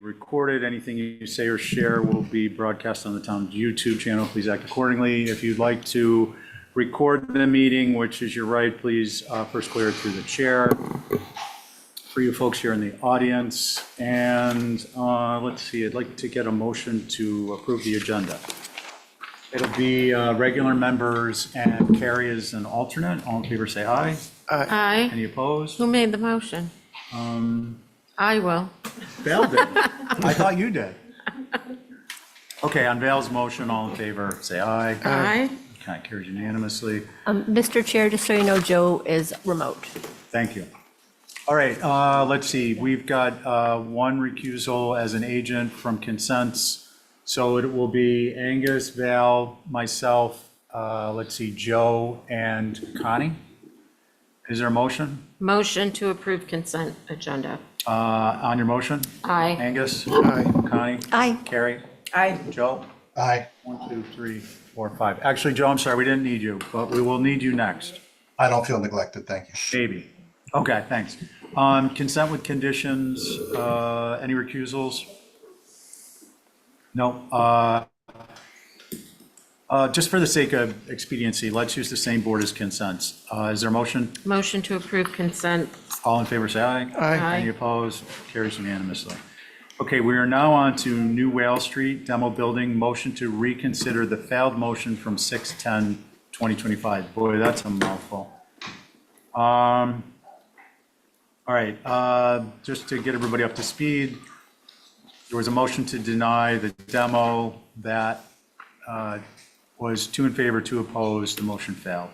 recorded. Anything you say or share will be broadcast on the town's YouTube channel. Please act accordingly. If you'd like to record the meeting, which is your right, please first clear it through the chair. For you folks here in the audience, and let's see, I'd like to get a motion to approve the agenda. It'll be regular members and Carrie as an alternate. All in favor say aye. Aye. Any opposed? Who made the motion? I will. Val did. I thought you did. Okay, on Val's motion, all in favor say aye. Aye. Okay, carries unanimously. Mr. Chair, just so you know, Joe is remote. Thank you. All right, let's see. We've got one recusal as an agent from consents. So it will be Angus, Val, myself, let's see, Joe, and Connie. Is there a motion? Motion to approve consent agenda. On your motion? Aye. Angus? Aye. Connie? Aye. Carrie? Aye. Joe? Aye. 1, 2, 3, 4, 5. Actually, Joe, I'm sorry, we didn't need you, but we will need you next. I don't feel neglected, thank you. Maybe. Okay, thanks. Consent with conditions, any recusals? No. Just for the sake of expediency, let's use the same board as consents. Is there a motion? Motion to approve consent. All in favor, say aye. Aye. Any opposed? Carries unanimously. Okay, we are now on to New Whale Street demo building. Motion to reconsider the failed motion from 6/10/2025. Boy, that's a mouthful. All right, just to get everybody up to speed, there was a motion to deny the demo that was 2 in favor, 2 opposed. The motion failed.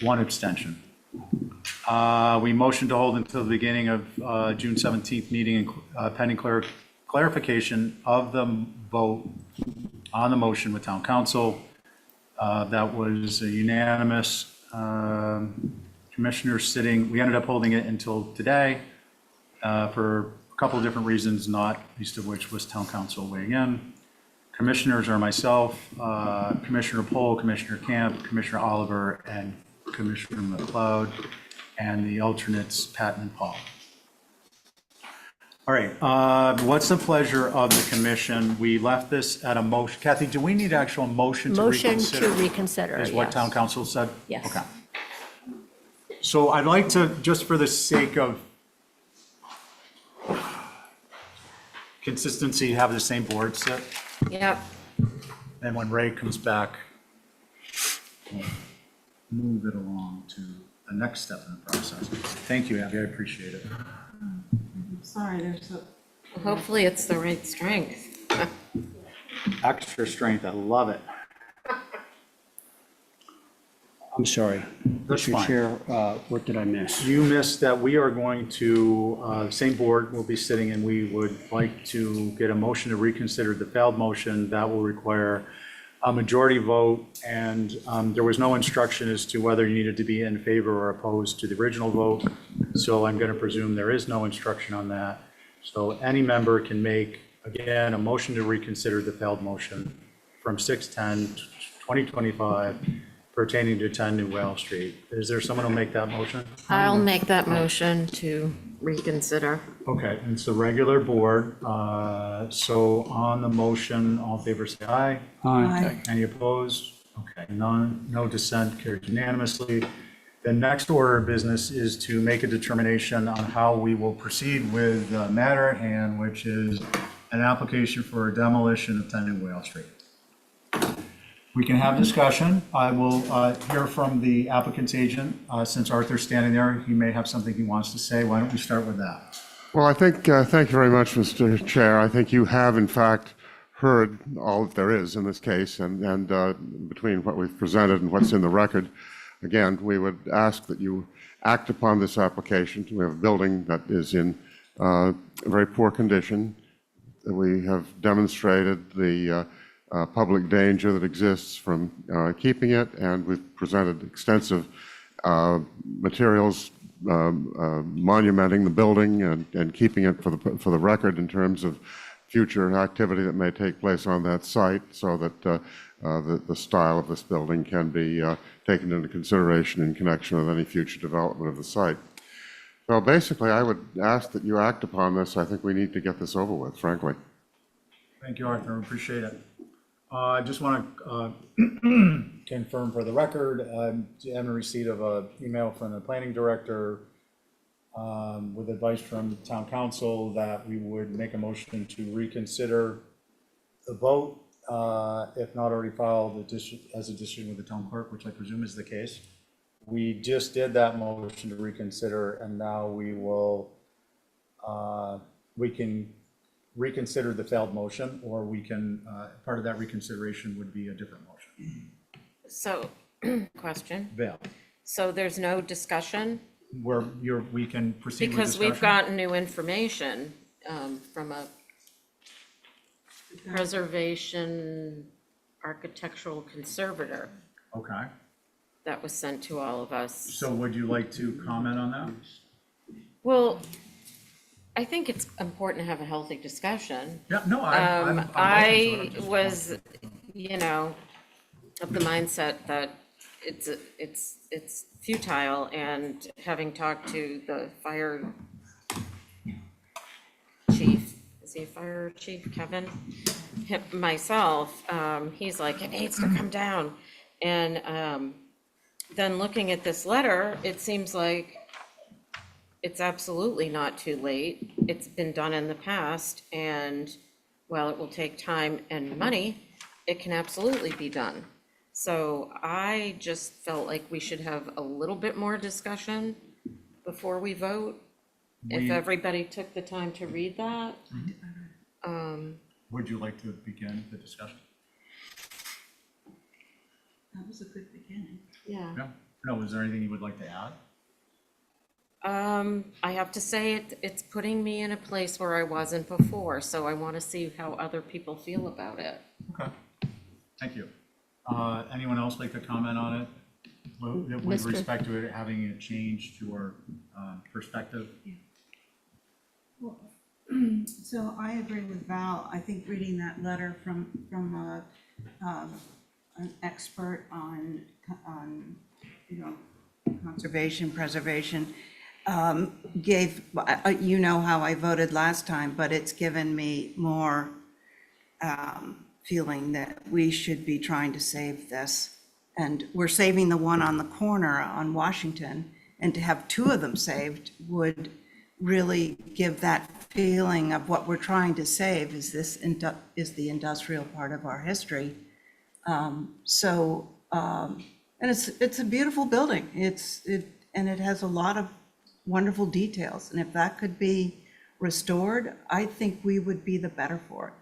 1 abstention. We motioned to hold until the beginning of June 17th meeting pending clarification of the vote on the motion with town council. That was a unanimous. Commissioners sitting, we ended up holding it until today for a couple of different reasons, not least of which was town council weighing in. Commissioners are myself, Commissioner Pohl, Commissioner Camp, Commissioner Oliver, and Commissioner McLeod, and the alternates, Patton and Paul. All right, what's the pleasure of the commission? We left this at a motion. Kathy, do we need actual motion to reconsider? Motion to reconsider, Is what yes. town council said? Yes. Okay. So I'd like to, just for the sake of consistency, have the same board sit. Yep. And when Ray comes back, we'll move it along to the next step in the process. Thank you, Abby, I appreciate it. Sorry, there's a, Hopefully it's the right strength. Extra strength, I love it. I'm sorry. That's Mr. fine. Chair, what did I miss? You missed that we are going to, the same board will be sitting, and we would like to get a motion to reconsider the failed motion. That will require a majority vote, and there was no instruction as to whether you needed to be in favor or opposed to the original vote. So I'm going to presume there is no instruction on that. So any member can make, again, a motion to reconsider the failed motion from 6/10/2025 pertaining to 10 New Whale Street. Is there someone who'll make that motion? I'll make that motion to reconsider. Okay, and it's the regular board. So on the motion, all in favor say aye. Aye. Any opposed? Okay, none, no dissent, carried unanimously. The next order of business is to make a determination on how we will proceed with the matter at hand, which is an application for a demolition of 10 New Whale Street. We can have discussion. I will hear from the applicant's agent. Since Arthur's standing there, he may have something he wants to say. Why don't we start with that? Well, I think, thank you very much, Mr. Chair. I think you have, in fact, heard all that there is in this case, and between what we've presented and what's in the record. Again, we would ask that you act upon this application. We have a building that is in very poor condition. We have demonstrated the public danger that exists from keeping it, and we've presented extensive materials monumenting the building and keeping it for the record in terms of future activity that may take place on that site, so that the style of this building can be taken into consideration in connection with any future development of the site. So basically, I would ask that you act upon this. I think we need to get this over with, frankly. Thank you, Arthur, appreciate it. I just want to confirm for the record, I'm in receipt of an email from the planning director with advice from town council that we would make a motion to reconsider the vote, if not already filed as a decision with the town clerk, which I presume is the case. We just did that motion to reconsider, and now we will, we can reconsider the failed motion, or we can, part of that reconsideration would be a different motion. So, question, Val, so there's no discussion? where we can proceed with Because discussion? we've gotten new information from a preservation architectural conservator Okay, that was sent to all of us. so would you like to comment on that? Well, I think it's important to have a healthy discussion. Yeah, no, I'm open to it. I I'm just- was, you know, of the mindset that it's futile, and having talked to the fire chief, is he a fire chief, Kevin? Myself, he's like, it needs to come down. And then looking at this letter, it seems like it's absolutely not too late. It's been done in the past, and while it will take time and money, it can absolutely be done. So I just felt like we should have a little bit more discussion before we vote. If We- everybody took the time to read that. Would you like to begin the discussion? That was a good beginning. Yeah. Yeah, no, is there anything you would like to add? I have to say, it's putting me in a place where I wasn't before, so I want to see how other people feel about it. Okay, thank you. Anyone else like to comment on it? With Mr. respect to it having a change to our perspective? So I agree with Val. I think reading that letter from an expert on, you know, conservation, preservation, gave, you know how I voted last time, but it's given me more feeling that we should be trying to save this. And we're saving the one on the corner on Washington, and to have two of them saved would really give that feeling of what we're trying to save is is the industrial part of our history. And it's a beautiful building. And it has a lot of wonderful details. And if that could be restored, I think we would be the better for it.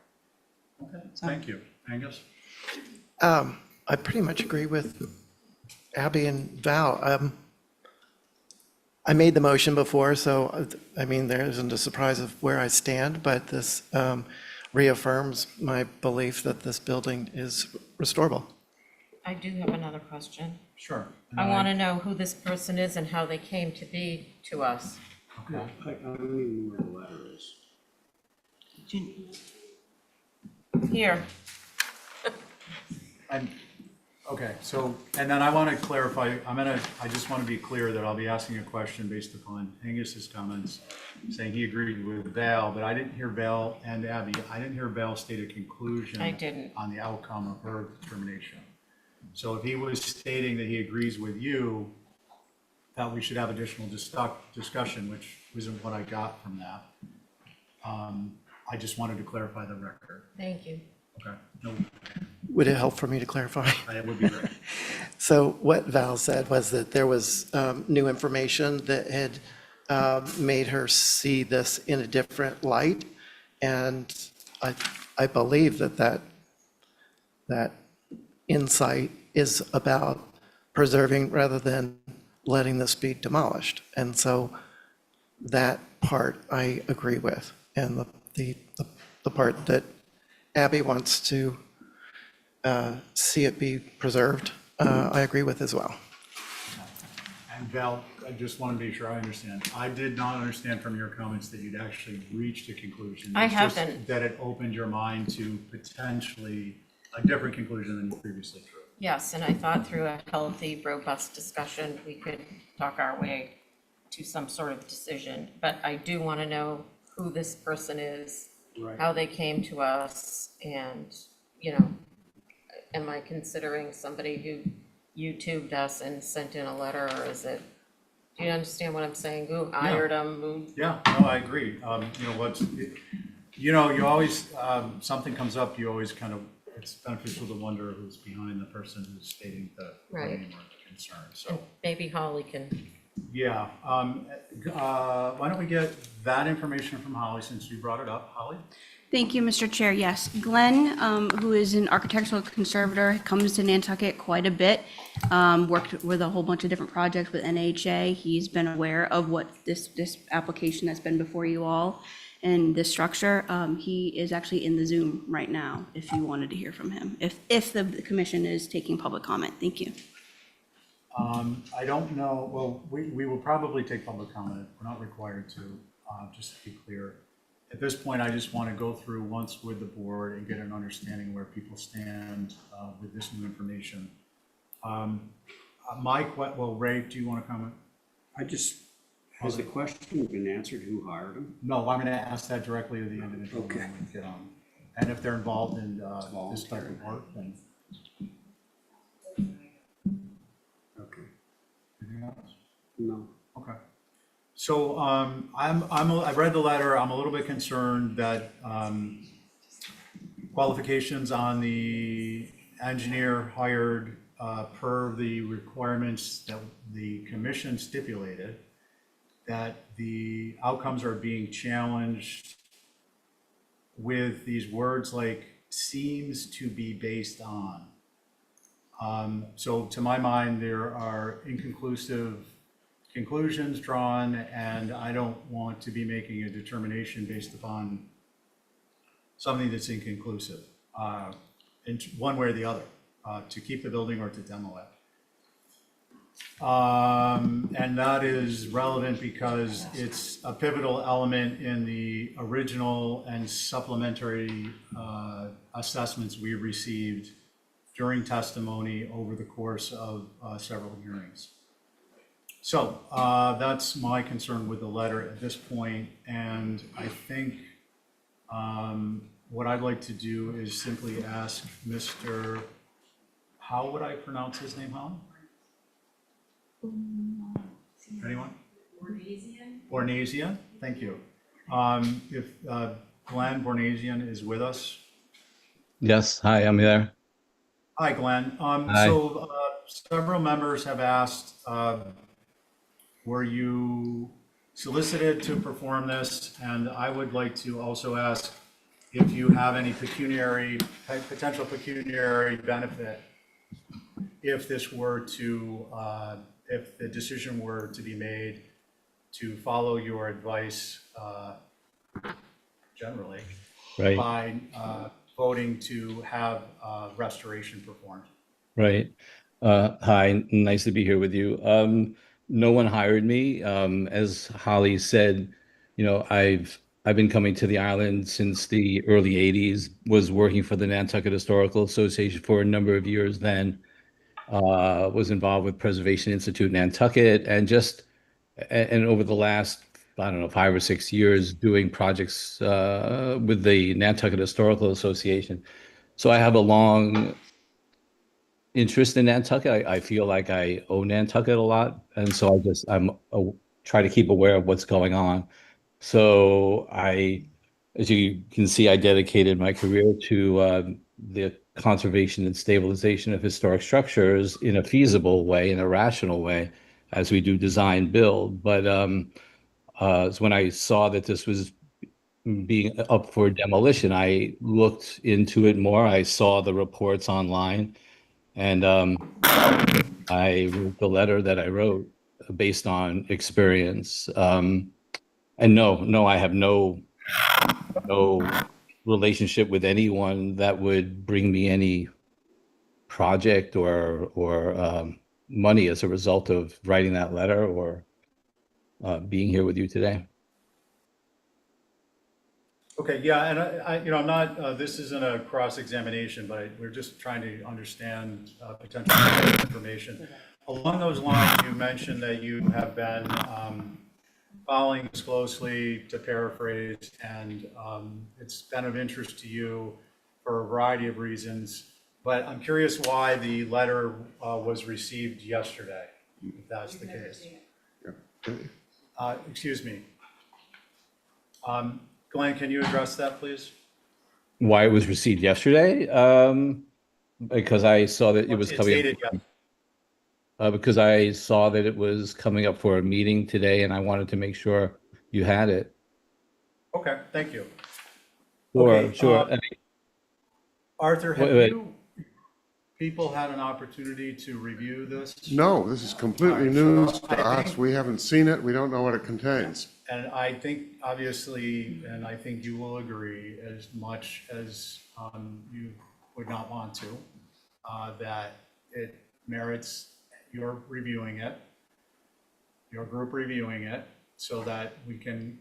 Okay, thank you. Angus? I pretty much agree with Abby and Val. I made the motion before, so, I mean, there isn't a surprise of where I stand, but this reaffirms my belief that this building is restorable. I do have another question. Sure. I want to know who this person is and how they came to be to us. Okay. I don't even know where the letter is. Here, And, okay, so, and then I want to clarify, I just want to be clear that I'll be asking a question based upon Angus's comments, saying he agreed with Val, but I didn't hear Val and Abby, I didn't hear Val state a conclusion. I didn't. On the outcome of her determination. So if he was stating that he agrees with you, that we should have additional discussion, which isn't what I got from that. I just wanted to clarify the record. thank you. Okay, no, Would it help for me to clarify? it would be great. So what Val said was that there was new information that had made her see this in a different light. And I believe that insight is about preserving rather than letting this be demolished. And so that part I agree with. And the part that Abby wants to see it be preserved, I agree with as well. And Val, I just want to be sure I understand. I did not understand from your comments that you'd actually reached a conclusion. I It's just haven't. that it opened your mind to potentially a different conclusion than you previously drew. Yes, and I thought through a healthy, robust discussion, we could talk our way to some sort of decision, but I do want to know who this person is, Right. how they came to us, and, you know, am I considering somebody who YouTubed us and sent in a letter, or is it, do you understand what I'm saying? Who hired them, who? Yeah, no, I agree. You know, you always, something comes up, you always kind of, it's beneficial to wonder who's behind the person who's stating the Right. claim or the concern, so. And maybe Holly can, Yeah, why don't we get that information from Holly, since you brought it up. Holly? Thank you, Mr. Chair. Yes, Glenn, who is an architectural conservator, comes to Nantucket quite a bit, worked with a whole bunch of different projects with NHA. He's been aware of what this application that's been before you all and this structure. He is actually in the Zoom right now, if you wanted to hear from him, if the commission is taking public comment. Thank you. I don't know, well, we will probably take public comment. We're not required to, just to be clear. At this point, I just want to go through once with the board and get an understanding where people stand with this new information. Well, Ray, do you want to comment? Has the question been answered, who hired him? No, I'm going to ask that directly to the individual. Okay. when we get on. And if they're involved in this type Voluntary. of work, then. Okay, Anything else? no. Okay. So I've read the letter. I'm a little bit concerned that qualifications on the engineer hired per the requirements that the commission stipulated, that the outcomes are being challenged with these words like seems to be based on. So to my mind, there are inconclusive conclusions drawn, and I don't want to be making a determination based upon something that's inconclusive, in one way or the other, to keep the building or to demo it. And that is relevant because it's a pivotal element in the original and supplementary assessments we received during testimony over the course of several hearings. So that's my concern with the letter at this point, and I think what I'd like to do is simply ask Mr., how would I pronounce his name, Holly? Anyone? Bornasian, thank you. If Glenn Bornasian is with us. Yes, hi, I'm here. Hi, Glenn. Hi. So several members have asked, were you solicited to perform this? And I would like to also ask if you have any potential pecuniary benefit if this were to, if the decision were to be made to follow your advice generally Right, by voting to have restoration performed. right. Hi, nice to be here with you. No one hired me. As Holly said, I've been coming to the island since the early 80s, was working for the Nantucket Historical Association for a number of years then, was involved with Preservation Institute Nantucket, and over the last, I don't know, 5 or 6 years doing projects with the Nantucket Historical Association. So I have a long interest in Nantucket. I feel like I owe Nantucket a lot, and so I'm try to keep aware of what's going on. So as you can see, I dedicated my career to the conservation and stabilization of historic structures in a feasible way, in a rational way, as we do design build. But so when I saw that this was being up for demolition, I looked into it more. I saw the reports online, and I wrote the letter that I wrote based on experience. And no, I have no relationship with anyone that would bring me any project or money as a result of writing that letter or being here with you today. Okay, yeah, and I'm not, this isn't a cross-examination, but we're just trying to understand potential information. Along those lines, you mentioned that you have been following this closely, to paraphrase, and it's been of interest to you for a variety of reasons, but I'm curious why the letter was received yesterday, if that's the case. Excuse me. Glenn, can you address that, please? Why it was received yesterday? Because I saw that it was It's coming dated, up, yeah. because I saw that it was coming up for a meeting today, and I wanted to make sure you had it. Okay, thank you. Sure, Okay, sure. Arthur, have Wait. you people had an opportunity to review this? No, this is completely All right, so news to I us. think- We haven't seen it. We don't know what it contains. And I think, obviously, and I think you will agree, as much as you would not want to, that it merits your reviewing it, your group reviewing it, so that we can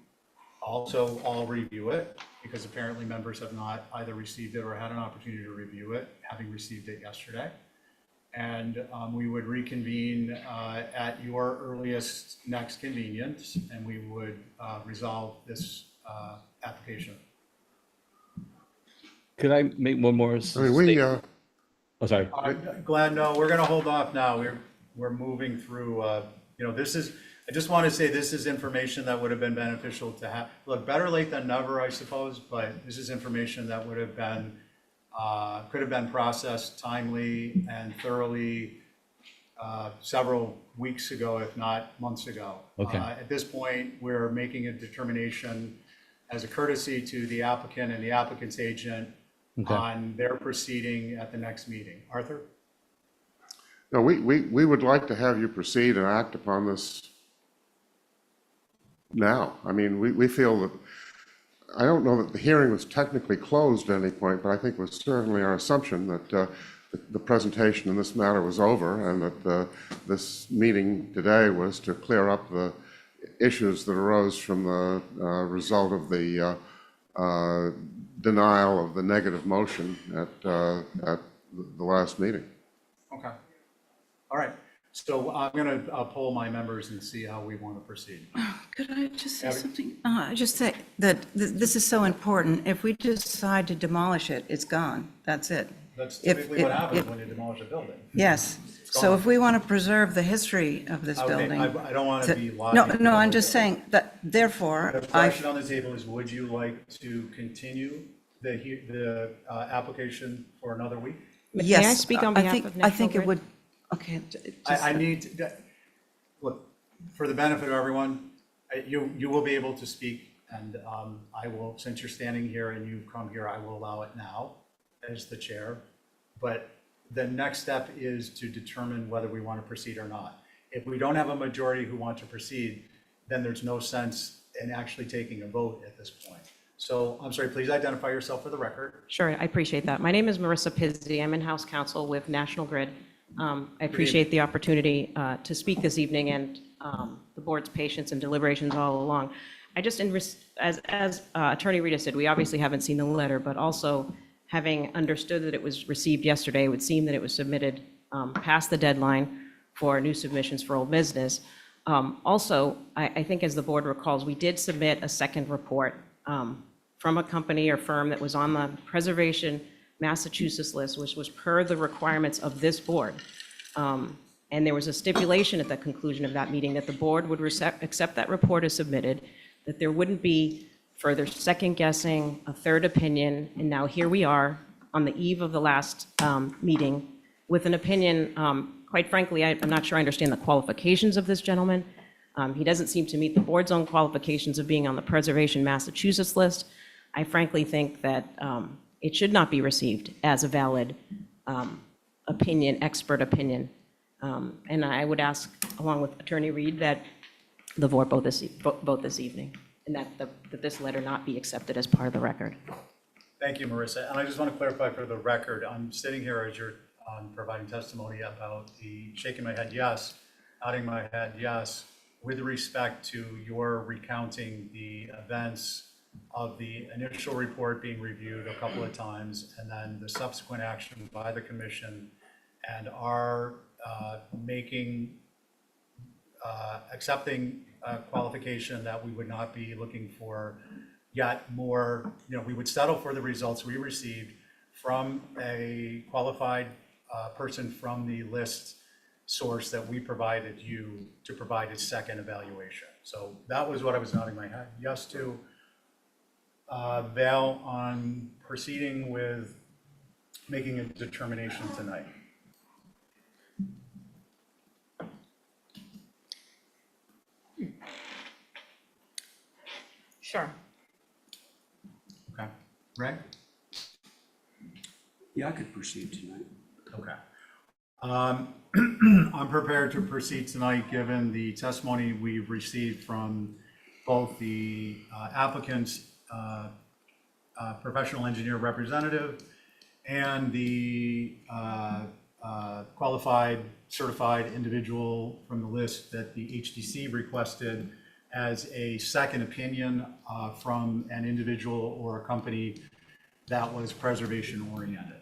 also all review it, because apparently members have not either received it or had an opportunity to review it, having received it yesterday. And we would reconvene at your earliest next convenience, and we would resolve this application. Could I make one more? I mean, we, Oh, sorry. Glenn, no, we're going to hold off now. We're moving through, this is, I just want to say this is information that would have been beneficial to have. Look, better late than never, I suppose, but this is information that would have been, could have been processed timely and thoroughly several weeks ago, if not months ago. Okay. At this point, we're making a determination as a courtesy to the applicant and the applicant's agent on their proceeding at the next meeting. Arthur? no, we would like to have you proceed and act upon this now. I mean, we feel that, I don't know that the hearing was technically closed at any point, but I think it was certainly our assumption that the presentation in this matter was over, and that this meeting today was to clear up the issues that arose from the result of the denial of the negative motion at the last meeting. Okay. All right. So I'm going to poll my members and see how we want to proceed. Could I just say Abby? something? Just say that this is so important. If we decide to demolish it, it's gone. That's it. That's If- typically what if- happens if- when you demolish a building. Yes. So gone. if we want to preserve the history of this Okay, building. I don't want to be No, lying. no, I'm just saying that therefore, The question on the table is, would you like to continue the application for another week? yes. May I speak on I behalf think- of I think National it would, okay. I need to, look, for the benefit of everyone, you will be able to speak, and I will, since you're standing here and you've come here, I will allow it now as the chair. But the next step is to determine whether we want to proceed or not. If we don't have a majority who want to proceed, then there's no sense in actually taking a vote at this point. So I'm sorry, please identify yourself for the record. Sure, I appreciate that. My name is Marissa Pizzi. I'm in-house counsel with National Grid. I appreciate the opportunity to speak this evening and the board's patience and deliberations all along. I just, as Attorney Rita said, we obviously haven't seen the letter, but also having understood that it was received yesterday, it would seem that it was submitted past the deadline for new submissions for old business. Also, I think as the board recalls, we did submit a second report from a company or firm that was on the Preservation Massachusetts list, which was per the requirements of this board. And there was a stipulation at the conclusion of that meeting that the board would accept that report as submitted, that there wouldn't be further second guessing, a third opinion, and now here we are on the eve of the last meeting with an opinion. Quite frankly, I'm not sure I understand the qualifications of this gentleman. He doesn't seem to meet the board's own qualifications of being on the Preservation Massachusetts list. I frankly think that it should not be received as a valid opinion, expert opinion. And I would ask, along with Attorney Reed, that the board vote this evening, and that this letter not be accepted as part of the record. Thank you, Marissa. And I just want to clarify for the record, I'm sitting here as you're providing testimony about the shaking my head yes, nodding my head yes, with respect to your recounting the events of the initial report being reviewed a couple of times, and then the subsequent action by the commission, and our accepting qualification that we would not be looking for yet more, we would settle for the results we received from a qualified person from the list source that we provided you to provide a second evaluation. So that was what I was nodding my head yes to. Val, on proceeding with making a determination tonight. Sure. Okay. Ray? Yeah, I could proceed tonight. Okay. I'm prepared to proceed tonight, given the testimony we've received from both the applicant's professional engineer representative and the qualified, certified individual from the list that the HDC requested as a second opinion from an individual or a company that was preservation oriented.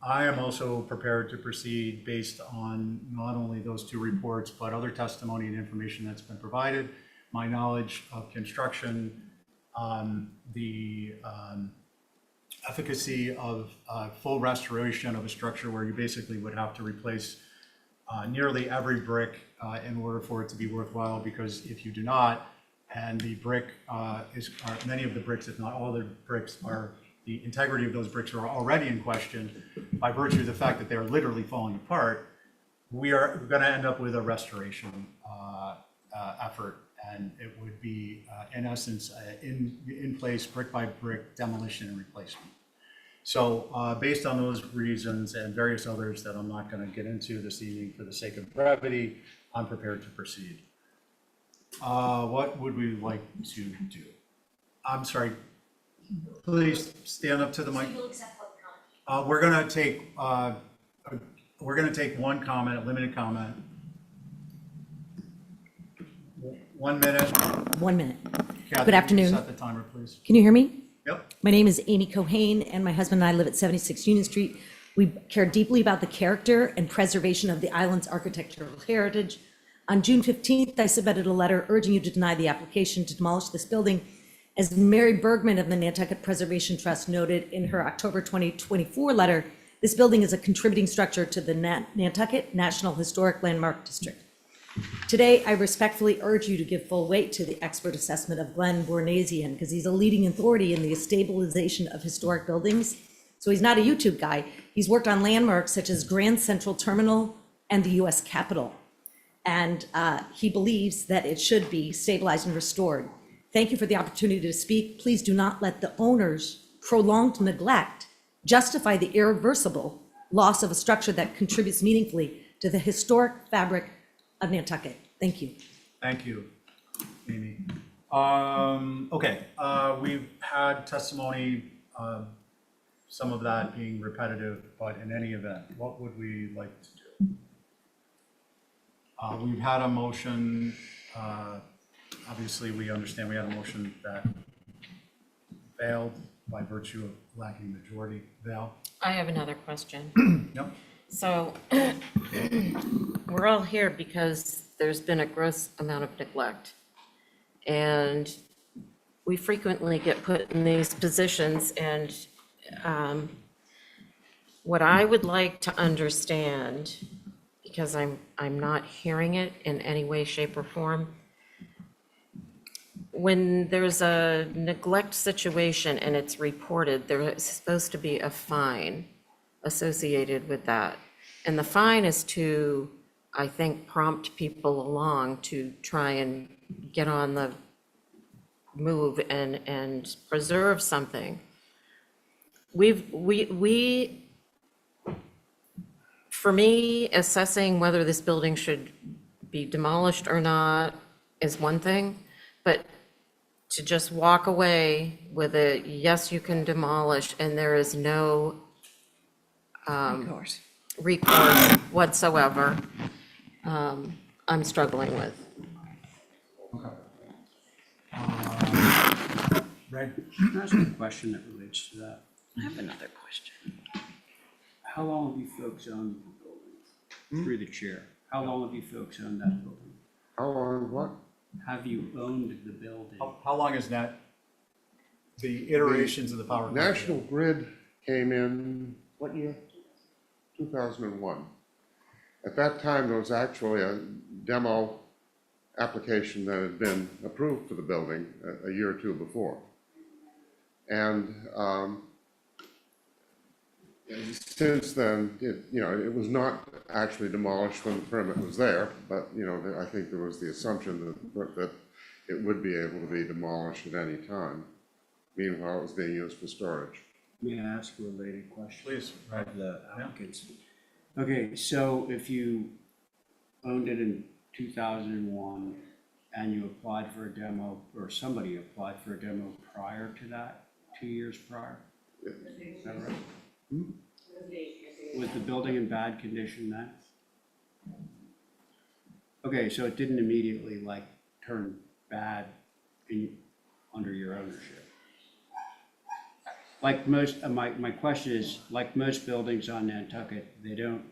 I am also prepared to proceed based on not only those two reports, but other testimony and information that's been provided, my knowledge of construction, the efficacy of full restoration of a structure where you basically would have to replace nearly every brick in order for it to be worthwhile, because if you do not, and the brick many of the bricks, if not all the bricks, the integrity of those bricks are already in question by virtue of the fact that they're literally falling apart, we are going to end up with a restoration effort, and it would be in essence in place brick by brick demolition and replacement. So based on those reasons and various others that I'm not going to get into this evening for the sake of brevity, I'm prepared to proceed. What would we like to do? I'm sorry, please stand up to the mic. We're going to take one comment, a limited comment. 1 minute. 1 minute. Kathy, Good afternoon. set the timer, please. Can you hear me? Yep. My name is Amy Cohane, and my husband and I live at 76 Union Street. We care deeply about the character and preservation of the island's architectural heritage. On June 15th, I submitted a letter urging you to deny the application to demolish this building. As Mary Bergman of the Nantucket Preservation Trust noted in her October 2024 letter, this building is a contributing structure to the Nantucket National Historic Landmark District. Today, I respectfully urge you to give full weight to the expert assessment of Glenn Bornasian, because he's a leading authority in the stabilization of historic buildings. So he's not a YouTube guy. He's worked on landmarks such as Grand Central Terminal and the US Capitol. And he believes that it should be stabilized and restored. Thank you for the opportunity to speak. Please do not let the owner's prolonged neglect justify the irreversible loss of a structure that contributes meaningfully to the historic fabric of Nantucket. Thank you. Thank you, Amy. Okay, we've had testimony, some of that being repetitive, but in any event, what would we like to do? We've had a motion, obviously we understand we had a motion that failed by virtue of lacking majority. Val? I have another question. Yep. So we're all here because there's been a gross amount of neglect. And we frequently get put in these positions, and what I would like to understand, because I'm not hearing it in any way, shape, or form, when there's a neglect situation and it's reported, there is supposed to be a fine associated with that. And the fine is to, I think, prompt people along to try and get on the move and preserve something. For me, assessing whether this building should be demolished or not is one thing, but to just walk away with a, yes, you can demolish, and there is no recourse whatsoever, I'm struggling with. Ray? Can I ask a question that relates to that? I have another question. How long have you folks owned the building? Through the chair, how long have you folks owned that building? How long, what? Have you owned the building? How long is that, the iterations of the power? company? National Grid came in, what year? 2001. At that time, there was actually a demo application that had been approved for the building a year or two before. And since then, it was not actually demolished when the permit was there, but, I think there was the assumption that it would be able to be demolished at any time. Meanwhile, it was being used for storage. May I ask a related question? Please. Of the applicants. Okay, so if you owned it in 2001 and you applied for a demo, or somebody applied for a demo prior to that, 2 years prior? Is that right? Was the building in bad condition then? Okay, so it didn't immediately turn bad under your ownership? Like most, my question is, like most buildings on Nantucket, they don't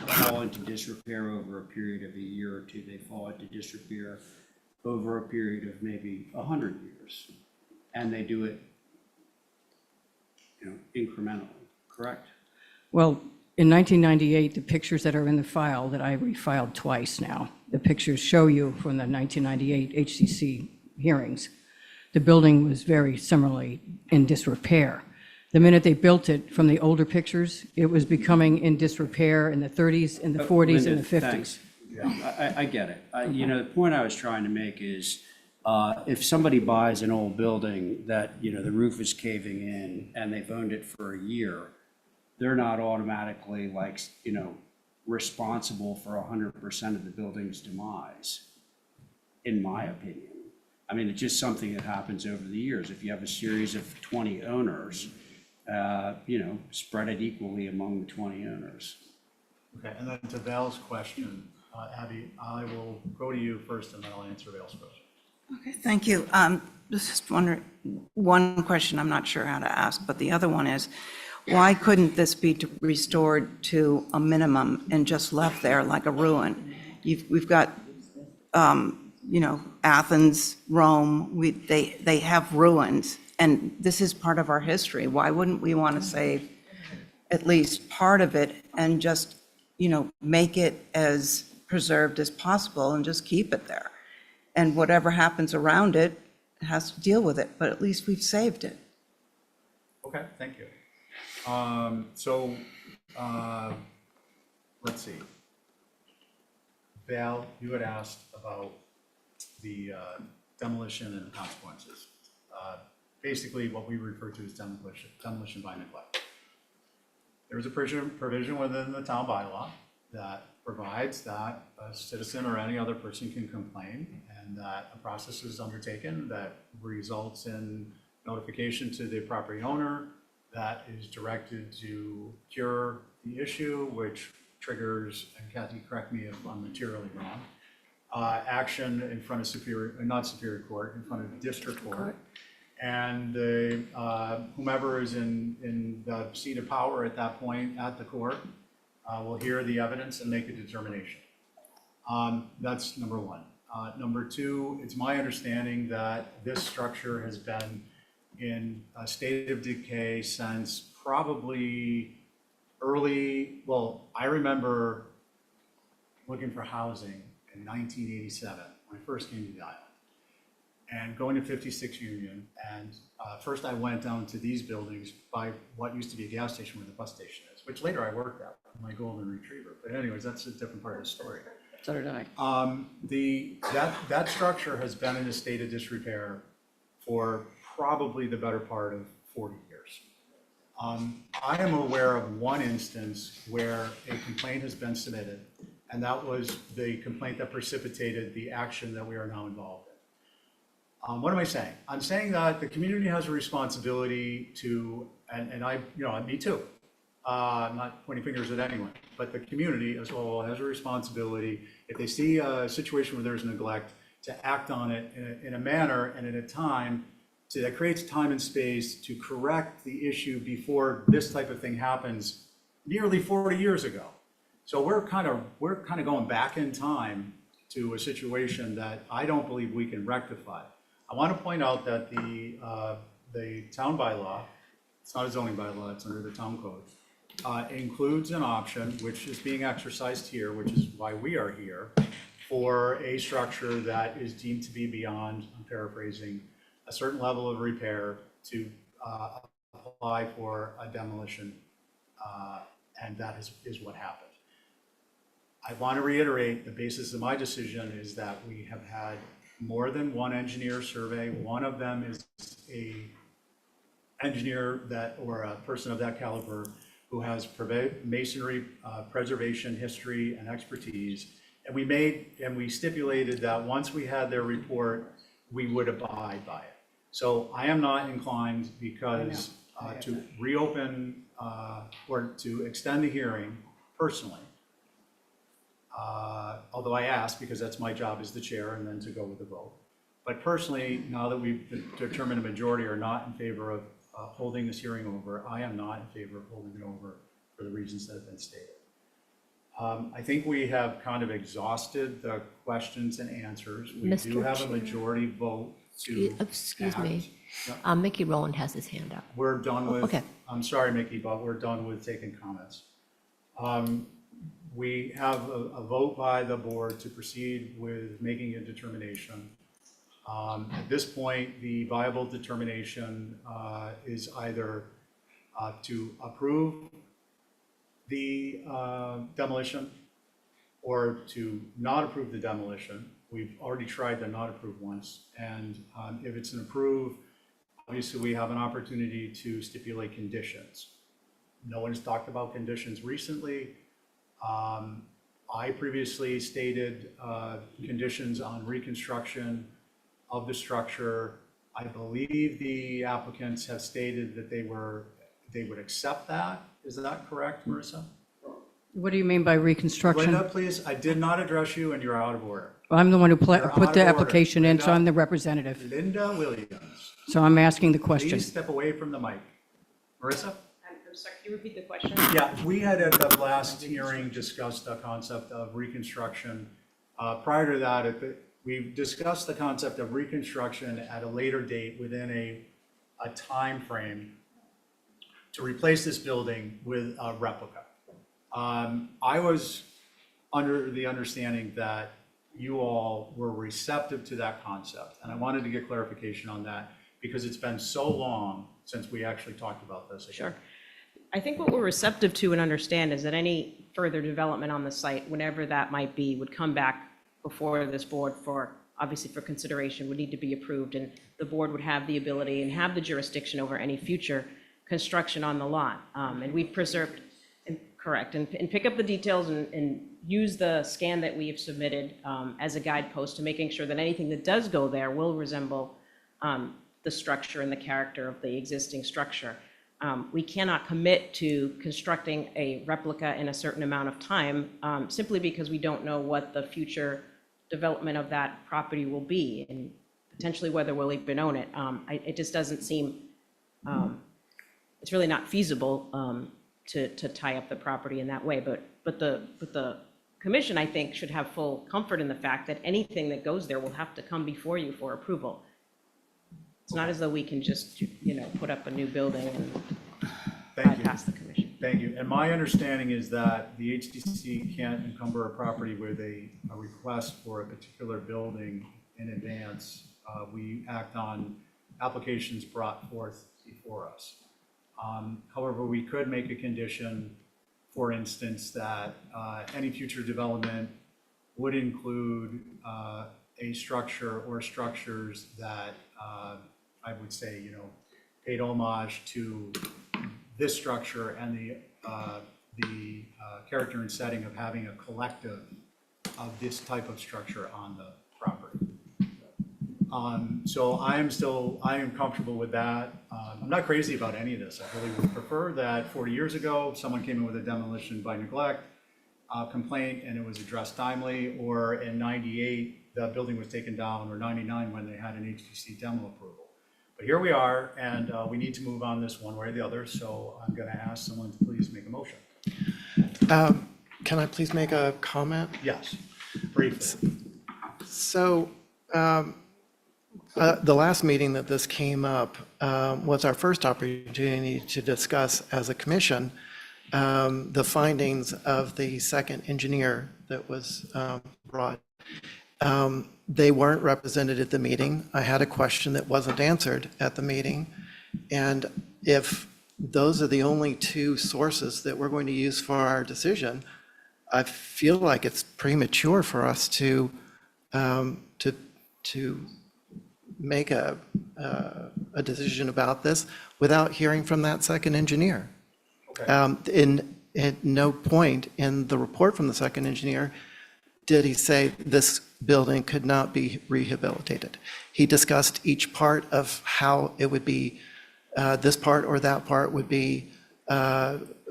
fall into disrepair over a period of a year or two. They fall into disrepair over a period of maybe 100 years. And they do it, incrementally, correct? Well, in 1998, the pictures that are in the file that I refiled twice now, the pictures show you from the 1998 HCC hearings, the building was very similarly in disrepair. The minute they built it, from the older pictures, it was becoming in disrepair in the 30s, in the 40s, and the 50s. Thanks. I get it. The point I was trying to make is, if somebody buys an old building that, the roof is caving in and they've owned it for a year, they're not automatically responsible for 100% of the building's demise, in my opinion. I mean, it's just something that happens over the years. If you have a series of 20 owners, spread it equally among the 20 owners. Okay, and then to Val's question, Abby, I will go to you first and then I'll answer Val's question. Okay, thank you. Just wondering, one question I'm not sure how to ask, but the other one is, why couldn't this be restored to a minimum and just left there like a ruin? We've got, Athens, Rome, they have ruins, and this is part of our history. Why wouldn't we want to save at least part of it and just, make it as preserved as possible and just keep it there? And whatever happens around it has to deal with it, but at least we've saved it. Okay, thank you. Let's see. Val, you had asked about the demolition and the consequences. Basically, what we refer to as demolition by neglect. There is a provision within the town bylaw that provides that a citizen or any other person can complain, and that a process is undertaken that results in notification to the property owner that is directed to cure the issue, which triggers, and Kathy, correct me if I'm materially wrong, action in front of not superior court, in front of district court. And whomever is in the seat of power at that point at the court will hear the evidence and make a determination. That's number one. Number two, it's my understanding that this structure has been in a state of decay since probably I remember looking for housing in 1987 when I first came to the island and going to 56 Union. And first I went down to these buildings by what used to be a gas station where the bus station is, which later I worked at with my golden retriever. But anyways, that's a different part of the story. So did I. That structure has been in a state of disrepair for probably the better part of 40 years. I am aware of one instance where a complaint has been submitted, and that was the complaint that precipitated the action that we are now involved in. What am I saying? I'm saying that the community has a responsibility to, and I, me too. I'm not pointing fingers at anyone, but the community as a whole has a responsibility, if they see a situation where there's neglect, to act on it in a manner and at a time that creates time and space to correct the issue before this type of thing happens nearly 40 years ago. So we're kind of going back in time to a situation that I don't believe we can rectify. I want to point out that the town bylaw, it's not a zoning bylaw, it's under the town code, includes an option, which is being exercised here, which is why we are here, for a structure that is deemed to be beyond, I'm paraphrasing, a certain level of repair to apply for a demolition, and that is what happened. I want to reiterate, the basis of my decision is that we have had more than one engineer survey. One of them is a engineer or a person of that caliber who has masonry preservation history and expertise. And we stipulated that once we had their report, we would abide by it. So I am not inclined because to reopen or to extend the hearing personally. Although I asked, because that's my job as the chair, and then to go with the vote. But personally, now that we've determined a majority are not in favor of holding this hearing over, I am not in favor of holding it over for the reasons that have been stated. I think we have kind of exhausted the questions and answers. We Mr. do have a Chair. majority vote to Excuse me. act. Mickey Rowland has his hand up. We're done with, Okay. I'm sorry, Mickey, but we're done with taking comments. We have a vote by the board to proceed with making a determination. At this point, the viable determination is either to approve the demolition or to not approve the demolition. We've already tried to not approve once, and if it's an approve, obviously we have an opportunity to stipulate conditions. No one's talked about conditions recently. I previously stated conditions on reconstruction of the structure. I believe the applicants have stated that they would accept that. Is that correct, Marissa? What do you mean by reconstruction? Linda, please, I did not address you and you're out of order. I'm the one who You're out put of the order. application in, so Linda. I'm the representative. Linda Williams, So I'm asking the question. please step away from the mic. Marissa? I'm sorry, can you repeat the question? Yeah, we had at the last hearing discussed the concept of reconstruction. Prior to that, we discussed the concept of reconstruction at a later date within a time frame to replace this building with a replica. I was under the understanding that you all were receptive to that concept, and I wanted to get clarification on that because it's been so long since we actually talked about this again. Sure. I think what we're receptive to and understand is that any further development on the site, whenever that might be, would come back before this board for, obviously for consideration, would need to be approved, and the board would have the ability and have the jurisdiction over any future construction on the lot. And we've preserved, correct, and pick up the details and use the scan that we have submitted as a guidepost to making sure that anything that does go there will resemble the structure and the character of the existing structure. We cannot commit to constructing a replica in a certain amount of time simply because we don't know what the future development of that property will be and potentially whether we'll even own it. It just doesn't seem, it's really not feasible to tie up the property in that way. But the commission, I think, should have full comfort in the fact that anything that goes there will have to come before you for approval. It's not as though we can just, put up a new building and Thank you. bypass the commission. Thank you. And my understanding is that the HDC can't encumber a property with a request for a particular building in advance. We act on applications brought forth before us. However, we could make a condition, for instance, that any future development would include a structure or structures that I would say, paid homage to this structure and the character and setting of having a collective of this type of structure on the property. So I am comfortable with that. I'm not crazy about any of this. I really would prefer that 40 years ago, someone came in with a demolition by neglect complaint and it was addressed timely, or in 98, the building was taken down, or 99 when they had an HDC demo approval. But here we are, and we need to move on this one way or the other, so I'm going to ask someone to please make a motion. Can I please make a comment? Yes, briefly. So the last meeting that this came up was our first opportunity to discuss as a commission the findings of the second engineer that was brought. They weren't represented at the meeting. I had a question that wasn't answered at the meeting. And if those are the only two sources that we're going to use for our decision, I feel like it's premature for us to make a decision about this without hearing from that second engineer. At no point in the report from the second engineer did he say this building could not be rehabilitated. He discussed each part of how it would be, this part or that part would be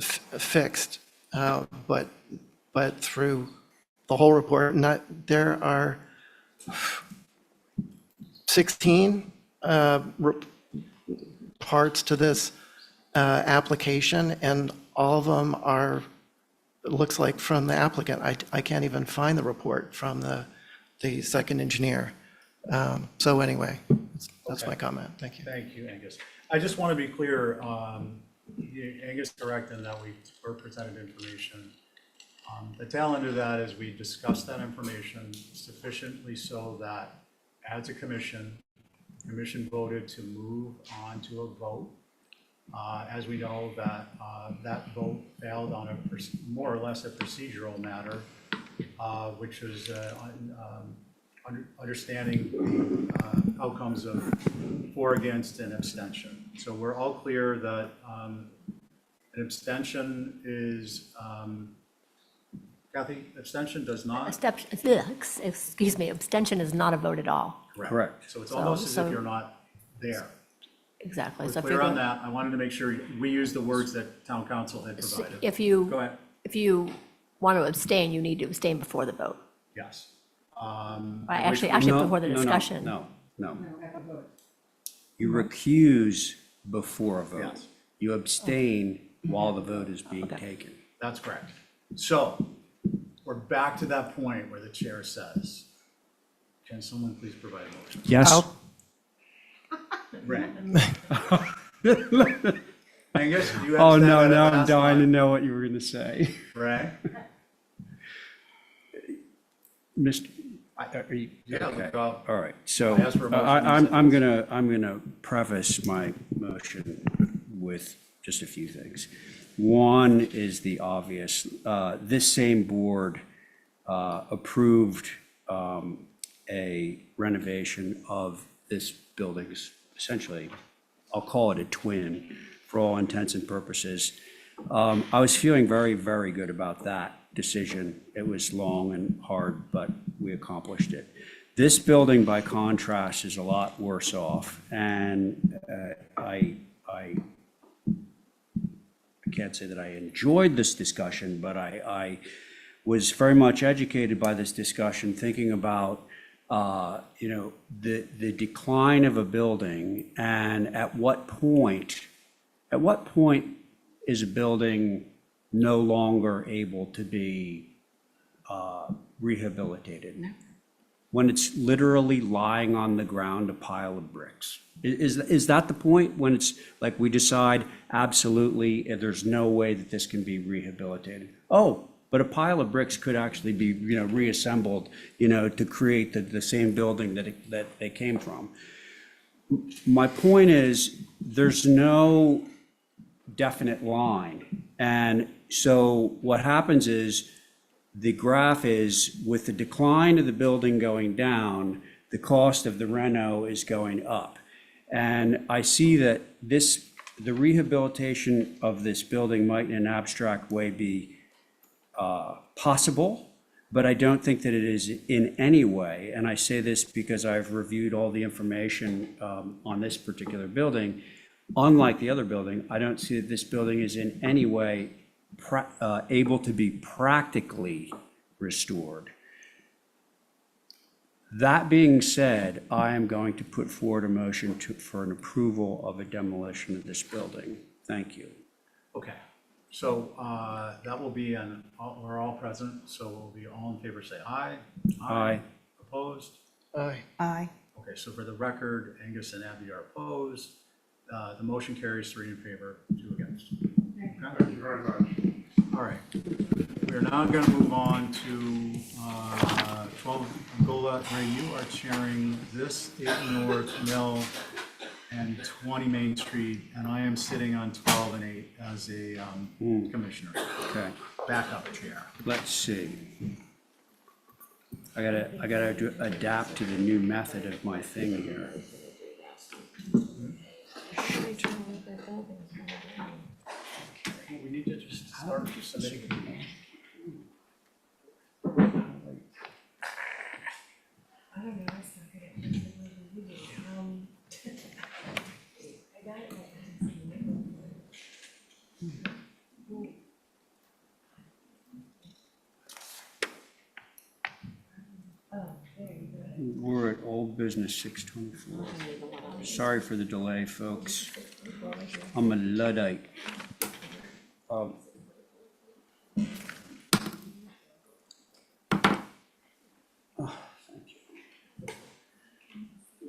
fixed, but through the whole report, there are 16 parts to this application, and all of them are, it looks like from the applicant. I can't even find the report from the second engineer. So anyway, that's my comment. Thank you. Thank you, Angus. I just want to be clear, Angus is correct in that we were presented information. The tail end of that is we discussed that information sufficiently so that as a commission voted to move on to a vote. As we know that that vote failed on a more or less a procedural matter, which was understanding outcomes of for, against, and abstention. So we're all clear that an abstention is, Kathy, abstention does not? Excuse me, abstention is not a vote at all. Correct. So it's almost as if you're not there. Exactly. We're So if clear you're on going- that. I wanted to make sure we use the words that town council had provided. If you, Go ahead. if you want to abstain, you need to abstain before the vote. Yes. Actually, before the discussion. No. You recuse before a vote. Yes. You abstain while the vote is being taken. That's correct. So we're back to that point where the chair says, can someone please provide a motion? Yes. Right. Angus, you have Oh, to no, have now that I'm last dying to line. know what you were going to say. Right? Mr., are you? Yeah, okay. well, All right, so I asked for a motion, I'm you said I'm gonna preface my motion with just a few things. One is the obvious. This same board approved a renovation of this building's, essentially, I'll call it a twin for all intents and purposes. I was feeling very, very good about that decision. It was long and hard, but we accomplished it. This building, by contrast, is a lot worse off, and I can't say that I enjoyed this discussion, but I was very much educated by this discussion, thinking about the decline of a building, and at what point is a building no longer able to be rehabilitated? When it's literally lying on the ground, a pile of bricks. Is that the point, when it's like we decide absolutely there's no way that this can be rehabilitated? Oh, but a pile of bricks could actually be, reassembled, to create the same building that they came from. My point is, there's no definite line. And so what happens is, the graph is, with the decline of the building going down, the cost of the reno is going up. And I see that the rehabilitation of this building might in an abstract way be possible, but I don't think that it is in any way, and I say this because I've reviewed all the information on this particular building. Unlike the other building, I don't see that this building is in any way able to be practically restored. That being said, I am going to put forward a motion for an approval of a demolition of this building. Thank you. Okay, so that will be we're all present, so we'll be all in favor, say aye. Aye. Opposed? Aye. Aye. Okay, so for the record, Angus and Abby are opposed. The motion carries 3 in favor, 2 against. Thank you very much. All right. We are now going to move on to 12 Angola. Ray, you are chairing this 8 North Mill and 20 Main Street, and I am sitting on 12 and 8 as a commissioner, Okay, backup chair. let's see. I gotta adapt to the new method of my thing here. We need to just start just submitting. We're at old business 624. Sorry for the delay, folks. I'm a Luddite. Thank you.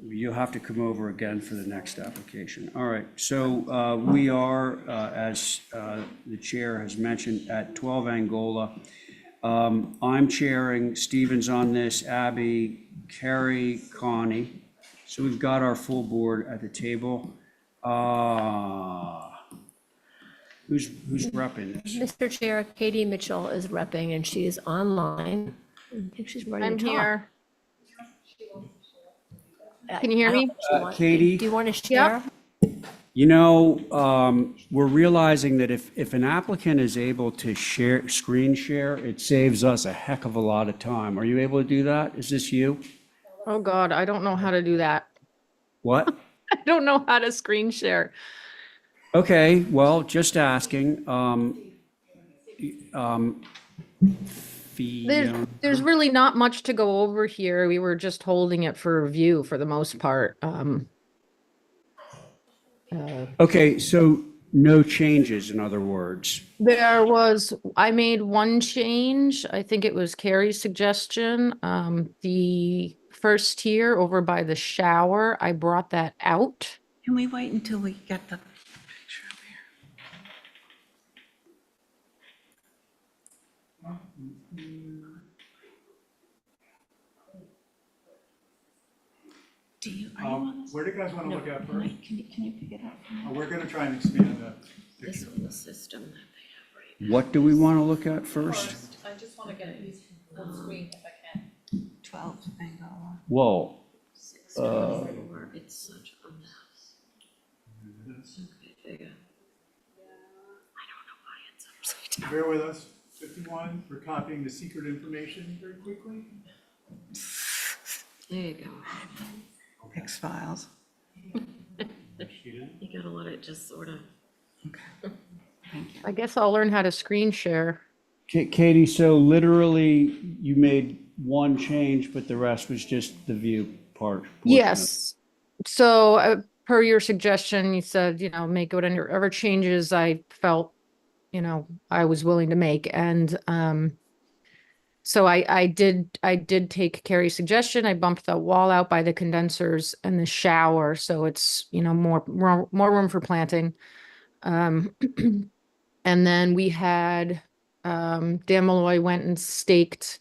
You'll have to come over again for the next application. All right, so we are, as the chair has mentioned, at 12 Angola. I'm chairing, Stephen's on this, Abby, Carrie, Connie. So we've got our full board at the table. Who's repping this? Mr. Chair, Katie Mitchell is repping, and she is online. I think she's ready to I'm talk. here. Can you hear me? Katie? Do you want to share? You know, we're realizing that if an applicant is able to screen share, it saves us a heck of a lot of time. Are you able to do that? Is this you? Oh, God, I don't know how to do that. What? I don't know how to screen share. Okay, well, just asking. There's really not much to go over here. We were just holding it for review for the most part. Okay, so no changes, in other words. I made one change. I think it was Carrie's suggestion. The first tier over by the shower, I brought that out. Can we wait until we get the picture of here? Do you, are you on this? Where do you guys want to look at first? Mike, can you pick it up? We're going to try and expand the This picture. on the system that they have right What do we want to look at first? I just want to get it full screen if I can. 12 Angola. Whoa, now. It's such a mess. Okay, there you go. I don't know why it's upside down. Bear with us. 51, we're copying the secret information very quickly. There you go. X-Files. You gotta let it just sort of. Okay. Thank you. I guess I'll learn how to screen share. Katie, so literally you made one change, but the rest was just the view part? portion of it. Yes. So per your suggestion, you said, make whatever changes I felt, I was willing to make. And so I did take Carrie's suggestion. I bumped the wall out by the condensers and the shower. So it's, more room for planting. And then we had, Dan Malloy went and staked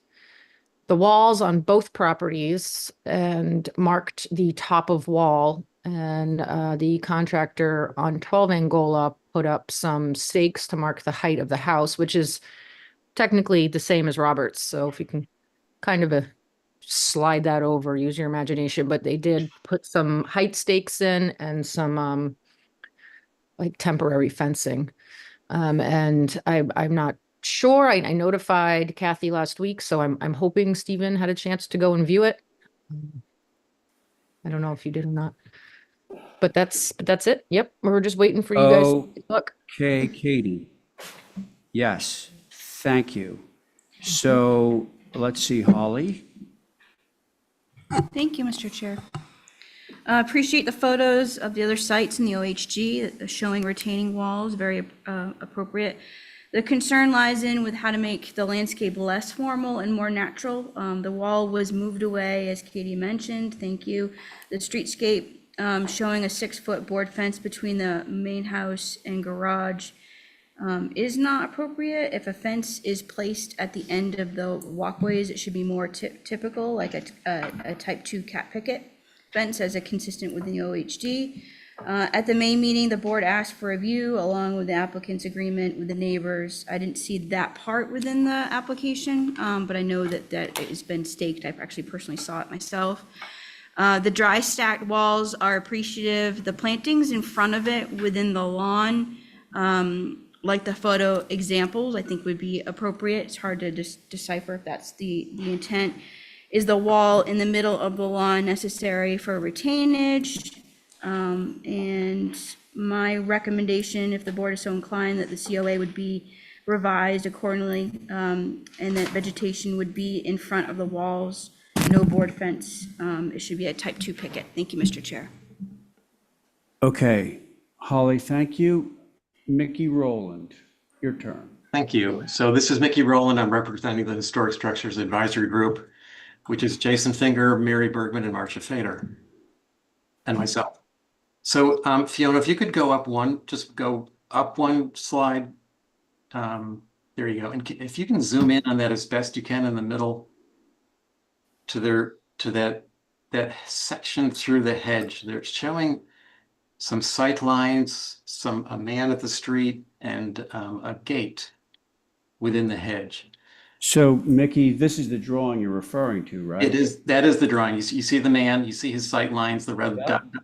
the walls on both properties and marked the top of wall. And the contractor on 12 Angola put up some stakes to mark the height of the house, which is technically the same as Robert's. So if you can kind of slide that over, use your imagination. But they did put some height stakes in and some like temporary fencing. And I'm not sure. I notified Kathy last week, so I'm hoping Stephen had a chance to go and view it. I don't know if you did or not. But that's it. Yep, we're just waiting for you guys to look. Okay, Katie. Yes, thank you. So let's see, Holly. Thank you, Mr. Chair. Appreciate the photos of the other sites in the OHG showing retaining walls, very appropriate. The concern lies in with how to make the landscape less formal and more natural. The wall was moved away, as Katie mentioned, thank you. The streetscape showing a 6-foot board fence between the main house and garage is not appropriate. If a fence is placed at the end of the walkways, it should be more typical, like a type 2 cat picket fence as a consistent with the OHD. At the May meeting, the board asked for a view along with the applicant's agreement with the neighbors. I didn't see that part within the application, but I know that it has been staked. I actually personally saw it myself. The dry stacked walls are appreciative. The plantings in front of it within the lawn, like the photo examples, I think would be appropriate. It's hard to decipher if that's the intent. Is the wall in the middle of the lawn necessary for retainage? And my recommendation, if the board is so inclined, that the COA would be revised accordingly, and that vegetation would be in front of the walls, no board fence. It should be a type 2 picket. Thank you, Mr. Chair. Okay, Holly, thank you. Mickey Rowland, your turn. Thank you. So this is Mickey Rowland. I'm representing the Historic Structures Advisory Group, which is Jason Finger, Mary Bergman, and Marcia Fader, and myself. So Fiona, if you could go up one, just go up one slide. There you go. And if you can zoom in on that as best you can in the middle to that section through the hedge. They're showing some sight lines, a man at the street, and a gate within the hedge. So Mickey, this is the drawing you're referring to, right? That is the drawing. You see the man, you see his sight lines, the red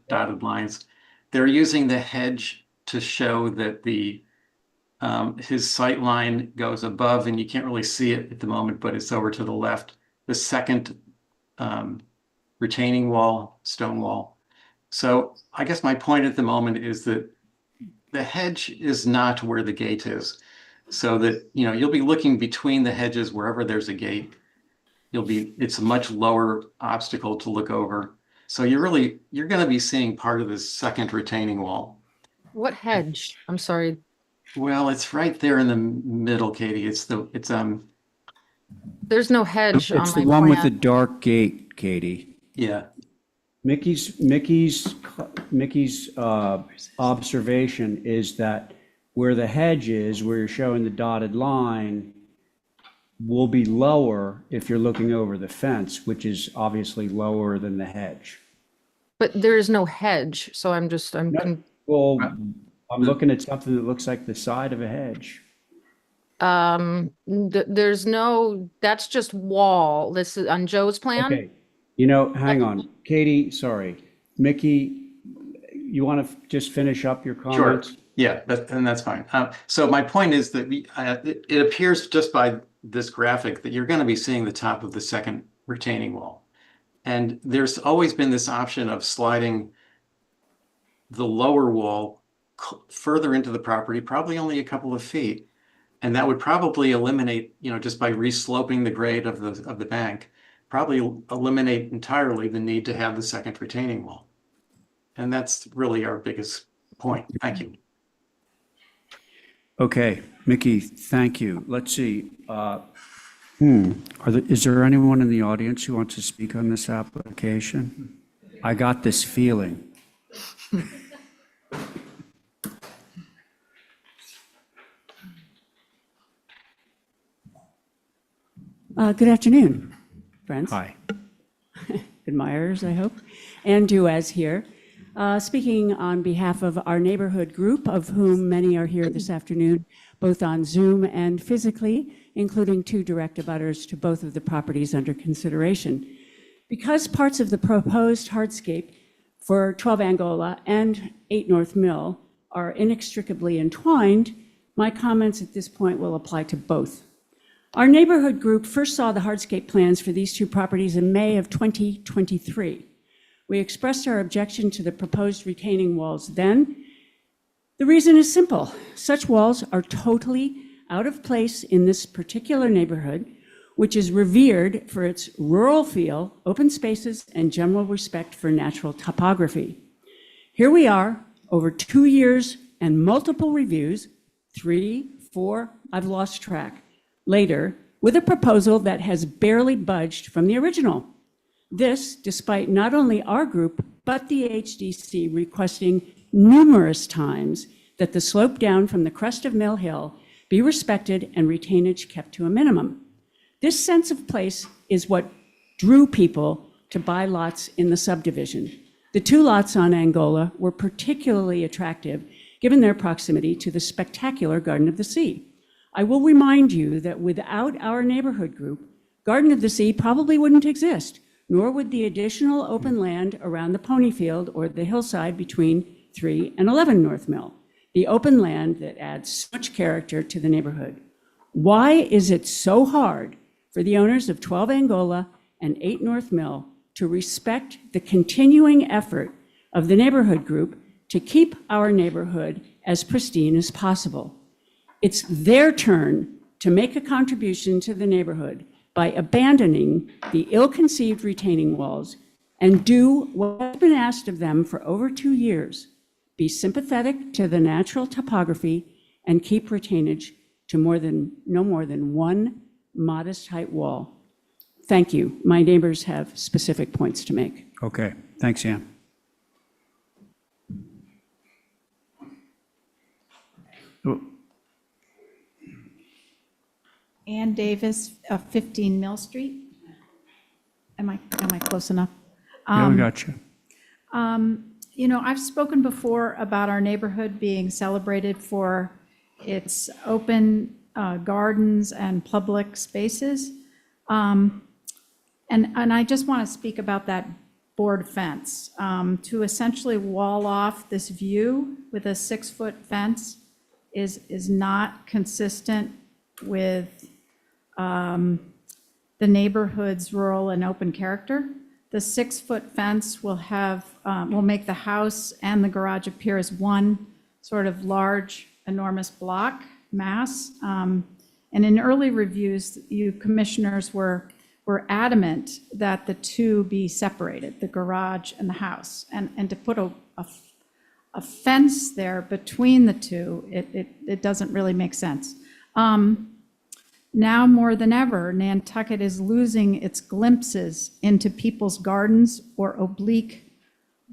dotted lines. They're using the hedge to show that his sight line goes above, and you can't really see it at the moment, but it's over to the left. The second retaining wall, stone wall. So I guess my point at the moment is that the hedge is not where the gate is. So that, you'll be looking between the hedges wherever there's a gate. It's a much lower obstacle to look over. So you're going to be seeing part of this second retaining wall. What hedge? I'm sorry. Well, it's right there in the middle, Katie. There's no hedge on my It's the one with the plan. dark gate, Katie. Yeah. Mickey's observation is that where the hedge is, where you're showing the dotted line, will be lower if you're looking over the fence, which is obviously lower than the hedge. But there is no hedge, so Well, I'm looking at something that looks like the side of a hedge. there's no, that's just wall. This is on Joe's plan? Okay, hang on. Katie, sorry. Mickey, you want to just finish up your comments? Sure. Yeah, and that's fine. So my point is that it appears just by this graphic that you're going to be seeing the top of the second retaining wall. And there's always been this option of sliding the lower wall further into the property, probably only a couple of feet. And that would probably eliminate, just by resloping the grade of the bank, probably eliminate entirely the need to have the second retaining wall. And that's really our biggest point. Thank you. Okay, Mickey, thank you. Let's see. Is there anyone in the audience who wants to speak on this application? I got this feeling. Good afternoon, friends. Hi. Admirers, I hope, and duets here. Speaking on behalf of our neighborhood group, of whom many are here this afternoon, both on Zoom and physically, including 2 direct abutters to both of the properties under consideration. Because parts of the proposed hardscape for 12 Angola and 8 North Mill are inextricably entwined, my comments at this point will apply to both. Our neighborhood group first saw the hardscape plans for these 2 properties in May of 2023. We expressed our objection to the proposed retaining walls then. The reason is simple. Such walls are totally out of place in this particular neighborhood, which is revered for its rural feel, open spaces, and general respect for natural topography. Here we are, over 2 years and multiple reviews, 3, 4, I've lost track, later, with a proposal that has barely budged from the original. This, despite not only our group, but the HDC requesting numerous times that the slope down from the crest of Mill Hill be respected and retainage kept to a minimum. This sense of place is what drew people to buy lots in the subdivision. The 2 lots on Angola were particularly attractive given their proximity to the spectacular Garden of the Sea. I will remind you that without our neighborhood group, Garden of the Sea probably wouldn't exist, nor would the additional open land around the Ponyfield or the hillside between 3 and 11 North Mill, the open land that adds so much character to the neighborhood. Why is it so hard for the owners of 12 Angola and 8 North Mill to respect the continuing effort of the neighborhood group to keep our neighborhood as pristine as possible? It's their turn to make a contribution to the neighborhood by abandoning the ill-conceived retaining walls and do what has been asked of them for over 2 years: be sympathetic to the natural topography and keep retainage to no more than 1 modest height wall. Thank you. My neighbors have specific points to make. Okay, thanks, Ann. Ann Davis, 15 Mill Street. Am I close enough? Yeah, we got you. You know, I've spoken before about our neighborhood being celebrated for its open gardens and public spaces. And I just want to speak about that board fence. To essentially wall off this view with a 6-foot fence is not consistent with the neighborhood's rural and open character. The 6-foot fence will make the house and the garage appear as one sort of large, enormous block mass. And in early reviews, you commissioners were adamant that the two be separated, the garage and the house. And to put a fence there between the two, it doesn't really make sense. Now more than ever, Nantucket is losing its glimpses into people's gardens or oblique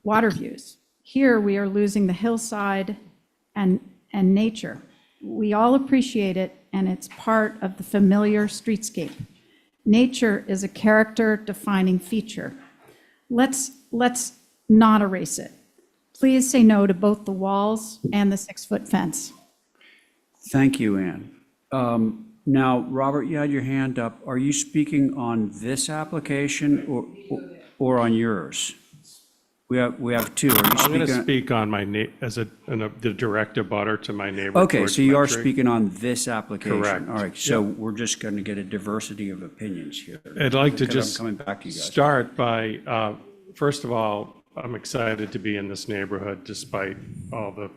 water views. Here we are losing the hillside and nature. We all appreciate it, and it's part of the familiar streetscape. Nature is a character-defining feature. Let's not erase it. Please say no to both the walls and the 6-foot fence. Thank you, Ann. Now, Robert, you had your hand up. Are you speaking on this application or on yours? We have 2. Are you I'm going to speaking? speak on my, the direct abutter to my neighbor. Okay, George so you are Petrie. speaking on this application. Correct. All right, so we're just going to get a diversity of opinions here. I'd like to because I'm just coming back to you guys. start by, first of all, I'm excited to be in this neighborhood despite all the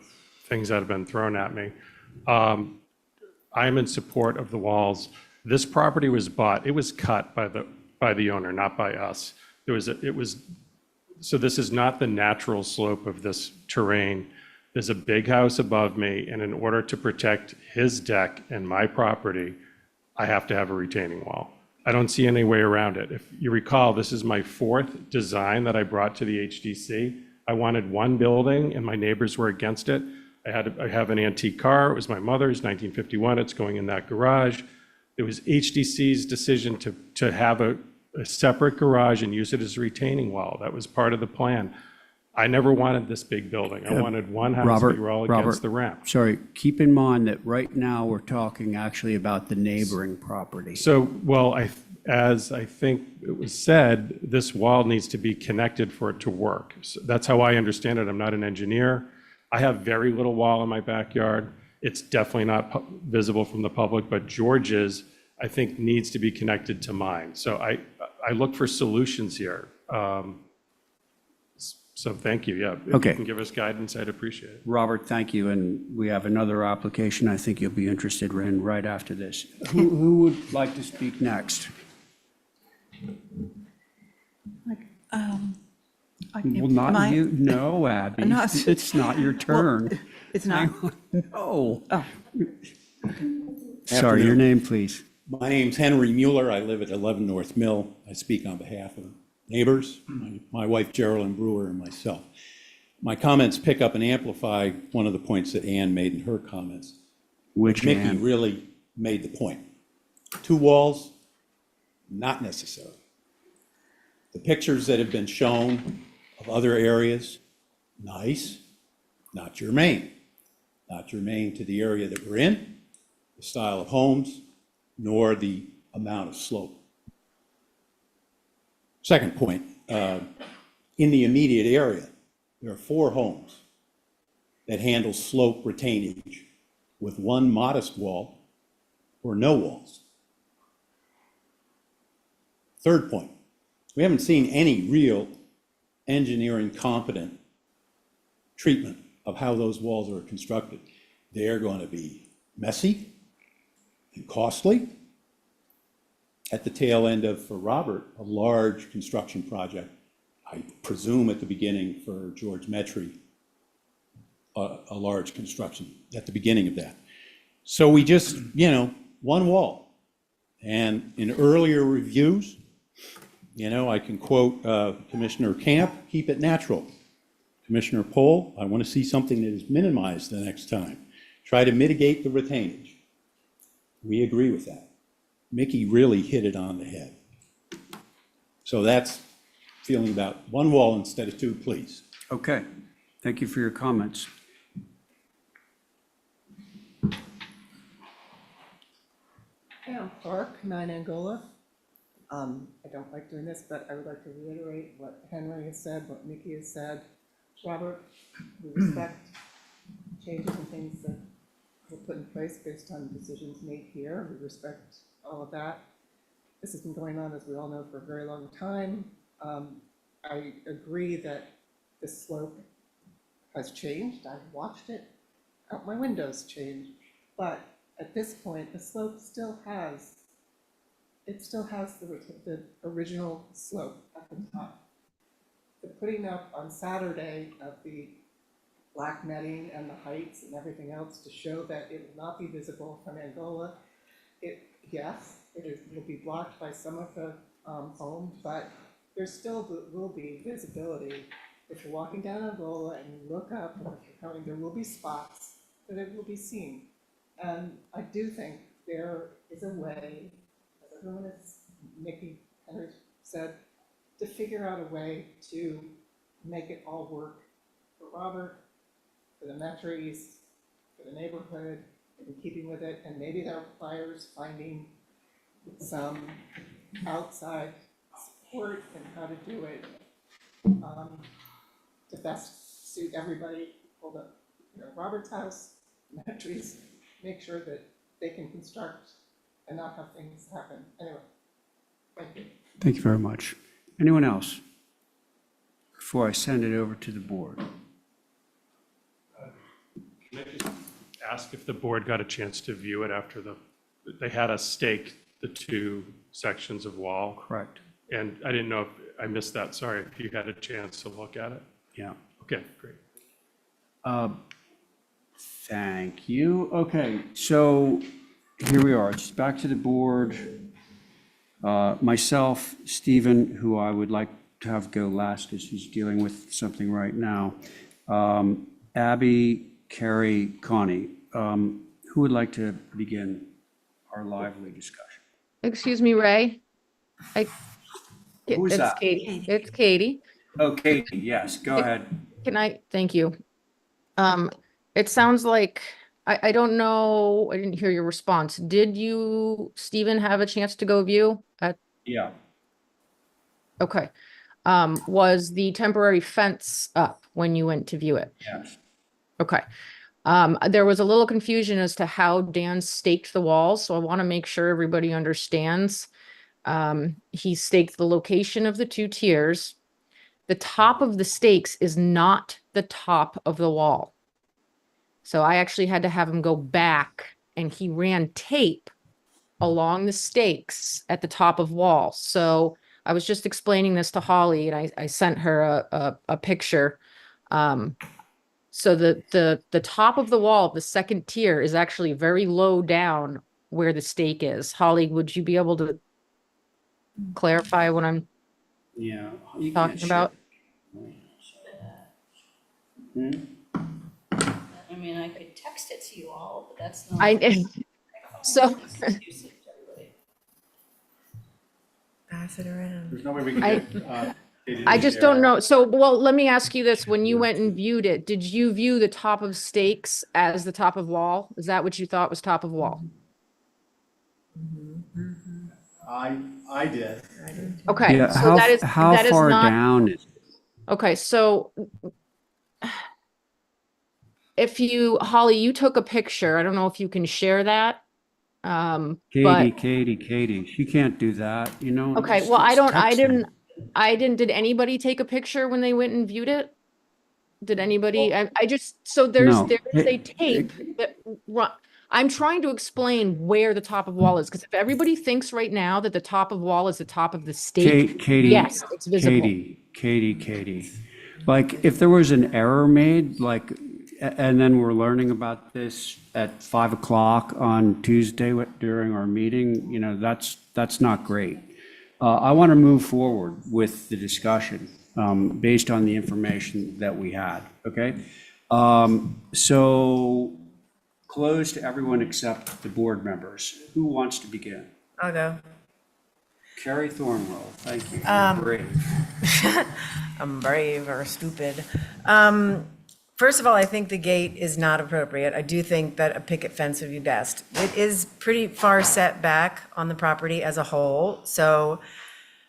things that have been thrown at me. I'm in support of the walls. This property was bought, it was cut by the owner, not by us. So this is not the natural slope of this terrain. There's a big house above me, and in order to protect his deck and my property, I have to have a retaining wall. I don't see any way around it. If you recall, this is my 4th design that I brought to the HDC. I wanted one building, and my neighbors were against it. I have an antique car. It was my mother's, 1951. It's going in that garage. It was HDC's decision to have a separate garage and use it as a retaining wall. That was part of the plan. I never wanted this big building. I wanted one house. We were all against the ramp. Sorry, keep in mind that right now we're talking actually about the neighboring property. So, well, as I think it was said, this wall needs to be connected for it to work. So that's how I understand it. I'm not an engineer. I have very little wall in my backyard. It's definitely not visible from the public, but George's, I think, needs to be connected to mine. So I look for solutions here. So thank you, yeah. If Okay. you can give us guidance, I'd appreciate it. Robert, thank you, and we have another application I think you'll be interested in right after this. Who would like to speak next? Well, not you, no, Abby. It's not your turn. It's not. No. Sorry, your Afternoon. name, please. My name's Henry Mueller. I live at 11 North Mill. I speak on behalf of neighbors, my wife Geraldine Brewer and myself. My comments pick up and amplify one of the points that Ann made in her comments. Which Mickey Ann? really made the point. 2 walls, not necessary. The pictures that have been shown of other areas, nice, not germane. Not germane to the area that we're in, the style of homes, nor the amount of slope. Second point, in the immediate area, there are 4 homes that handle slope retainage with 1 modest wall or no walls. Third point, we haven't seen any real engineering competent treatment of how those walls are constructed. They're going to be messy and costly. At the tail end of, for Robert, a large construction project, I presume at the beginning for George Metry, a large construction at the beginning of that. So we just, 1 wall. And in earlier reviews, I can quote Commissioner Camp, keep it natural. Commissioner Pohl, I want to see something that is minimized the next time. Try to mitigate the retainage. We agree with that. Mickey really hit it on the head. So that's feeling about 1 wall instead of 2, please. Okay, thank you for your comments. Hey, I'm Park, 9 Angola. I don't like doing this, but I would like to reiterate what Henry has said, what Mickey has said. Robert, we respect changes and things that were put in place based on decisions made here. We respect all of that. This has been going on, as we all know, for a very long time. I agree that the slope has changed. I've watched it out my windows change. But at this point, the slope still has, the original slope at the top. The putting up on Saturday of the black netting and the heights and everything else to show that it will not be visible from Angola, yes, will be blocked by some of the homes, but there still will be visibility. If you're walking down Angola and you look up, and if you're coming, there will be spots that it will be seen. And I do think there is a way, as everyone has, Mickey, Henry said, to figure out a way to make it all work for Robert, for the Metries, for the neighborhood, in keeping with it, and maybe that requires finding some outside support and how to do it to best suit everybody. Hold up, Robert's house, Metries, make sure that they can construct and not have things happen. Anyway, thank you. Thank you very much. Anyone else? Before I send it over to the board. Can I just ask if the board got a chance to view it after they had us stake the 2 sections of wall? Correct. And I didn't know if I missed that. Sorry, if you had a chance to look at it. Yeah. Okay, great. Thank you. Okay, so here we are. It's back to the board. Myself, Stephen, who I would like to have go last because he's dealing with something right now. Abby, Carrie, Connie, who would like to begin our lively discussion? Excuse me, Ray. Who is It's that? Katie. It's Katie. Oh, Katie, yes, go ahead. Thank you. It sounds like, I don't know, I didn't hear your response. Did you, Stephen, have a chance to go view? Yeah. Okay. Was the temporary fence up when you went to view it? Yes. Okay. There was a little confusion as to how Dan staked the walls, so I want to make sure everybody understands. He staked the location of the 2 tiers. The top of the stakes is not the top of the wall. So I actually had to have him go back, and he ran tape along the stakes at the top of wall. So I was just explaining this to Holly, and I sent her a picture. So the top of the wall of the 2nd tier is actually very low down where the stake is. Holly, would you be able to clarify what I'm Yeah. You can't talking share. about? Hmm? I mean, I could text it to you all, but that's not. So Pass it around. There's no way we can I- get. Katie to I just share. don't know. So, well, let me ask you this. When you went and viewed it, did you view the top of stakes as the top of wall? Is that what you thought was top of wall? I did. Okay, Yeah, so that is not. down is? Okay, so if you, Holly, you took a picture. I don't know if you can share that. But Katie, she can't do that, you know? okay, just- well, it's texting. I didn't, did anybody take a picture when they went and viewed it? Did anybody, I just, so there is No, a tape that I'm trying to explain where the top of wall is, because if everybody thinks right now that the top of wall is the top of the stake, Katie, yes, it's visible. Katie. Like, if there was an error made, like, and then we're learning about this at 5 o'clock on Tuesday during our meeting, you know, that's not great. I want to move forward with the discussion based on the information that we had, okay? So closed to everyone except the board members. Who wants to begin? I'll go. Carrie Thornwell, thank you. Brave. I'm brave or stupid. First of all, I think the gate is not appropriate. I do think that a picket fence would be best. It is pretty far set back on the property as a whole, so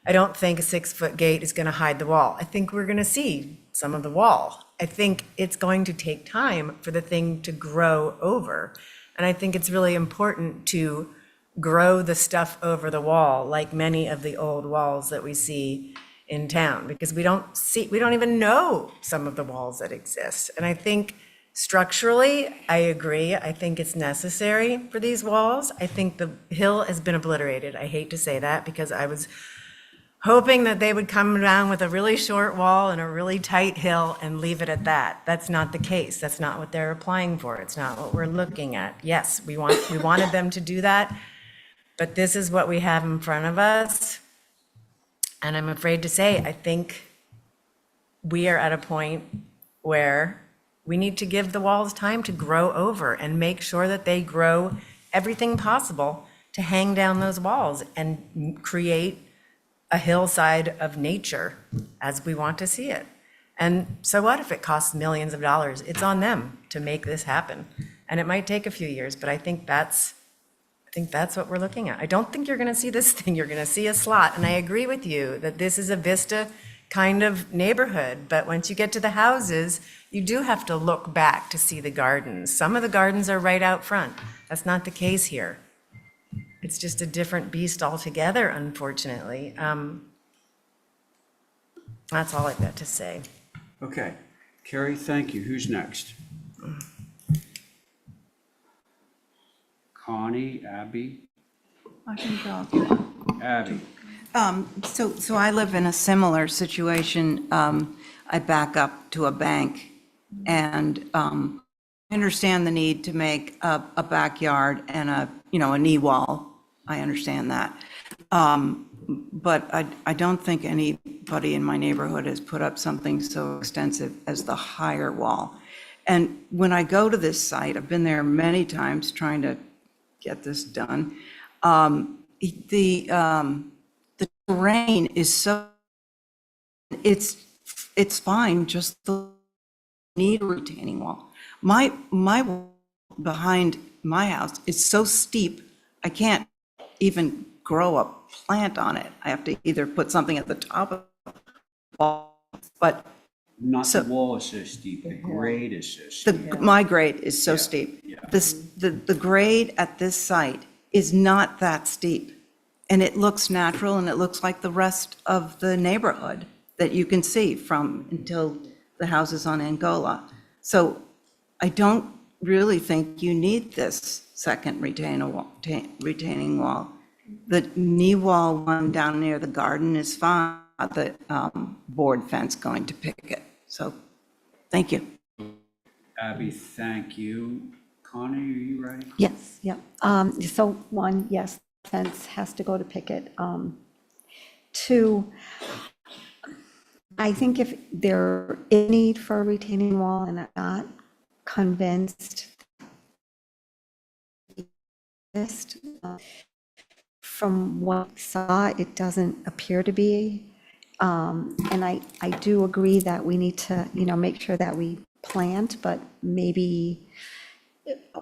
I don't think a 6-foot gate is going to hide the wall. I think we're going to see some of the wall. I think it's going to take time for the thing to grow over. And I think it's really important to grow the stuff over the wall, like many of the old walls that we see in town, because we don't even know some of the walls that exist. And I think structurally, I agree. I think it's necessary for these walls. I think the hill has been obliterated. I hate to say that because I was hoping that they would come down with a really short wall and a really tight hill and leave it at that. That's not the case. That's not what they're applying for. It's not what we're looking at. Yes, we wanted them to do that, but this is what we have in front of us. And I'm afraid to say, I think we are at a point where we need to give the walls time to grow over and make sure that they grow everything possible to hang down those walls and create a hillside of nature as we want to see it. And so what if it costs millions of dollars? It's on them to make this happen. And it might take a few years, but I think that's what we're looking at. I don't think you're going to see this thing. You're going to see a slot. And I agree with you that this is a vista kind of neighborhood. But once you get to the houses, you do have to look back to see the gardens. Some of the gardens are right out front. That's not the case here. It's just a different beast altogether, unfortunately. That's all I've got to say. Okay, Carrie, thank you. Who's next? Connie, Abby? I can go. Abby. So I live in a similar situation. I back up to a bank, and I understand the need to make a backyard and a knee wall. I understand that. But I don't think anybody in my neighborhood has put up something so extensive as the higher wall. And when I go to this site, I've been there many times trying to get this done. The terrain is so, it's fine, just the need a retaining wall. My wall behind my house is so steep, I can't even grow a plant on it. I have to either put something at the top of the wall, but Not the wall is so steep, the grade is so steep. my grade is so steep. The grade at this site is not that steep. And it looks natural, and it looks like the rest of the neighborhood that you can see from until the houses on Angola. So I don't really think you need this second retaining wall. The knee wall one down near the garden is fine, the board fence going to pick it. So, thank you. Abby, thank you. Connie, are you ready? Yes, yeah. So one, yes, fence has to go to picket. Two, I think if there is need for a retaining wall, and I'm not convinced this, from what I saw, it doesn't appear to be. And I do agree that we need to, make sure that we plant, but maybe,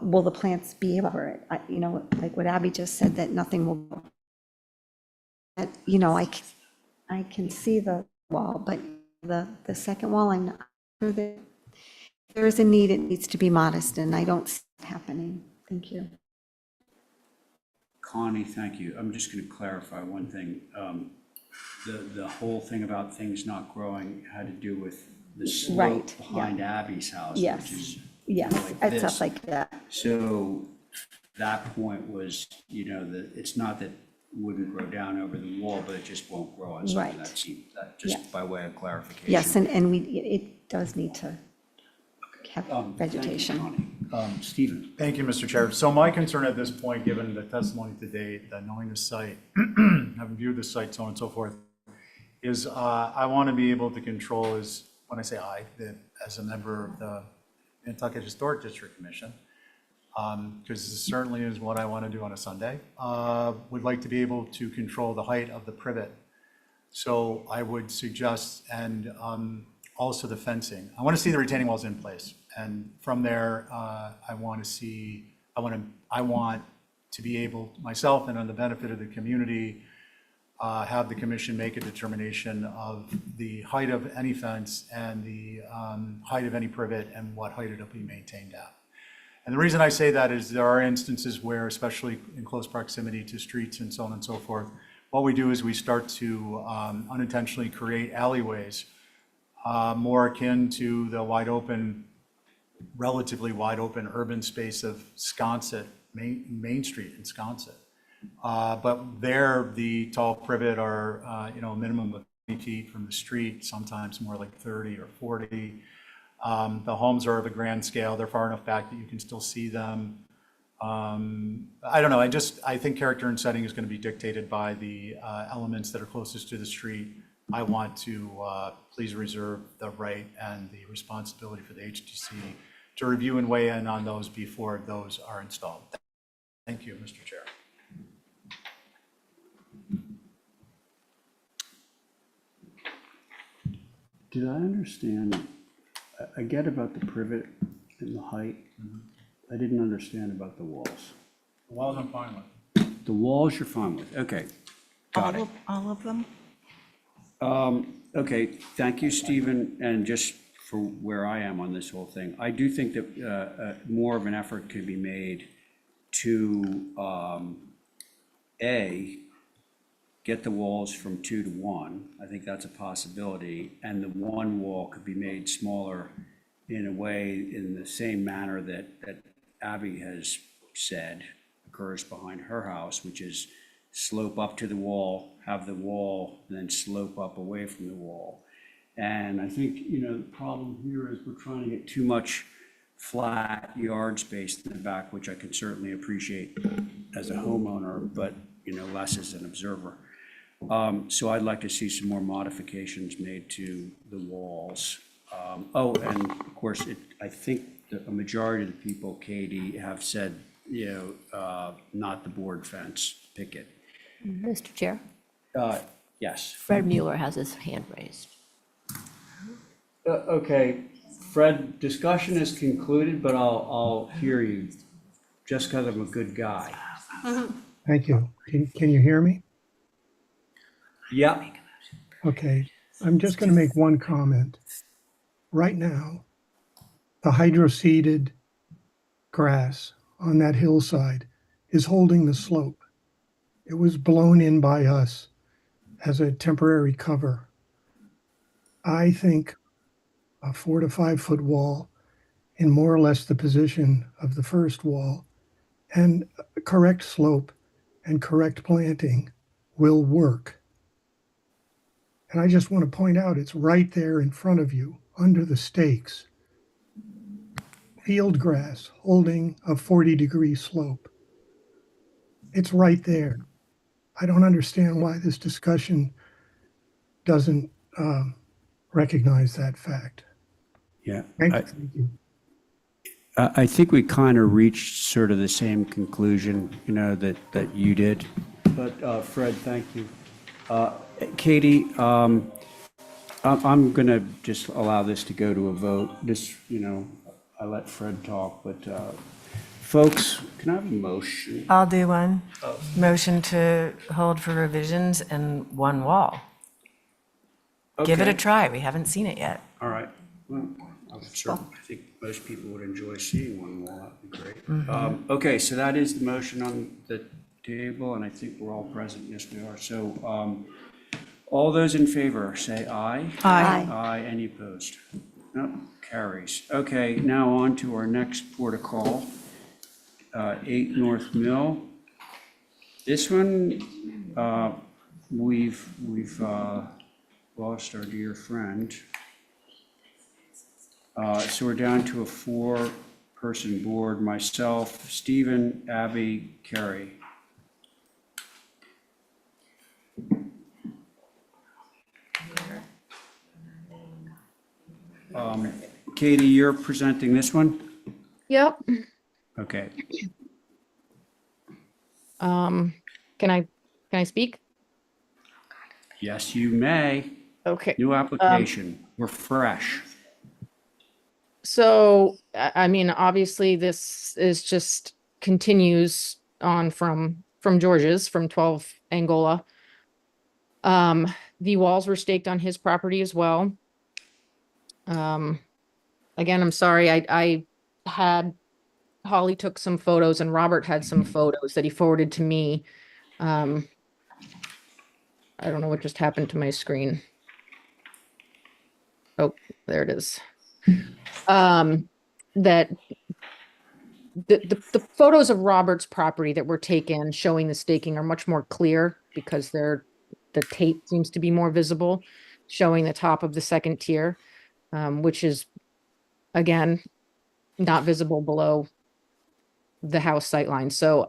will the plants be able for it? Like what Abby just said, that nothing will, I can see the wall, but the second wall, I'm not sure that if there is a need, it needs to be modest, and I don't see it happening. Thank you. Connie, thank you. I'm just going to clarify one thing. The whole thing about things not growing had to do with the slope Right, yeah. behind Abby's house, Yes, which is yes, like it's this. up like that. So that point was, that it's not that it wouldn't grow down over the wall, but it just won't grow on something Right. that just Yeah. by way of clarification. Yes, and it does need to have Thank you, vegetation. Connie. Stephen? Thank you, Mr. Chair. So my concern at this point, given the testimony to date, knowing the site, having viewed the site, so on and so forth, is I want to be able to control, is when I say I, that as a member of the Nantucket Historic District Commission, because this certainly is what I want to do on a Sunday, would like to be able to control the height of the privet. So I would suggest, and also the fencing. I want to see the retaining walls in place. And from there, I want to be able, myself and on the benefit of the community, have the commission make a determination of the height of any fence and the height of any privet and what height it'll be maintained at. And the reason I say that is there are instances where, especially in close proximity to streets and so on and so forth, what we do is we start to unintentionally create alleyways more akin to the relatively wide open urban space of Sconset, Main Street in Sconset. But there, the tall privet are, a minimum of 20 feet from the street, sometimes more like 30 or 40. The homes are of a grand scale. They're far enough back that you can still see them. I don't know. I think character and setting is going to be dictated by the elements that are closest to the street. I want to please reserve the right and the responsibility for the HTC to review and weigh in on those before those are installed. Thank you, Mr. Chair. Did I understand? I get about the privet and the height. I didn't understand about the walls. The walls I'm fine with. The walls you're fine with, okay. Got it. All of them? Okay, thank you, Stephen, and just for where I am on this whole thing, I do think that more of an effort could be made to, get the walls from 2 to 1. I think that's a possibility, and the one wall could be made smaller in a way, in the same manner that Abby has said occurs behind her house, which is slope up to the wall, have the wall, then slope up away from the wall. And I think, the problem here is we're trying to get too much flat yard space in the back, which I can certainly appreciate as a homeowner, but, less as an observer. So I'd like to see some more modifications made to the walls. And of course, I think that a majority of the people, Katie, have said, not the board fence, picket. Mr. Chair, Yes. Fred Mueller has his hand raised. Okay, Fred, discussion is concluded, but I'll hear you, just because I'm a good guy. Thank you. Can you hear me? Yep. Okay, I'm just going to make one comment. Right now, the hydro-seeded grass on that hillside is holding the slope. It was blown in by us as a temporary cover. I think a 4 to 5 foot wall in more or less the position of the first wall and correct slope and correct planting will work. And I just want to point out, it's right there in front of you, under the stakes. field grass holding a 40-degree slope. It's right there. I don't understand why this discussion doesn't recognize that fact. Yeah. Thank you. I think we kind of reached sort of the same conclusion, that you did. But Fred, thank you. Katie, I'm going to just allow this to go to a vote. I let Fred talk, but folks, can I have a motion? I'll do one. Motion to hold for revisions and one wall. Give it a Okay. try. We haven't seen it yet. All right. Well, I think most people would enjoy seeing one wall. That'd be great. Okay, so that is the motion on the table, and I think we're all present. Yes, we are. So all those in favor, say aye. Aye. Aye. Any opposed? No, carries. Okay, now on to our next port of call, 8 North Mill. This one, we've lost our dear friend. So we're down to a 4-person board, myself, Stephen, Abby, Carrie. Katie, you're presenting this one? Yep. Okay. Can I speak? Yes, you may. Okay. New application. We're fresh. So, I mean, obviously, this is just continues on from George's, from 12 Angola. The walls were staked on his property as well. Again, I'm sorry, I had, Holly took some photos and Robert had some photos that he forwarded to me. I don't know what just happened to my screen. Oh, there it is. That the photos of Robert's property that were taken showing the staking are much more clear because the tape seems to be more visible, showing the top of the second tier, which is, again, not visible below the house sightline. So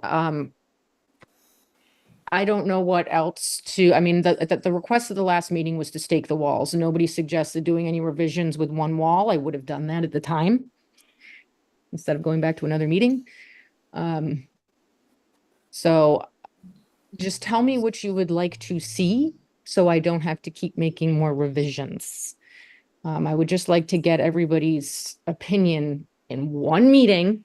I don't know what else I mean, the request of the last meeting was to stake the walls. Nobody suggested doing any revisions with one wall. I would have done that at the time instead of going back to another meeting. So just tell me what you would like to see so I don't have to keep making more revisions. I would just like to get everybody's opinion in one meeting.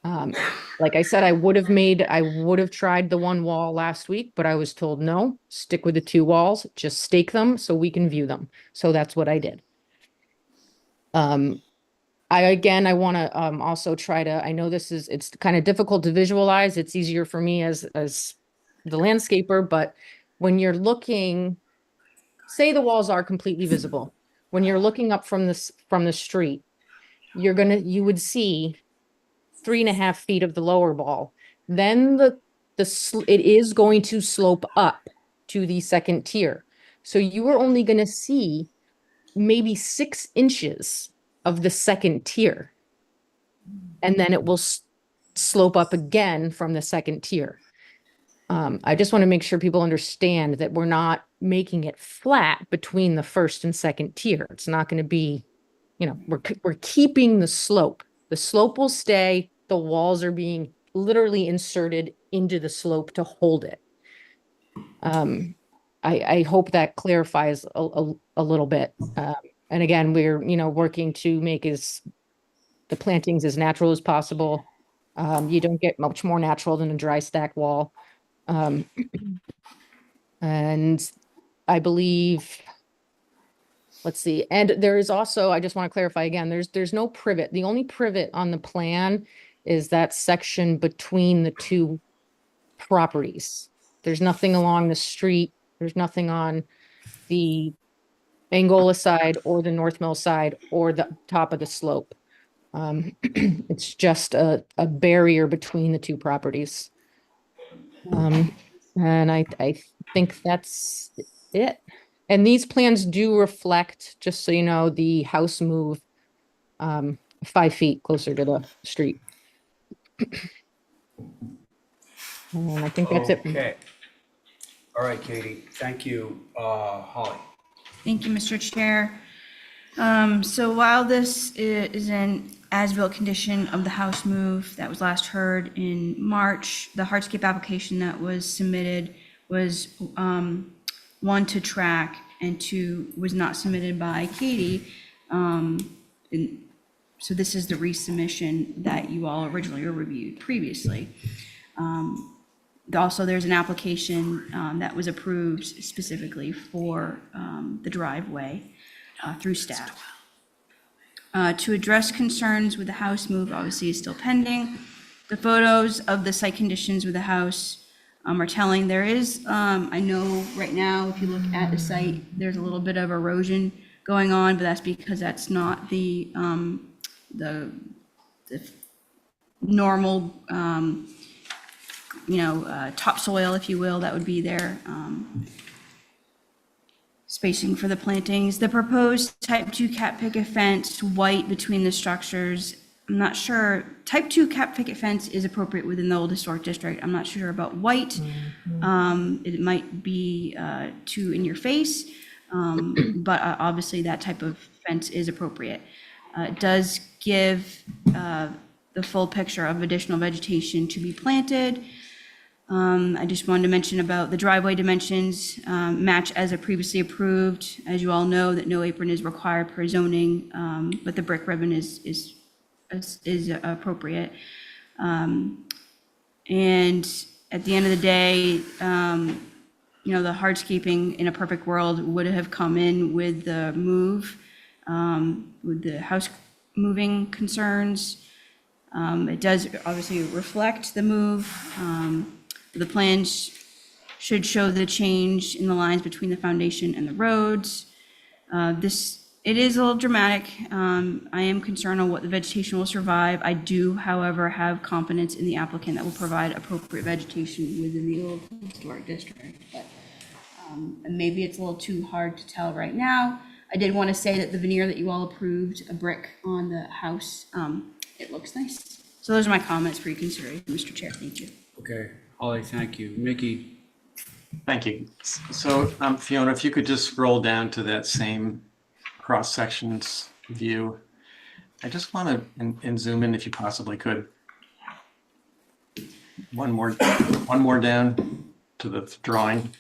Like I said, I would have tried the one wall last week, but I was told, no, stick with the 2 walls, just stake them so we can view them. So that's what I did. I want to also try to, I know it's kind of difficult to visualize. It's easier for me as the landscaper, but when you're looking, say the walls are completely visible. When you're looking up from the street, you would see 3.5 feet of the lower wall. Then it is going to slope up to the second tier. So you are only going to see maybe 6 inches of the second tier. And then it will slope up again from the second tier. I just want to make sure people understand that we're not making it flat between the first and second tier. It's not going to be, we're keeping the slope. The slope will stay. The walls are being literally inserted into the slope to hold it. I hope that clarifies a little bit. And again, we're, working to make the plantings as natural as possible. You don't get much more natural than a dry stack wall. And I believe, let's see, and there is also, I just want to clarify again, there's no privet. The only privet on the plan is that section between the 2 properties. There's nothing along the street. There's nothing on the Angola side or the North Mill side or the top of the slope. It's just a barrier between the 2 properties. And I think that's it. And these plans do reflect, just so you know, the house move 5 feet closer to the street. And I think that's it. Okay. All right, Katie, thank you. Holly? Thank you, Mr. Chair. So while this is an as-built condition of the house move that was last heard in March, the hardscape application that was submitted was, one, to track, and two, was not submitted by Katie. So this is the resubmission that you all originally reviewed previously. Also, there's an application that was approved specifically for the driveway through staff. To address concerns with the house move, obviously is still pending. The photos of the site conditions with the house are telling. There is, I know right now, if you look at the site, there's a little bit of erosion going on, but that's because that's not the normal, topsoil, if you will, that would be there. Spacing for the plantings. The proposed type 2 cap picket fence, white between the structures. I'm not sure, type 2 cap picket fence is appropriate within the old historic district. I'm not sure about white. It might be too in your face, but obviously that type of fence is appropriate. It does give the full picture of additional vegetation to be planted. I just wanted to mention about the driveway dimensions, match as a previously approved. As you all know, that no apron is required per zoning, but the brick ribbon is appropriate. And at the end of the day, the hardscaping in a perfect world would have come in with the move, with the house moving concerns. It does obviously reflect the move. The plans should show the change in the lines between the foundation and the roads. It is a little dramatic. I am concerned on what the vegetation will survive. I do, however, have confidence in the applicant that will provide appropriate vegetation within the old historic district. But and maybe it's a little too hard to tell right now. I did want to say that the veneer that you all approved, a brick on the house, it looks nice. So those are my comments for your consideration, Mr. Chair. Thank you. Okay, Holly, thank you. Mickey? Thank you. So Fiona, if you could just scroll down to that same cross sections view. I just want to and zoom in if you possibly could. One more down to the drawing.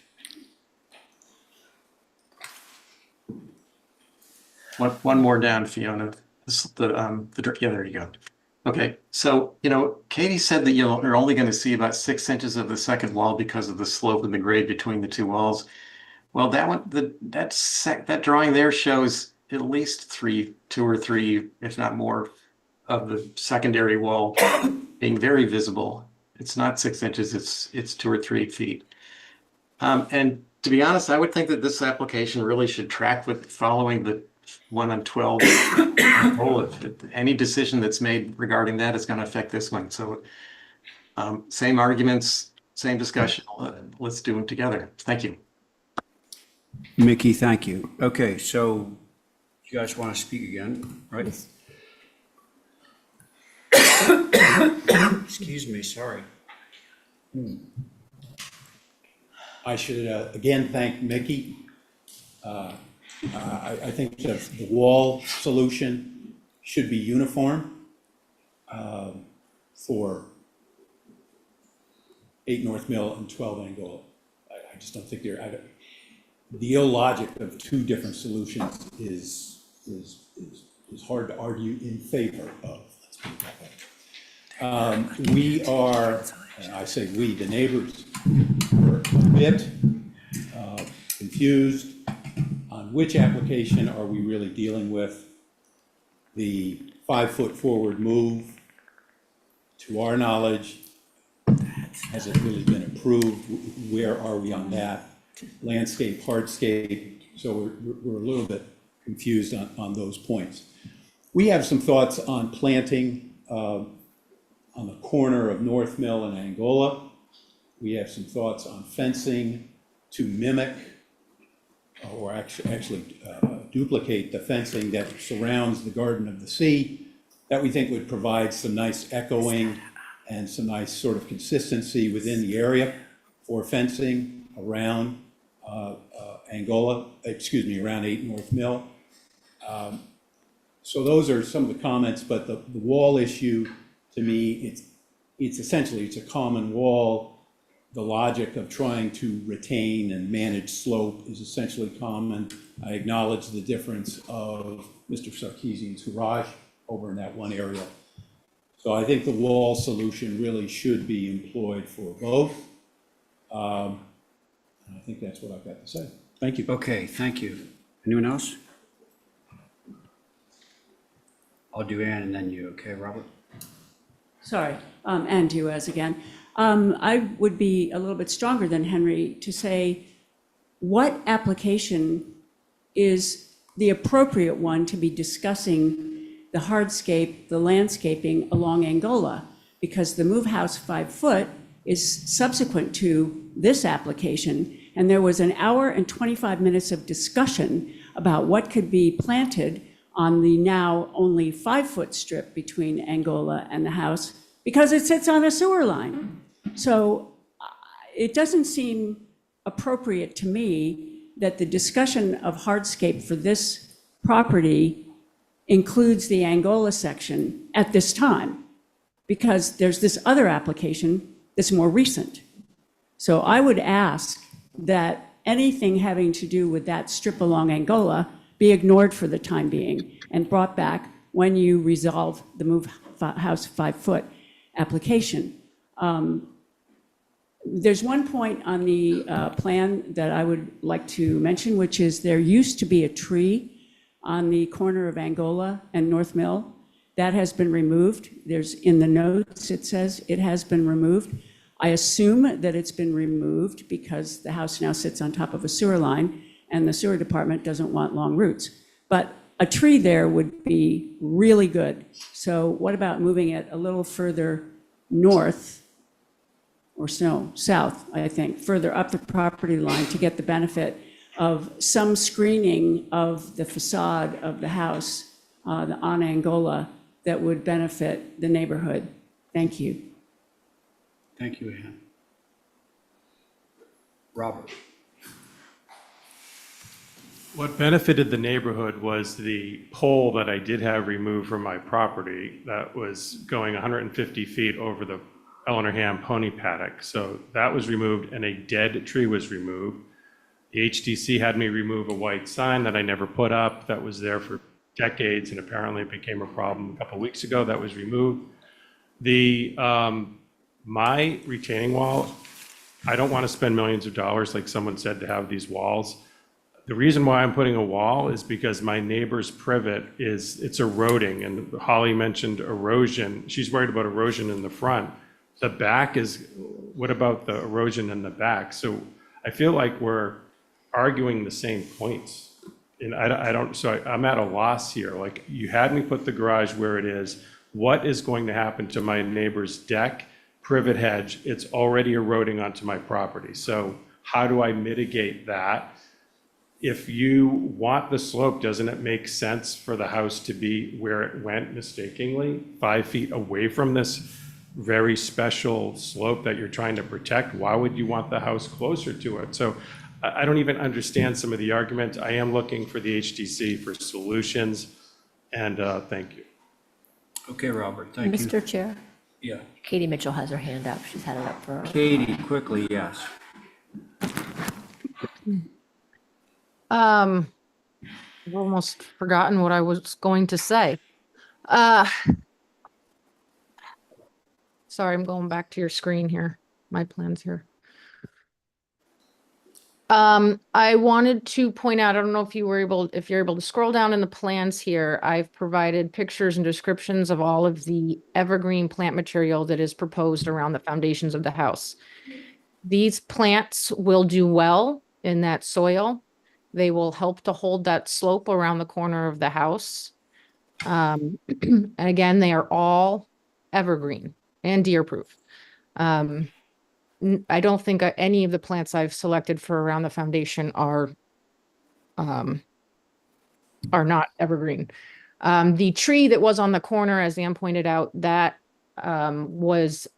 One more down, Fiona. This yeah, there you go. Okay, so Katie said that you're only going to see about 6 inches of the second wall because of the slope and the grade between the two walls. Well, that drawing there shows at least 2 or 3, if not more, of the secondary wall being very visible. It's not 6 inches; it's 2 or 3 feet. And to be honest, I would think that this application really should track with following the one on 12. Any decision that's made regarding that is going to affect this one. So same arguments, same discussion. Let's do them together. Thank you. Mickey, thank you. Okay, so you guys want to speak again, right? Excuse me, sorry. I should again thank Mickey. I think the wall solution should be uniform for 8 North Mill and 12 Angola. I just don't think the illogic of 2 different solutions is hard to argue in favor of. Let's put it that way. We are, I say we, the neighbors, were a bit confused on which application are we really dealing with. The 5-foot forward move, to our knowledge, has it really been approved? Where are we on that? Landscape, hardscape, so we're a little bit confused on those points. We have some thoughts on planting on the corner of North Mill and Angola. We have some thoughts on fencing to mimic or actually duplicate the fencing that surrounds the Garden of the Sea that we think would provide some nice echoing and some nice sort of consistency within the area for fencing around Angola, excuse me, around 8 North Mill. So those are some of the comments, but the wall issue, to me, it's essentially, it's a common wall. The logic of trying to retain and manage slope is essentially common. I acknowledge the difference of Mr. Sarkeesian's garage over in that one area. So I think the wall solution really should be employed for both. I think that's what I've got to say. Thank you. Okay, thank you. Anyone else? I'll do Ann and then you, okay, Robert? Sorry, and you as again. I would be a little bit stronger than Henry to say, what application is the appropriate one to be discussing the hardscape, the landscaping along Angola? Because the Move House 5 foot is subsequent to this application, and there was an hour and 25 minutes of discussion about what could be planted on the now only 5 foot strip between Angola and the house, because it sits on a sewer line. So it doesn't seem appropriate to me that the discussion of hardscape for this property includes the Angola section at this time, because there's this other application that's more recent. So I would ask that anything having to do with that strip along Angola be ignored for the time being and brought back when you resolve the Move House 5 foot application. There's one point on the plan that I would like to mention, which is there used to be a tree on the corner of Angola and North Mill. That has been removed. There's in the notes, it says it has been removed. I assume that it's been removed because the house now sits on top of a sewer line and the sewer department doesn't want long roots. But a tree there would be really good. So what about moving it a little further north, or south, I think, further up the property line to get the benefit of some screening of the facade of the house on Angola that would benefit the neighborhood? Thank you. Thank you, Ann. Robert? What benefited the neighborhood was the pole that I did have removed from my property that was going 150 feet over the Eleanor Ham pony paddock. So that was removed and a dead tree was removed. The HDC had me remove a white sign that I never put up that was there for decades, and apparently it became a problem a couple of weeks ago. That was removed. The my retaining wall, I don't want to spend millions of dollars, like someone said, to have these walls. The reason why I'm putting a wall is because my neighbor's privet it's eroding, and Holly mentioned erosion. She's worried about erosion in the front. The back is, what about the erosion in the back? So I feel like we're arguing the same points. And I'm at a loss here. Like, you had me put the garage where it is. What is going to happen to my neighbor's deck, privet hedge? It's already eroding onto my property. So how do I mitigate that? If you want the slope, doesn't it make sense for the house to be where it went mistakenly, 5 feet away from this very special slope that you're trying to protect? Why would you want the house closer to it? So I don't even understand some of the argument. I am looking for the HDC for solutions, and thank you. Okay, Robert, thank you. Mr. Chair, Yeah. Katie Mitchell has her hand up. She's had it up for. Katie, quickly, yes. I've almost forgotten what I was going to say. Sorry, I'm going back to your screen here. My plan's here. I wanted to point out, I don't know if you're able to scroll down in the plans here. I've provided pictures and descriptions of all of the evergreen plant material that is proposed around the foundations of the house. These plants will do well in that soil. They will help to hold that slope around the corner of the house. And again, they are all evergreen and deer proof. I don't think any of the plants I've selected for around the foundation are not evergreen. The tree that was on the corner, as Ann pointed out, that was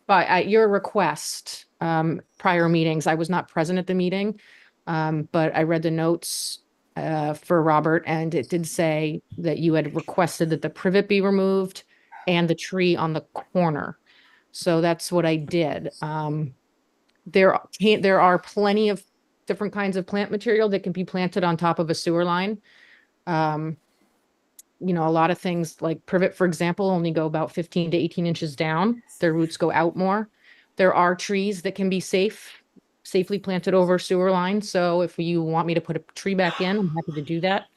at your request, prior meetings. I was not present at the meeting, but I read the notes for Robert, and it did say that you had requested that the privet be removed and the tree on the corner. So that's what I did. There are plenty of different kinds of plant material that can be planted on top of a sewer line. A lot of things like privet, for example, only go about 15 to 18 inches down. Their roots go out more. There are trees that can be safely planted over sewer lines. So if you want me to put a tree back in, I'm happy to do that.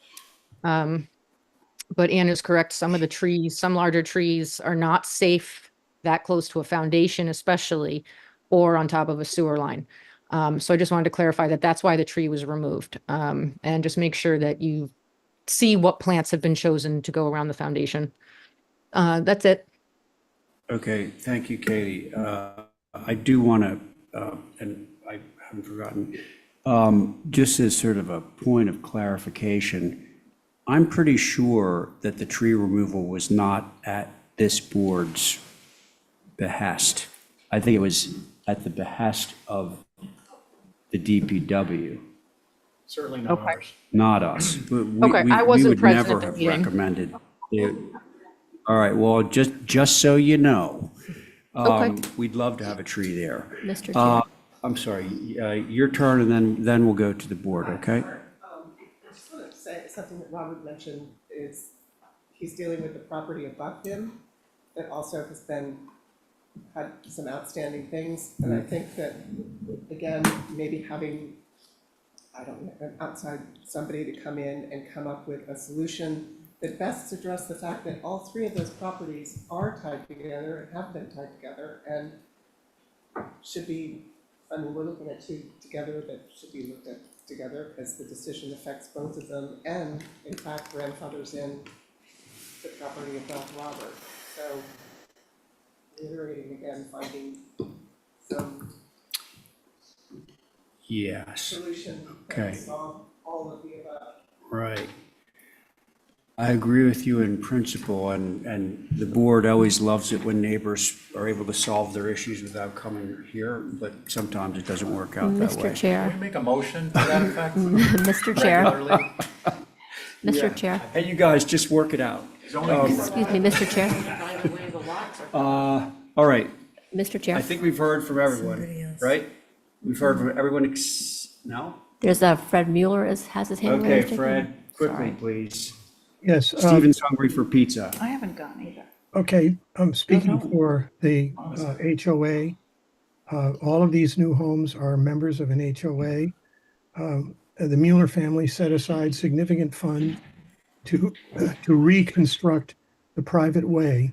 But Ann is correct. Some of the trees, some larger trees are not safe that close to a foundation, especially, or on top of a sewer line. So I just wanted to clarify that that's why the tree was removed. And just make sure that you see what plants have been chosen to go around the foundation. That's it. Okay, thank you, Katie. I do want to, and I haven't forgotten, just as sort of a point of clarification, I'm pretty sure that the tree removal was not at this board's behest. I think it was at the behest of the DPW. Certainly not Okay. ours. Not us. Okay, I wasn't present at the We would never have meeting. recommended it. All right, well, just so you know, Okay. we'd love to have a tree there. Mr. Chair. I'm sorry, your turn, and then we'll go to the board, okay? I just want to say something that Robert mentioned is he's dealing with the property above him that also has had some outstanding things. And I think that, again, maybe having, I don't know, an outside somebody to come in and come up with a solution that best address the fact that all three of those properties are tied together and have been tied together and should be, I mean, we're looking at two together that should be looked at together because the decision affects both of them and in fact grandfathers in the property above Robert. So reiterating again, finding some Yes, solution that okay, will solve all of the above. right. I agree with you in principle, and the board always loves it when neighbors are able to solve their issues without coming here, but sometimes it doesn't work out that way. Mr. Chair. Can we make a motion to that effect? Mr. Chair. Regularly? Mr. Chair. Hey, you guys, just work it out. Excuse me, Mr. Chair. All right, Mr. Chair. I think we've heard from everyone, right? We've heard from everyone, no? There's Fred Mueller has his hand Okay, raised. Fred, quickly, please. Yes. Stephen's hungry for pizza. I haven't gone either. Okay, I'm speaking for the HOA. All of these new homes are members of an HOA. The Mueller family set aside significant funds to reconstruct the private way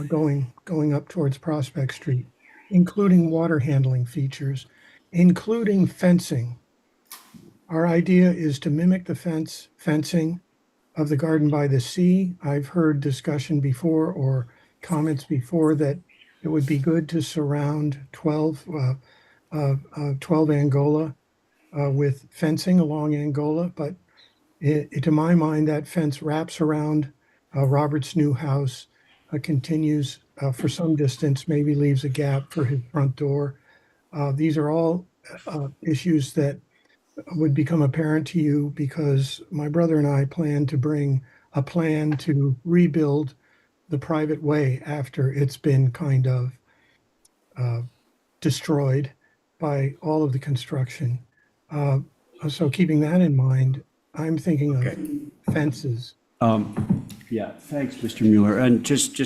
going up towards Prospect Street, including water handling features, including fencing. Our idea is to mimic the fencing of the Garden by the Sea. I've heard discussion before or comments before that it would be good to surround 12 Angola with fencing along Angola, but to my mind, that fence wraps around Robert's new house, continues for some distance, maybe leaves a gap for his front door. These are all issues that would become apparent to you because my brother and I plan to bring a plan to rebuild the private way after it's been kind of destroyed by all of the construction. So keeping that in mind, I'm thinking of fences. Yeah, thanks, Mr. Mueller. And just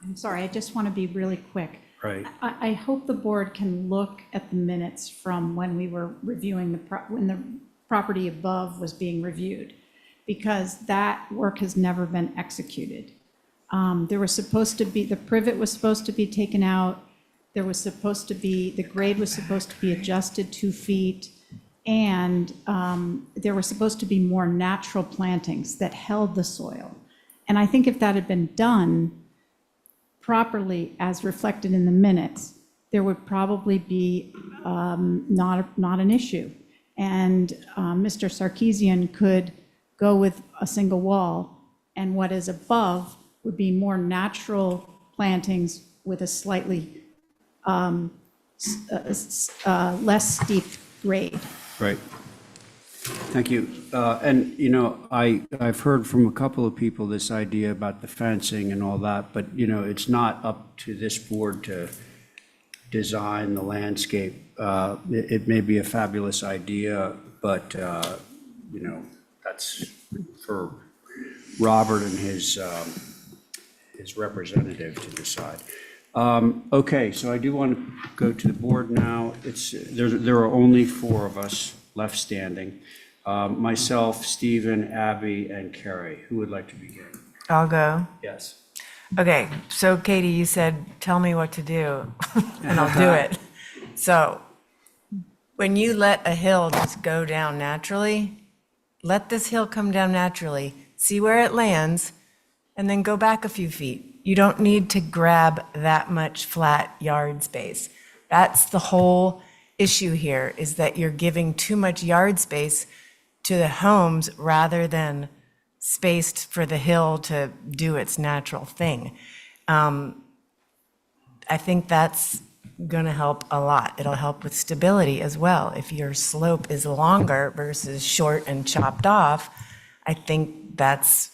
I'm sorry, I just want to be really quick. right. I hope the board can look at the minutes from when we were reviewing when the property above was being reviewed, because that work has never been executed. There was supposed to be, the privet was supposed to be taken out. There was supposed to be, the grade was supposed to be adjusted 2 feet. And there were supposed to be more natural plantings that held the soil. And I think if that had been done properly as reflected in the minutes, there would probably be not an issue. And Mr. Sarkeesian could go with a single wall, and what is above would be more natural plantings with a slightly less steep grade. Right. Thank you. And, you know, I've heard from a couple of people this idea about the fencing and all that, but, you know, it's not up to this board to design the landscape. It may be a fabulous idea, but, you know, that's for Robert and his representative to decide. Okay, so I do want to go to the board now. There are only 4 of us left standing. Myself, Stephen, Abby, and Carrie. Who would like to begin? I'll go. Yes. Okay, so Katie, you said, tell me what to do, and I'll do it. So when you let a hill just go down naturally, let this hill come down naturally, see where it lands, and then go back a few feet. You don't need to grab that much flat yard space. That's the whole issue here, is that you're giving too much yard space to the homes rather than spaced for the hill to do its natural thing. I think that's gonna help a lot. It'll help with stability as well. If your slope is longer versus short and chopped off, I think that's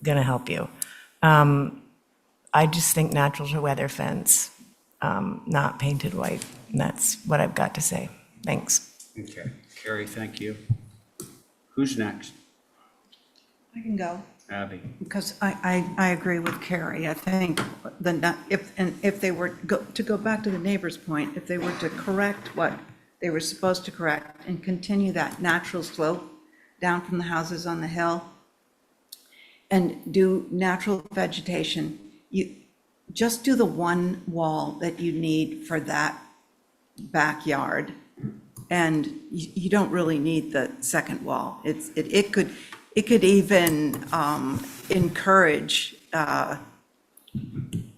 gonna help you. I just think natural to weather fence, not painted white. And that's what I've got to say. Thanks. Okay. Carrie, thank you. Who's next? I can go. Abby. Because I agree with Carrie. I think if they were, to go back to the neighbor's point, if they were to correct what they were supposed to correct and continue that natural slope down from the houses on the hill and do natural vegetation, you just do the one wall that you need for that backyard. And you don't really need the second wall. It could even encourage,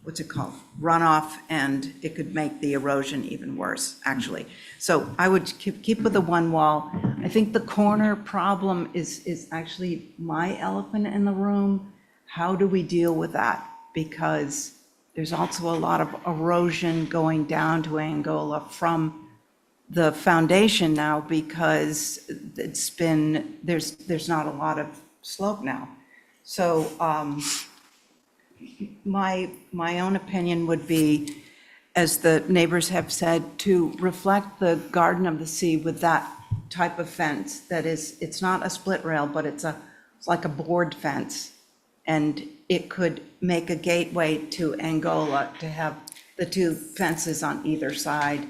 what's it called? Runoff, and it could make the erosion even worse, actually. So I would keep with the one wall. I think the corner problem is actually my elephant in the room. How do we deal with that? Because there's also a lot of erosion going down to Angola from the foundation now, because it's been, there's not a lot of slope now. So my own opinion would be, as the neighbors have said, to reflect the Garden of the Sea with that type of fence that is, it's not a split rail, but it's like a board fence. And it could make a gateway to Angola to have the 2 fences on either side.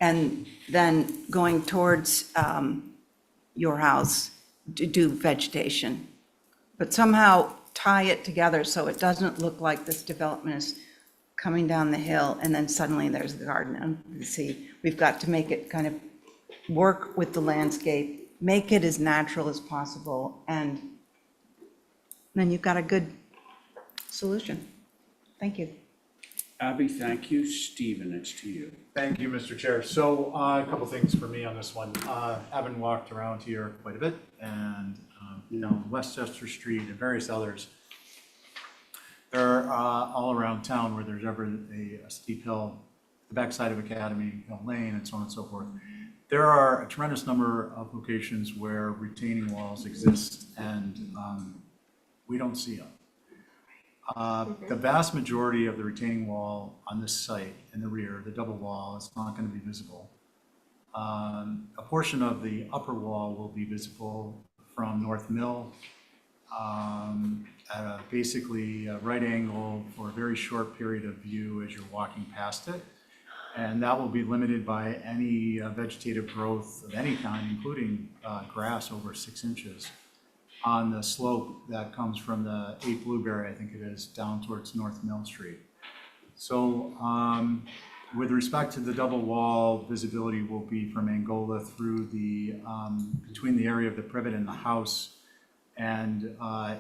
And then going towards your house to do vegetation. But somehow tie it together so it doesn't look like this development is coming down the hill and then suddenly there's the Garden of the Sea. We've got to make it kind of work with the landscape, make it as natural as possible, and then you've got a good solution. Thank you. Abby, thank you. Stephen, it's to you. Thank you, Mr. Chair. So a couple things for me on this one. Having walked around here quite a bit, and you know, Westchester Street and various others, they're all around town where there's ever a steep hill, the backside of Academy Hill Lane, and so on and so forth. There are a tremendous number of locations where retaining walls exist, and we don't see them. The vast majority of the retaining wall on this site in the rear, the double wall, is not going to be visible. A portion of the upper wall will be visible from North Mill at basically a right angle for a very short period of view as you're walking past it. And that will be limited by any vegetative growth of any kind, including grass over 6 inches, on the slope that comes from the 8 Blueberry, I think it is, down towards North Mill Street. So with respect to the double wall, visibility will be from Angola through the, between the area of the privet and the house. And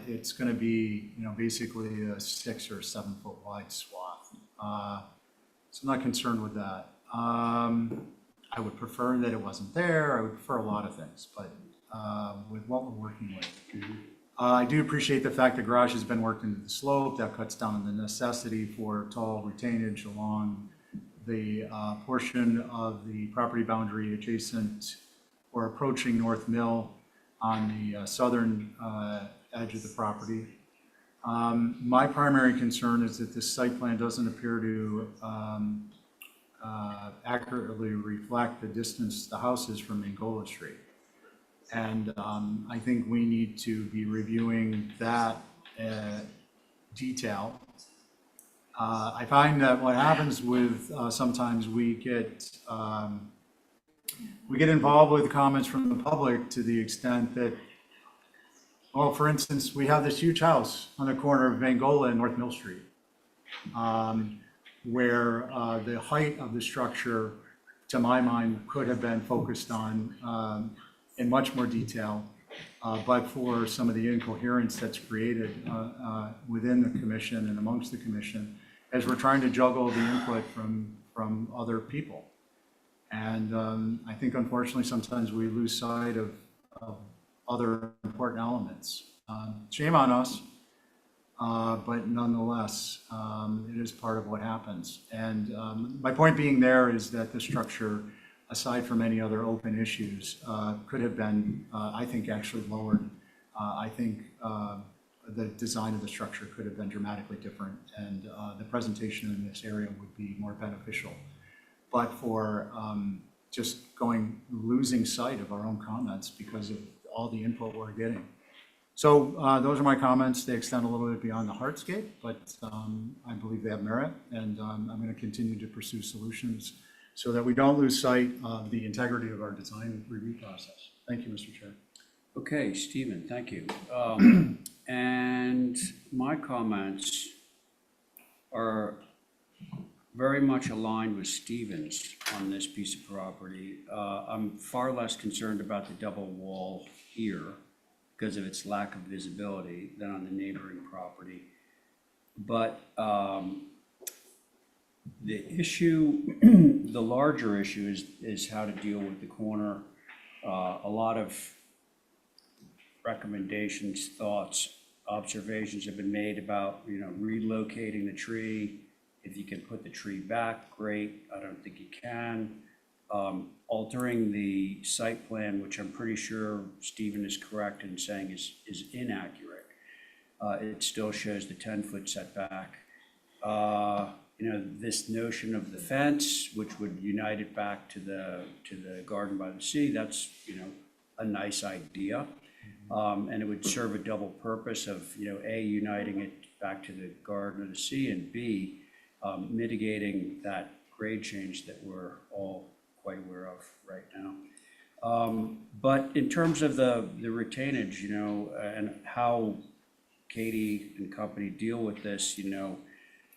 it's going to be, you know, basically a 6 or 7 foot wide swath. So I'm not concerned with that. I would prefer that it wasn't there. I would prefer a lot of things, but with what we're working with. I do appreciate the fact the garage has been worked into the slope. That cuts down on the necessity for tall retainage along the portion of the property boundary adjacent or approaching North Mill on the southern edge of the property. My primary concern is that this site plan doesn't appear to accurately reflect the distance the house is from Angola Street. And I think we need to be reviewing that detail. I find that what happens with sometimes we get involved with comments from the public to the extent that, well, for instance, we have this huge house on the corner of Angola and North Mill Street, where the height of the structure, to my mind, could have been focused on in much more detail, but for some of the incoherence that's created within the commission and amongst the commission, as we're trying to juggle the input from other people. And I think unfortunately sometimes we lose sight of other important elements. Shame on us, but nonetheless, it is part of what happens. And my point being there is that the structure, aside from any other open issues, could have been, I think, actually lowered. I think the design of the structure could have been dramatically different, and the presentation in this area would be more beneficial. But for just losing sight of our own comments because of all the input we're getting. So those are my comments. They extend a little bit beyond the hardscape, but I believe they have merit, and I'm going to continue to pursue solutions so that we don't lose sight of the integrity of our design review process. Thank you, Mr. Chair. Okay, Stephen, thank you. And my comments are very much aligned with Stephen's on this piece of property. I'm far less concerned about the double wall here because of its lack of visibility than on the neighboring property. But the issue, the larger issue is how to deal with the corner. A lot of recommendations, thoughts, observations have been made about, relocating the tree. If you can put the tree back, great. I don't think you can. Altering the site plan, which I'm pretty sure Stephen is correct in saying is inaccurate. It still shows the 10-foot setback. This notion of the fence, which would unite it back to the garden by the sea, that's, a nice idea. And it would serve a double purpose of, A, uniting it back to the garden or the sea, and B, mitigating that grade change that we're all quite aware of right now. But in terms of the retainage, and how Katie and company deal with this,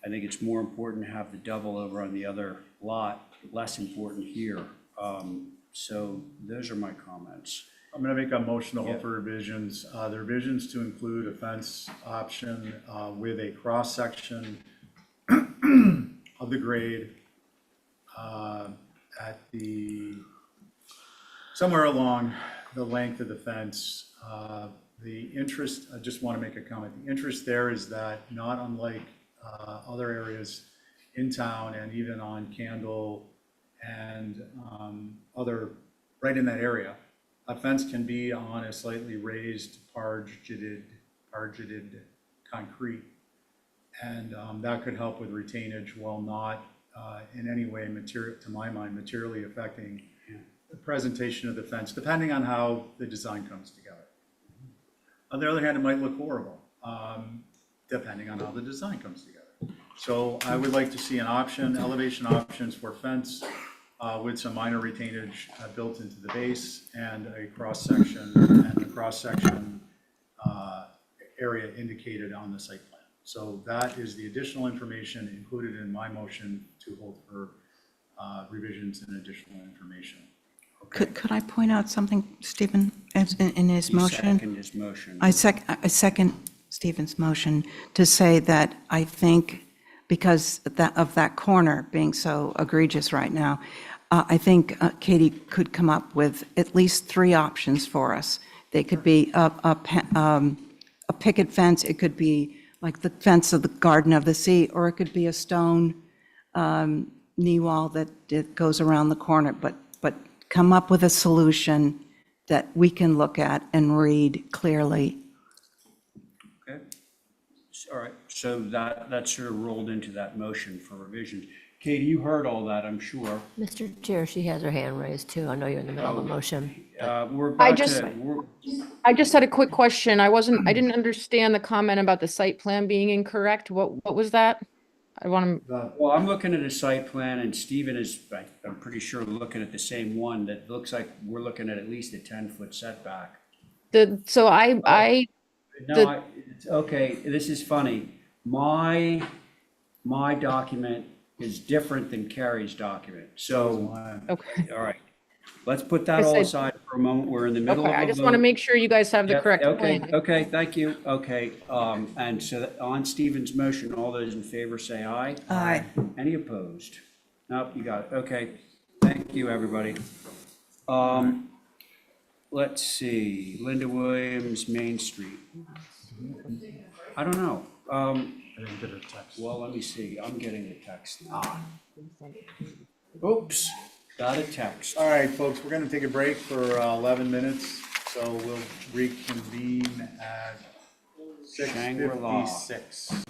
I think it's more important to have the double over on the other lot, less important here. So those are my comments. I'm going to make a motion to hold for revisions. The revisions to include a fence option with a cross-section of the grade at somewhere along the length of the fence. The interest, I just want to make a comment. The interest there is that not unlike other areas in town and even on Candle and right in that area, a fence can be on a slightly raised, pargeted concrete. And that could help with retainage while not in any way, to my mind, materially affecting the presentation of the fence, depending on how the design comes together. On the other hand, it might look horrible, depending on how the design comes together. So I would like to see an option, elevation options for fence with some minor retainage built into the base and a cross-section, and the cross-section area indicated on the site plan. So that is the additional information included in my motion to hold for revisions and additional information. Could I point out something, Stephen, in his motion? Second his motion. I second Stephen's motion to say that I think because of that corner being so egregious right now, I think Katie could come up with at least 3 options for us. They could be a picket fence, it could be like the fence of the Garden of the Sea, or it could be a stone knee wall that goes around the corner, but come up with a solution that we can look at and read clearly. Okay. All right, so that sort of rolled into that motion for revisions. Katie, you heard all that, I'm sure. Mr. Chair, she has her hand raised too. I know you're in the middle of a motion. We're I about just- to, I just had a quick question. I didn't understand the comment about the site plan being incorrect. What was that? I want to, well, I'm looking at a site plan and Stephen is, I'm pretty sure, looking at the same one that looks like we're looking at least a 10-foot setback. so I, No, okay, this is funny. My document is different than Carrie's document, so, okay. all right. Let's put that all aside for a moment. We're in the middle of Okay, a I just want to vote. make sure you guys have the Yep, correct okay, plan. okay, thank you, okay. And so on Stephen's motion, all those in favor say aye. Aye. Any opposed? Nope, you got it, okay. Thank you, everybody. Let's see, Linda Williams, Main Street. I don't know. I didn't get a text. Well, let me see, I'm getting a text now. Oops, got a text. All right, folks, we're going to take a break for 11 minutes, so we'll reconvene at Shangri-La. 6:56.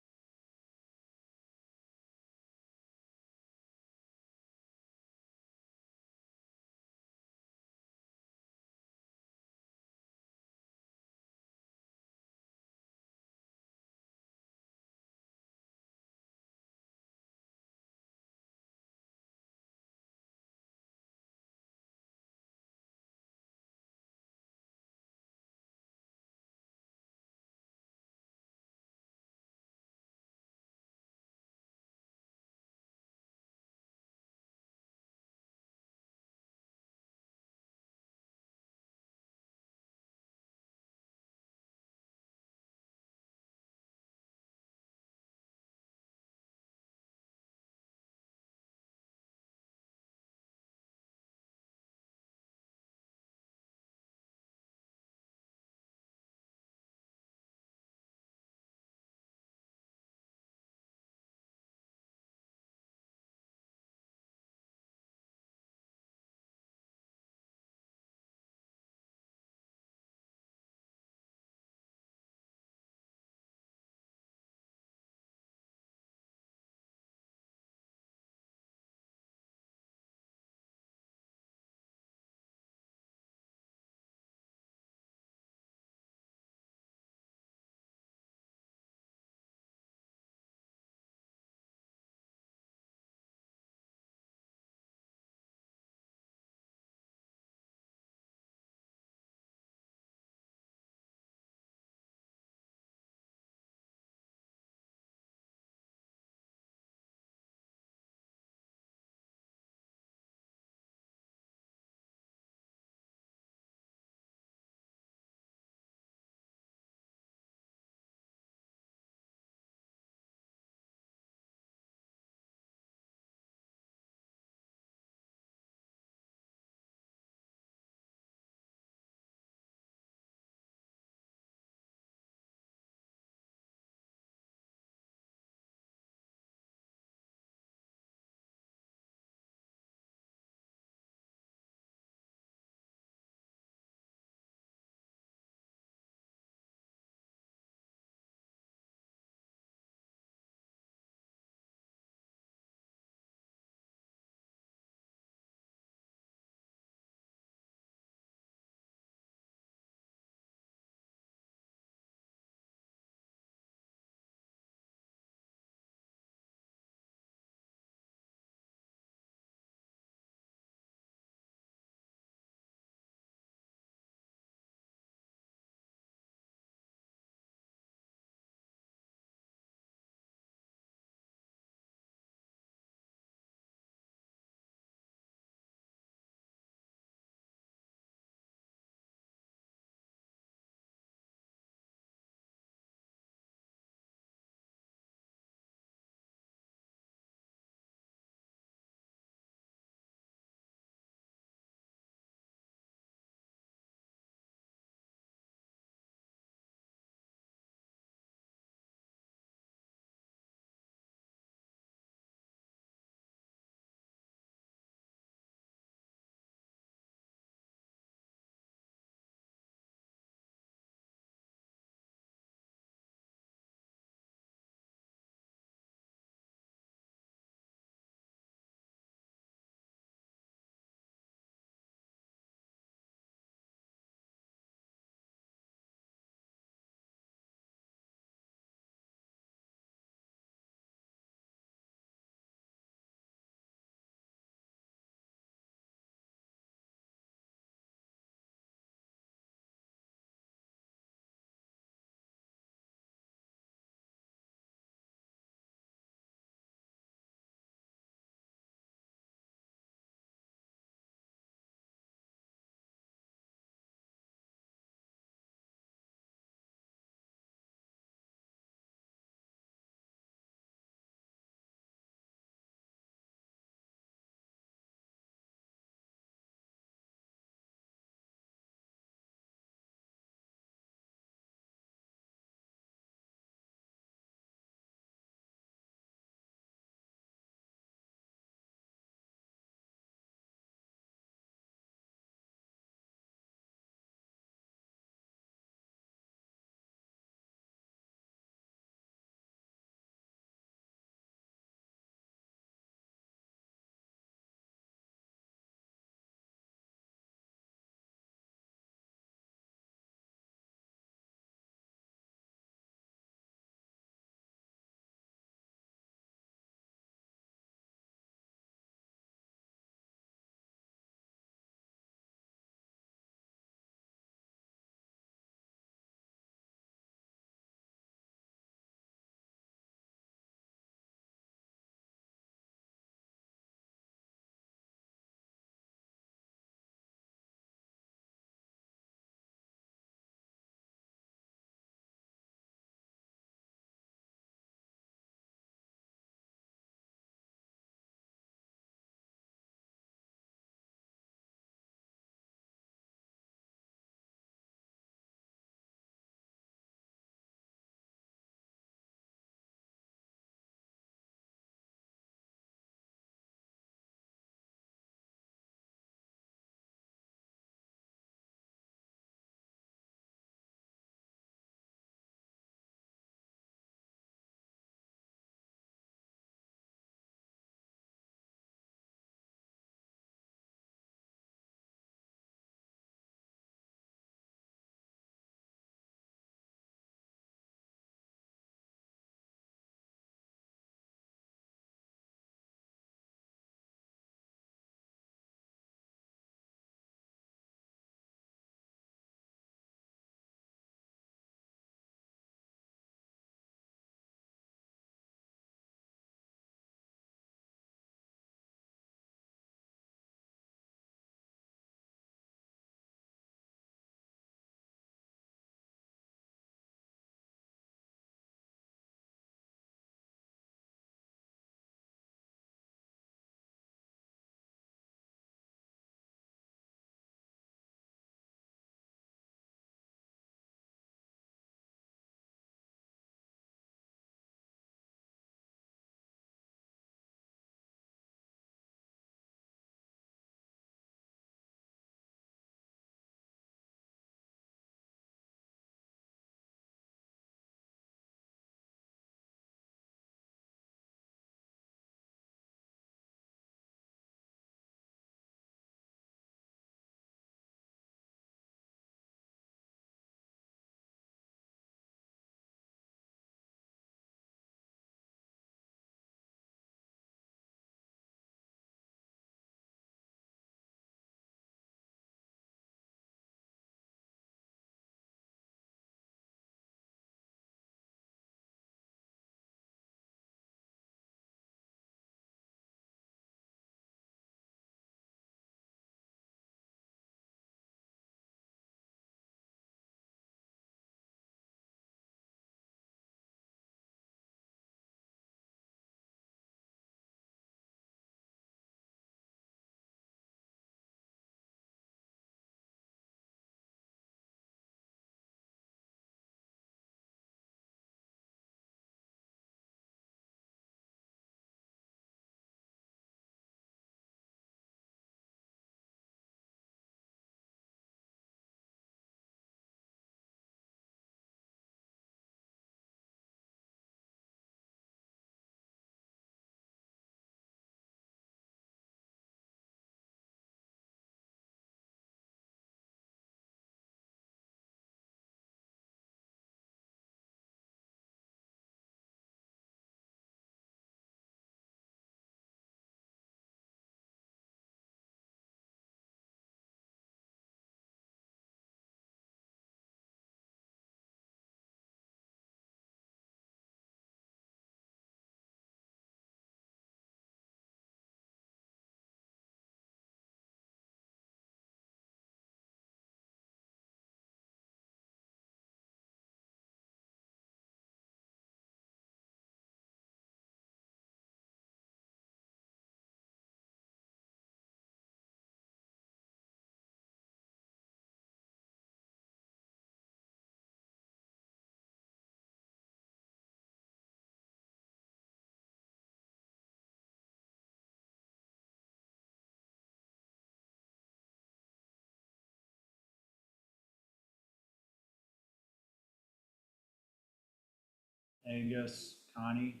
Angus, Connie,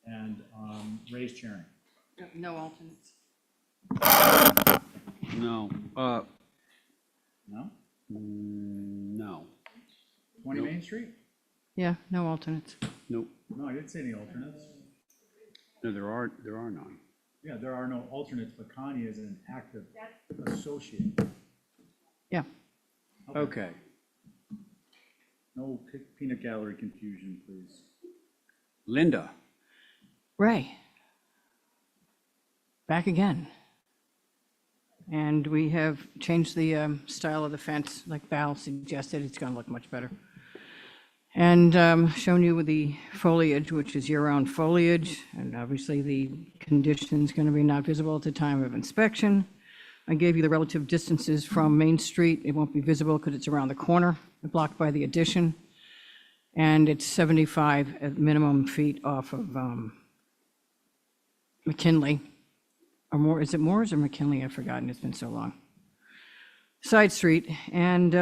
and Ray's chairing. No alternates. No, No? no, 20 Main Street? Yeah, no alternates. nope, No, I didn't say any alternates. no, there are none. Yeah, there are no alternates, but Connie is an active associate. Yeah. Okay, No peanut gallery confusion, please. Linda, Ray. Back again. And we have changed the style of the fence, like Val suggested. It's going to look much better. And shown you with the foliage, which is year-round foliage, and obviously the condition's going to be not visible at the time of inspection. I gave you the relative distances from Main Street. It won't be visible because it's around the corner, blocked by the addition. And it's 75 at minimum feet off of McKinley. Or more, is it Moores or McKinley? I've forgotten, it's been so long. Side street, and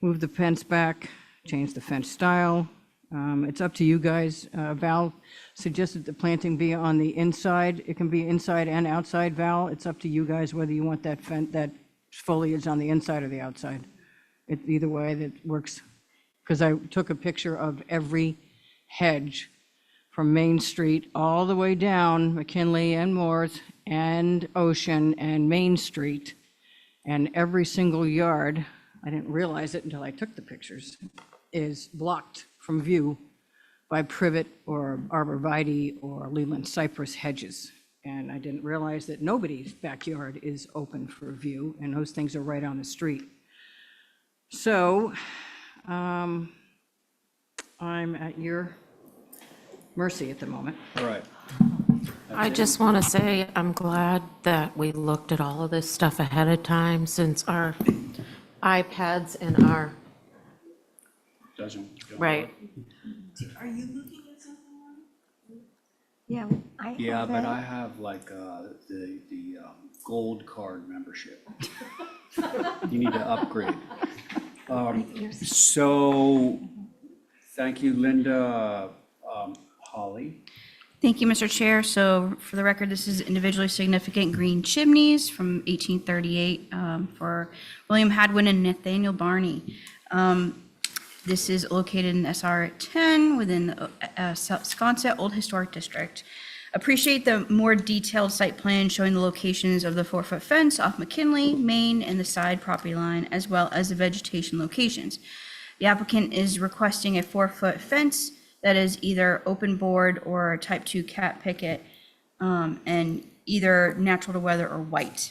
move the fence back, change the fence style. It's up to you guys. Val suggested the planting be on the inside. It can be inside and outside, Val. It's up to you guys whether you want that foliage on the inside or the outside. Either way, that works. Because I took a picture of every hedge from Main Street all the way down McKinley and Moores and Ocean and Main Street. And every single yard, I didn't realize it until I took the pictures, is blocked from view by privet or arborvitae or Leland cypress hedges. And I didn't realize that nobody's backyard is open for view, and those things are right on the street. So I'm at your mercy at the moment. all right. I just want to say, I'm glad that we looked at all of this stuff ahead of time, since our iPads and our, Don't right. Are you looking at something? Yeah, I Yeah, have but it. I have like the gold card membership. You need to upgrade. So, thank you, Linda. Holly? Thank you, Mr. Chair. So for the record, this is individually significant green chimneys from 1838 for William Hadwin and Nathaniel Barney. This is located in SR 10 within the Sconset Old Historic District. Appreciate the more detailed site plan showing the locations of the 4-foot fence off McKinley, Main, and the side property line, as well as the vegetation locations. The applicant is requesting a 4-foot fence that is either open board or type 2 cat picket, and either natural to weather or white.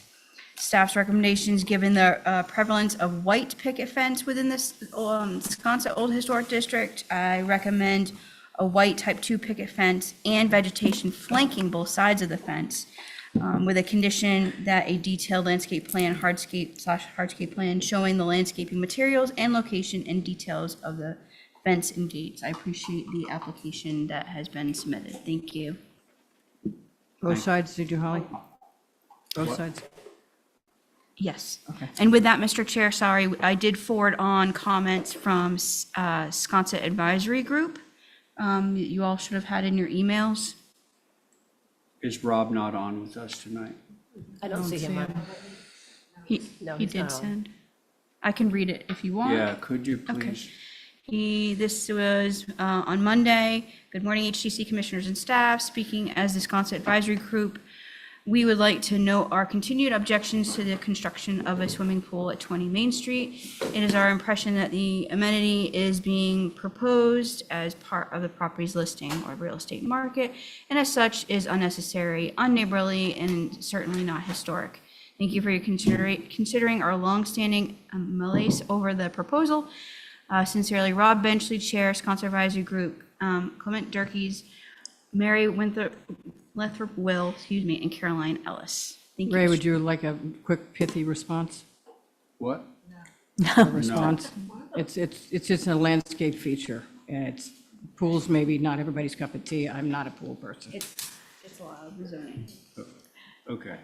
Staff's recommendations, given the prevalence of white picket fence within this Sconset Old Historic District, I recommend a white type 2 picket fence and vegetation flanking both sides of the fence, with a condition that a detailed landscape plan, hardscape plan showing the landscaping materials and location and details of the fence and gates. I appreciate the application that has been submitted. Thank you. Both sides, did you, Holly? Both sides? Yes. Okay. And with that, Mr. Chair, sorry, I did forward on comments from Sconset Advisory Group. You all should have had in your emails. Is Rob not on with us tonight? I don't see him on. He No, he he's did not on. send. I can read it if you want. Yeah, could you Okay. please? This was on Monday. Good morning, HTC Commissioners and staff. Speaking as the Sconset Advisory Group, we would like to note our continued objections to the construction of a swimming pool at 20 Main Street. It is our impression that the amenity is being proposed as part of the property's listing or real estate market, and as such is unnecessary, unneighborly, and certainly not historic. Thank you for your considering our longstanding malaise over the proposal. Sincerely, Rob Benchley, Chair, Sconset Advisory Group, Clement Durkees, Mary Lathrop Will, and Caroline Ellis. Thank you. Ray, would you like a quick pithy response? What? Response? It's just a landscape feature, and it's, pools maybe not everybody's cup of tea. I'm not a pool person. It's allowed, the zoning. Okay.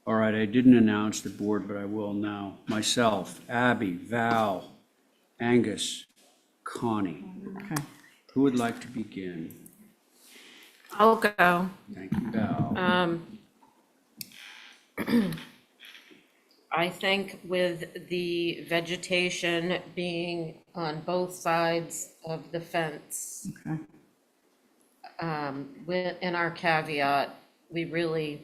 All right, I didn't announce the board, but I will now. Myself, Abby, Val, Angus, Connie. Okay. Who would like to begin? I'll go. Thank you, Val. I think with the vegetation being on both sides of the fence, Okay. in our caveat, we really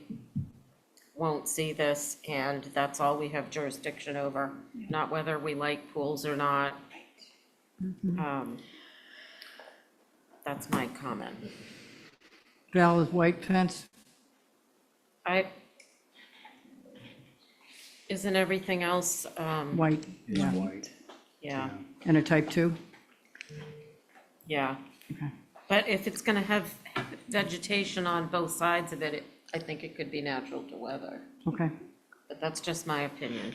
won't see this, and that's all we have jurisdiction over, not whether we like pools or not. That's my comment. Val is white fence? Isn't everything else, White, It's yeah. white. yeah, And a type 2? yeah. Okay. But if it's gonna have vegetation on both sides of it, I think it could be natural to weather, Okay. but that's just my opinion.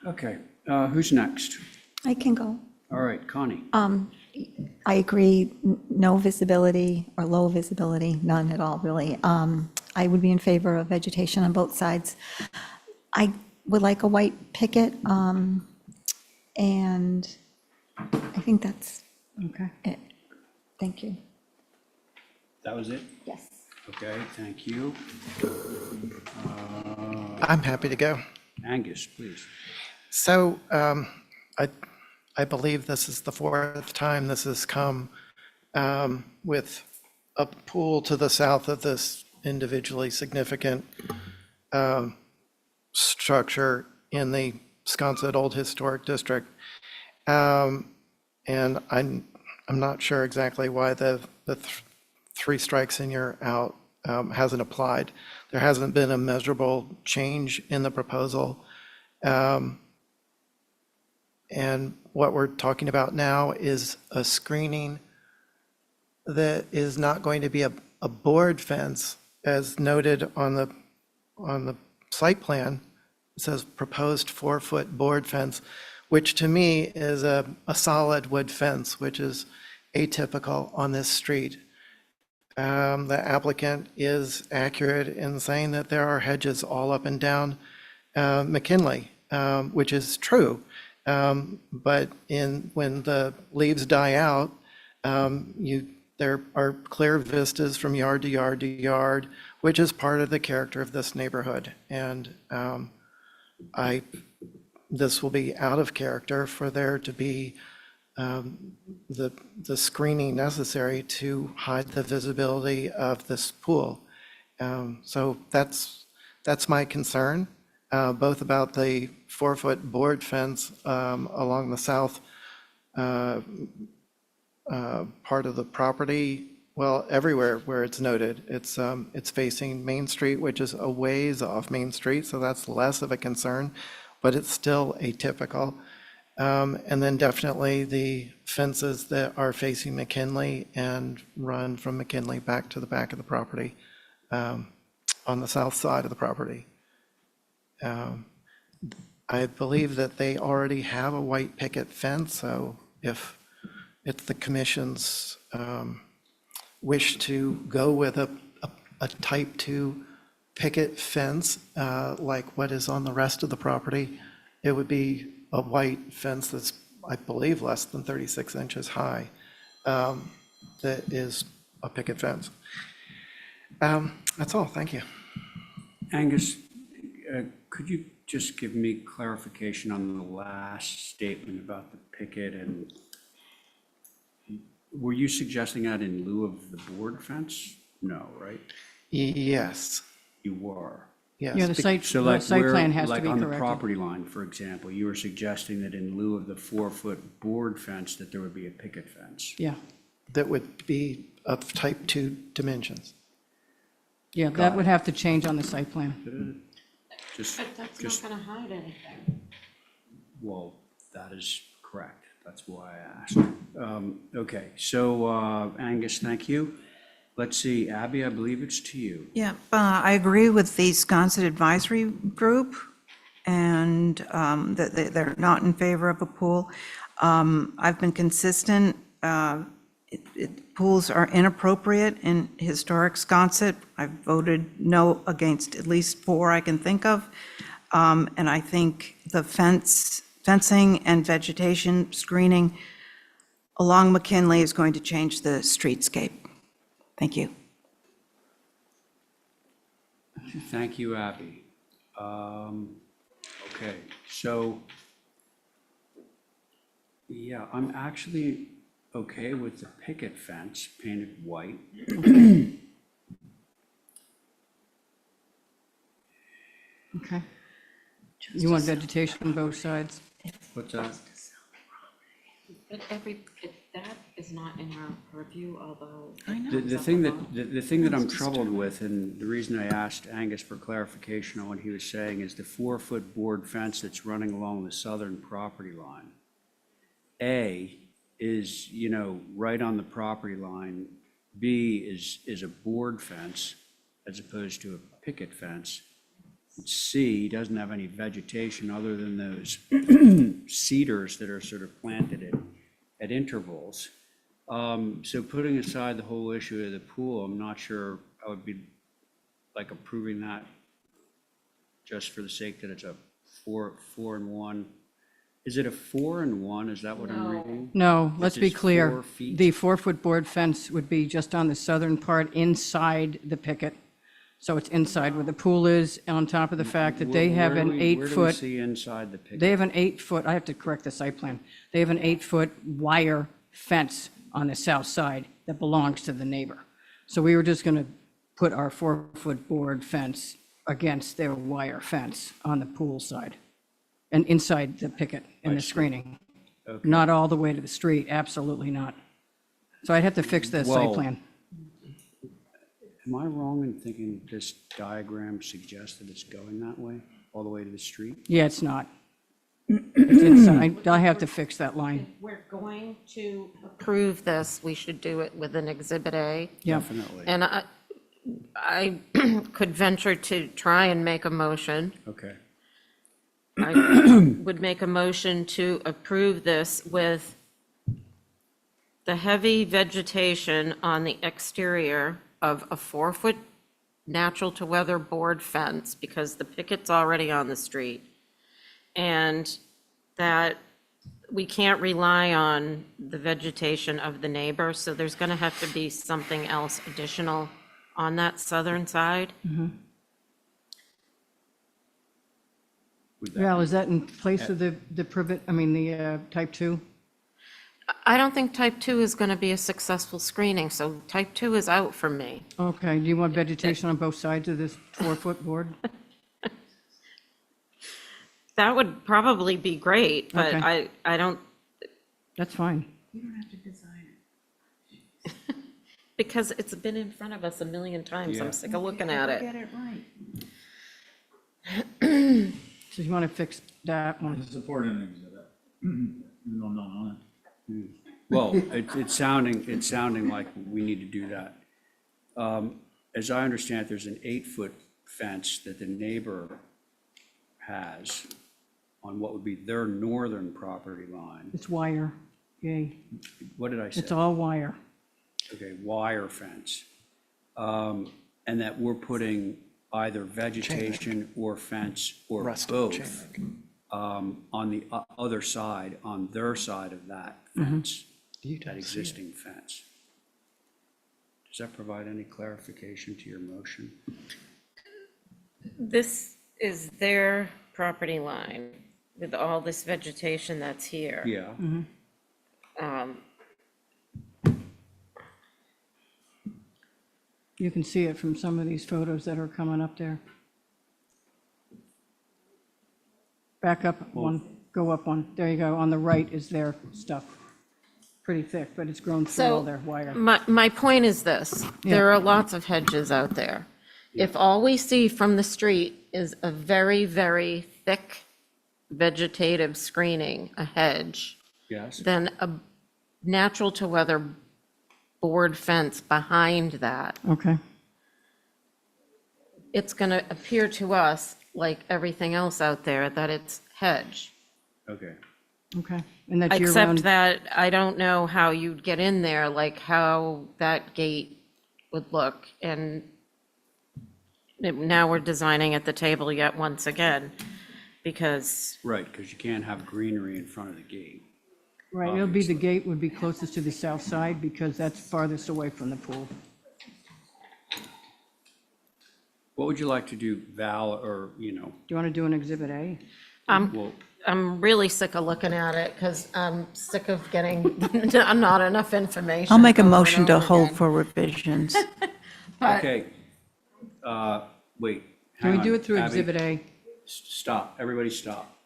Okay, who's next? I can go. All right, Connie. I agree, no visibility or low visibility, none at all, really. I would be in favor of vegetation on both sides. I would like a white picket, and I think that's Okay. it. Thank you. That was it? Yes. Okay, thank you. I'm happy to go. Angus, please. So I believe this is the fourth time this has come with a pool to the south of this individually significant structure in the Sconset Old Historic District. And I'm not sure exactly why the three strikes and you're out hasn't applied. There hasn't been a measurable change in the proposal. And what we're talking about now is a screening that is not going to be a board fence, as noted on the site plan. It says proposed 4-foot board fence, which to me is a solid wood fence, which is atypical on this street. The applicant is accurate in saying that there are hedges all up and down McKinley, which is true. But when the leaves die out, there are clear vistas from yard to yard to yard, which is part of the character of this neighborhood. And this will be out of character for there to be the screening necessary to hide the visibility of this pool. So that's my concern, both about the 4-foot board fence along the south part of the property. Well, everywhere where it's noted, it's facing Main Street, which is a ways off Main Street, so that's less of a concern, but it's still atypical. And then definitely the fences that are facing McKinley and run from McKinley back to the back of the property, on the south side of the property. I believe that they already have a white picket fence, so if it's the commission's wish to go with a type 2 picket fence, like what is on the rest of the property, it would be a white fence that's, I believe, less than 36 inches high, that is a picket fence. That's all, thank you. Angus, could you just give me clarification on the last statement about the picket? And were you suggesting that in lieu of the board fence? No, right? Yes. You were. Yes. Yeah, the site, So the like site where, plan has to like be on the corrected. property line, for example, you were suggesting that in lieu of the 4-foot board fence, that there would be a picket fence. Yeah, That would be of type 2 dimensions. yeah, Got that it. would have to change on the site plan. Just, But that's just, not gonna hide anything. well, that is correct. That's why I asked. Okay, so Angus, thank you. Let's see, Abby, I believe it's to you. Yeah, I agree with the Sconset Advisory Group, and that they're not in favor of a pool. I've been consistent. Pools are inappropriate in historic Sconset. I've voted no against at least 4 I can think of. And I think the fence fencing and vegetation screening along McKinley is going to change the streetscape. Thank you. Thank you, Abby. Okay, so, yeah, I'm actually okay with the picket fence painted white. Okay. You want vegetation on both sides? What's that? But that is not in our purview, although. The thing that I'm troubled with, and the reason I asked Angus for clarification on what he was saying, is the 4-foot board fence that's running along the southern property line. A is, right on the property line. B is a board fence as opposed to a picket fence. C doesn't have any vegetation other than those cedars that are sort of planted at intervals. So putting aside the whole issue of the pool, I'm not sure I would be like approving that just for the sake that it's a 4-and-1. Is it a 4-and-1? Is that what I'm reading? No, let's be It's clear. 4 feet? The 4-foot board fence would be just on the southern part inside the picket. So it's inside where the pool is, on top of the fact that they have an Where do we 8-foot. see inside the picket? They have an 8-foot, I have to correct the site plan. They have an 8-foot wire fence on the south side that belongs to the neighbor. So we were just going to put our 4-foot board fence against their wire fence on the pool side and inside the picket and the screening. Okay. Not all the way to the street, absolutely not. So I'd have to fix the site Well, plan. Am I wrong in thinking this diagram suggests that it's going that way, all the way to the street? Yeah, it's not. It's inside. I have to fix that line. If we're going to approve this, we should do it with an Exhibit A. Yeah. Definitely. And I could venture to try and make a motion. Okay. I would make a motion to approve this with the heavy vegetation on the exterior of a 4-foot natural to weather board fence, because the picket's already on the street. And that we can't rely on the vegetation of the neighbor, so there's gonna have to be something else additional on that southern side. Val, is that in place of the privet, the type 2? I don't think type 2 is gonna be a successful screening, so type 2 is out for me. Okay, do you want vegetation on both sides of this 4-foot board? That would probably be great, but Okay. I don't, That's fine. You don't have to design it. Because it's been in front of us a million times. Yeah. I'm sick of looking at it. Get it right. So you want to fix that one? Support an exhibit, even though I'm not on it. Well, it's sounding like we need to do that. As I understand it, there's an 8-foot fence that the neighbor has on what would be their northern property line. It's wire, yay. What did I say? It's all wire. Okay, wire fence. And that we're putting either vegetation or fence or both on the other side, on their side of that fence, that existing fence. Does that provide any clarification to your motion? This is their property line with all this vegetation that's here. Yeah. You can see it from some of these photos that are coming up there. Back up one, go up one. There you go. On the right is their stuff. Pretty thick, but it's grown through all So their wire. my point is this, there are lots of hedges out there. If all we see from the street is a very, very thick vegetative screening, a hedge, Yes. then a natural to weather board fence behind that, Okay. it's gonna appear to us like everything else out there that it's hedge. Okay. Okay. And that's year Except round. that I don't know how you'd get in there, like how that gate would look. And now we're designing at the table yet once again. because, Right, because you can't have greenery in front of the gate. Right, it'll be, the gate would be closest to the south side because that's farthest away from the pool. What would you like to do, Val, or, Do you want to do an Exhibit A? well, I'm really sick of looking at it because I'm sick of getting not enough information. I'll make a over and motion to over hold again. for revisions. But- okay. Wait. Can we hang do on, it through Abby. Exhibit A? Stop, everybody stop.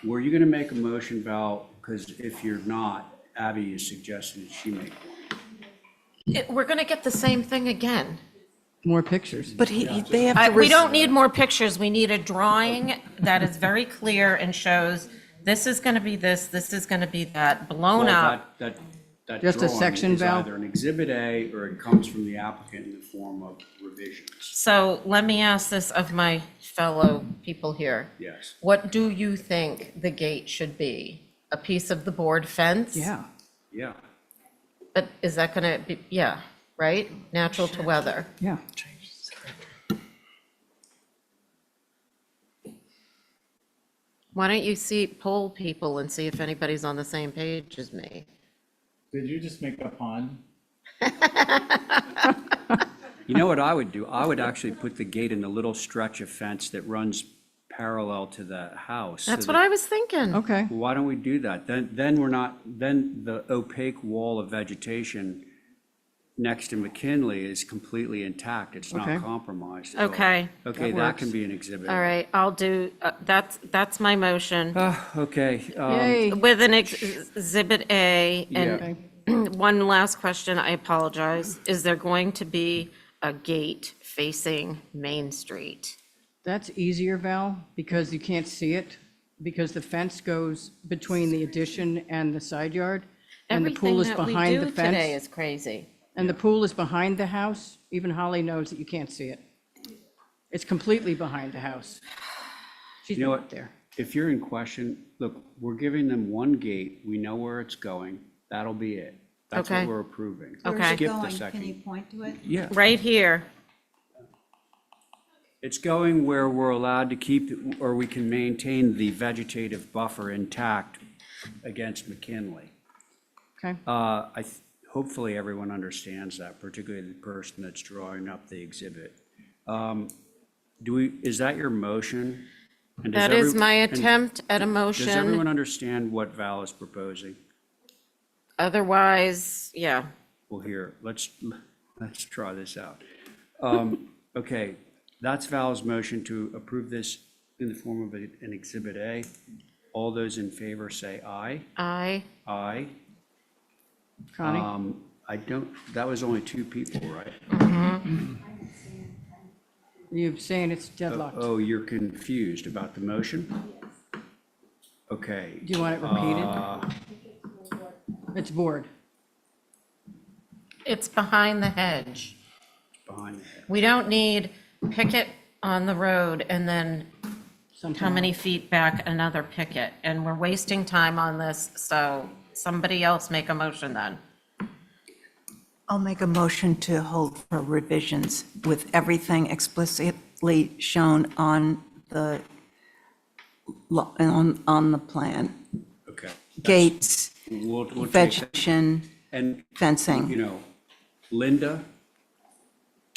Were you gonna make a motion, Val? Because if you're not, Abby is suggesting that she make one. We're gonna get the same thing again. More pictures. But they have to. We don't need more pictures. We need a drawing that is very clear and shows this is gonna be this is gonna be that, blown Well, up. That Just a drawing section, is Val? either an Exhibit A or it comes from the applicant in the form of revisions. So let me ask this of my fellow people here. Yes. What do you think the gate should be? A piece of the board fence? Yeah. Yeah. But is that gonna be, yeah, right? Natural to weather. Yeah. Why don't you poll people and see if anybody's on the same page as me? Did you just make a pun? You know what I would do? I would actually put the gate in a little stretch of fence that runs parallel to the house. That's what I was thinking. Okay. Well, why don't we do that? Then we're not, then the opaque wall of vegetation next to McKinley is completely intact. It's not Okay. compromised at all. Okay. Okay, That that works. can be an exhibit. All right, I'll do, that's my motion. Okay. Yay. With an Exhibit A, and one last question, I apologize. Is there going to be a gate facing Main Street? That's easier, Val, because you can't see it, because the fence goes between the addition and the side yard. And the pool is behind the Everything that we do today fence. is crazy. And the pool is behind the house. Even Holly knows that you can't see it. It's completely behind the house. She's You know not what? there. If you're in question, look, we're giving them one gate. We know where it's going. That'll be it. That's Okay. what we're approving. Okay. Skip the Can you second. point to it? Yeah. Right here. It's going where we're allowed to keep, or we can maintain the vegetative buffer intact against McKinley. Okay. Hopefully everyone understands that, particularly the person that's drawing up the exhibit. Is that your motion? And does That is every- my and attempt at a Does everyone motion. understand what Val is proposing? Otherwise, yeah. Well, here, let's try this out. Okay, that's Val's motion to approve this in the form of an Exhibit A. All those in favor say aye. Aye. Aye. Connie? That was only two people, right? You're saying it's deadlocked. Oh, you're confused about the motion? Okay. Do you want it repeated? It's board. It's behind the hedge. Behind the head. We don't need picket on the road and then how many feet back another picket? And we're wasting time on this, so somebody else make a motion then. I'll make a motion to hold for revisions with everything explicitly shown on the, on the plan. Okay. Gates, We'll take that. vegetation, And, fencing. you know, Linda,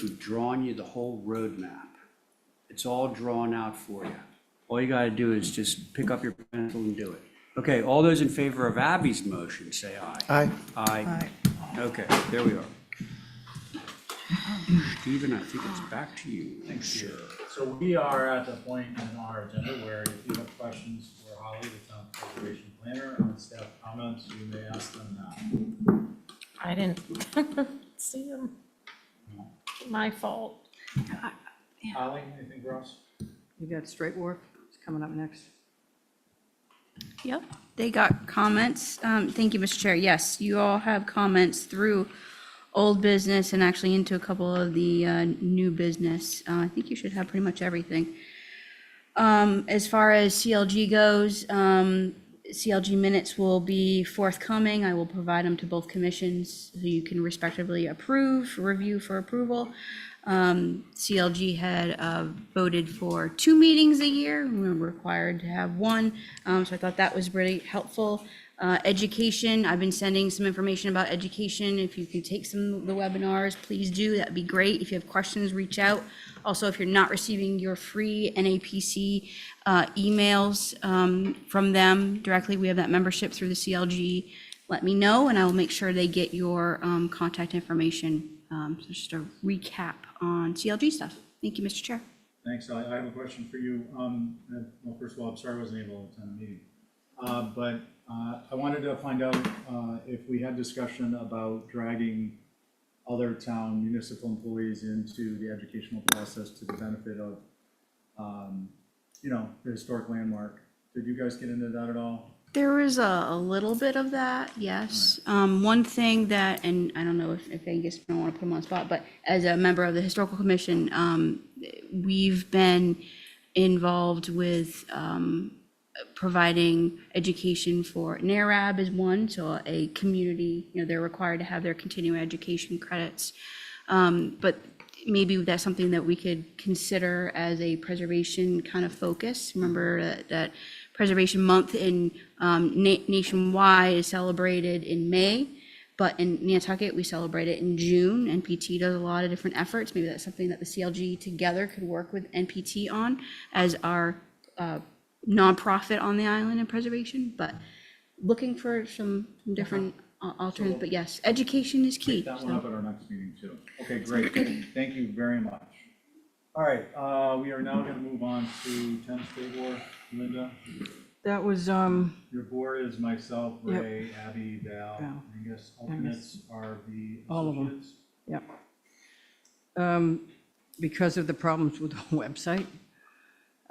we've drawn you the whole roadmap. It's all drawn out for you. All you gotta do is just pick up your pencil and do it. Okay, all those in favor of Abby's motion, say aye. Aye. Aye. Okay, there we are. Stephen, I think it's back to you. Thanks, Chair. So we are at the point in our agenda where if you have questions for Holly, the town preservation planner, on staff comments, you may ask them now. I didn't see them. My fault. Holly, anything for us? You got Straight Wharf, it's coming up next. Yep, they got comments. Thank you, Mr. Chair. Yes, you all have comments through old business and actually into a couple of the new business. I think you should have pretty much everything. As far as CLG goes, CLG minutes will be forthcoming. I will provide them to both commissions so you can respectively approve, review for approval. CLG had voted for 2 meetings a year. We were required to have one. So I thought that was really helpful. Education, I've been sending some information about education. If you can take some of the webinars, please do. That'd be great. If you have questions, reach out. Also, if you're not receiving your free NAPC emails from them directly, we have that membership through the CLG. Let me know, and I will make sure they get your contact information. So just a recap on CLG stuff. Thank you, Mr. Chair. Thanks. I have a question for you. Well, first of all, I'm sorry I wasn't able to attend the meeting. But I wanted to find out if we had discussion about dragging other town municipal employees into the educational process to the benefit of, the historic landmark. Did you guys get into that at all? There was a little bit of that, yes. One thing that, and I don't know if Angus, I don't want to put him on the spot, but as a member of the Historical Commission, we've been involved with providing education for NARAB is one, so a community, they're required to have their continuing education credits. But maybe that's something that we could consider as a preservation kind of focus. Remember that Preservation Month in nationwide is celebrated in May, but in Nantucket, we celebrate it in June. NPT does a lot of different efforts. Maybe that's something that the CLG together could work with NPT on as our nonprofit on the island in preservation, but looking for some different alternatives. But yes, education is key. Take that one up at our next meeting too. Okay, great. Thank you very much. All right, we are now going to move on to 10 Stabor. Linda, That was, your board is myself, Yep. Ray, Abby, Val. Val. I guess alternates are the all of them. associates. Yep. Because of the problems with the website,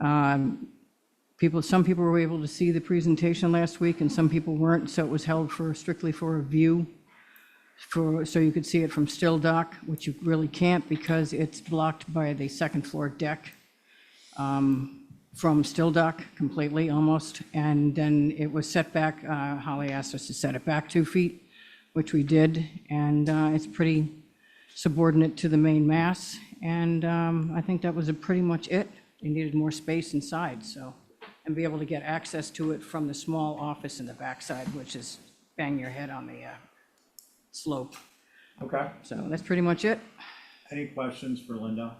some people were able to see the presentation last week and some people weren't, so it was held strictly for a view, so you could see it from Still Dock, which you really can't because it's blocked by the second floor deck from Still Dock completely almost. And then it was set back, Holly asked us to set it back 2 feet, which we did. And it's pretty subordinate to the main mass. And I think that was pretty much it. You needed more space inside, and be able to get access to it from the small office in the backside, which is bang your head on the slope. Okay. So that's pretty much it. Any questions for Linda?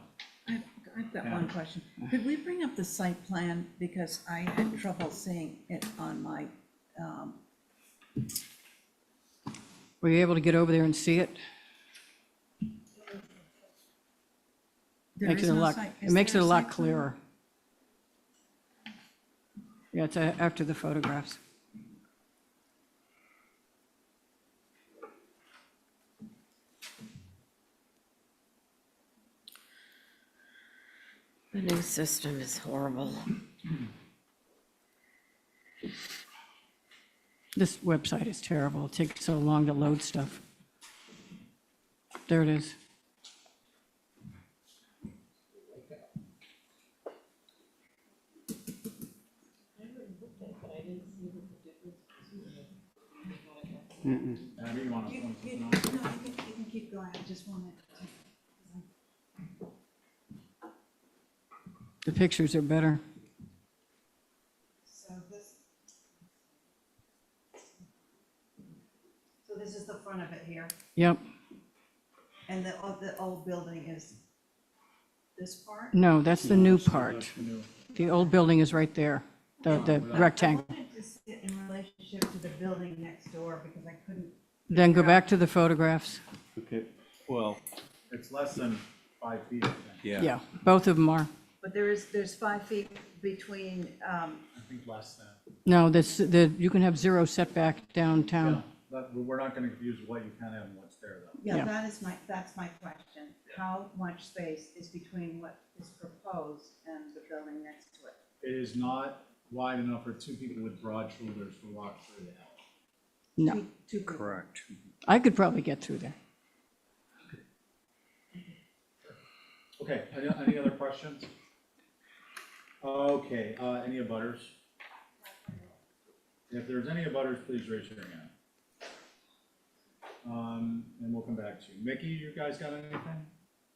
I've got one question. Could we bring up the site plan? Because I had trouble seeing it on my, Were you able to get over there and see it? there Makes is it a no lot, site. it Is makes it there a lot site plan? clearer. Yeah, it's after the photographs. The new system is horrible. This website is terrible. It takes so long to load stuff. There it is. Abby, you want to point something No, out? you can keep going. I just wanted to. The pictures are better. So this is the front of it here, Yep. and the old building is this part? No, that's the new part. The old building is right there, the rectangle. I wanted to see it in relationship to the building next door, because I couldn't. Then go back to the photographs. Okay, well, It's less than 5 feet, I think. Yeah, both of them are. But there's 5 feet between, I think less than. No, you can have 0 setback downtown. But we're not going to confuse what you can have and what's there, though. yeah, that's my question. How much space is between what is proposed and the building next to it? It is not wide enough for 2 people with broad shoulders to walk through the house. No, Two people. correct. I could probably get through there. Okay, any other questions? Okay, any abutters? If there's any abutters, please raise your hand. And we'll come back to you. Mickey, you guys got anything?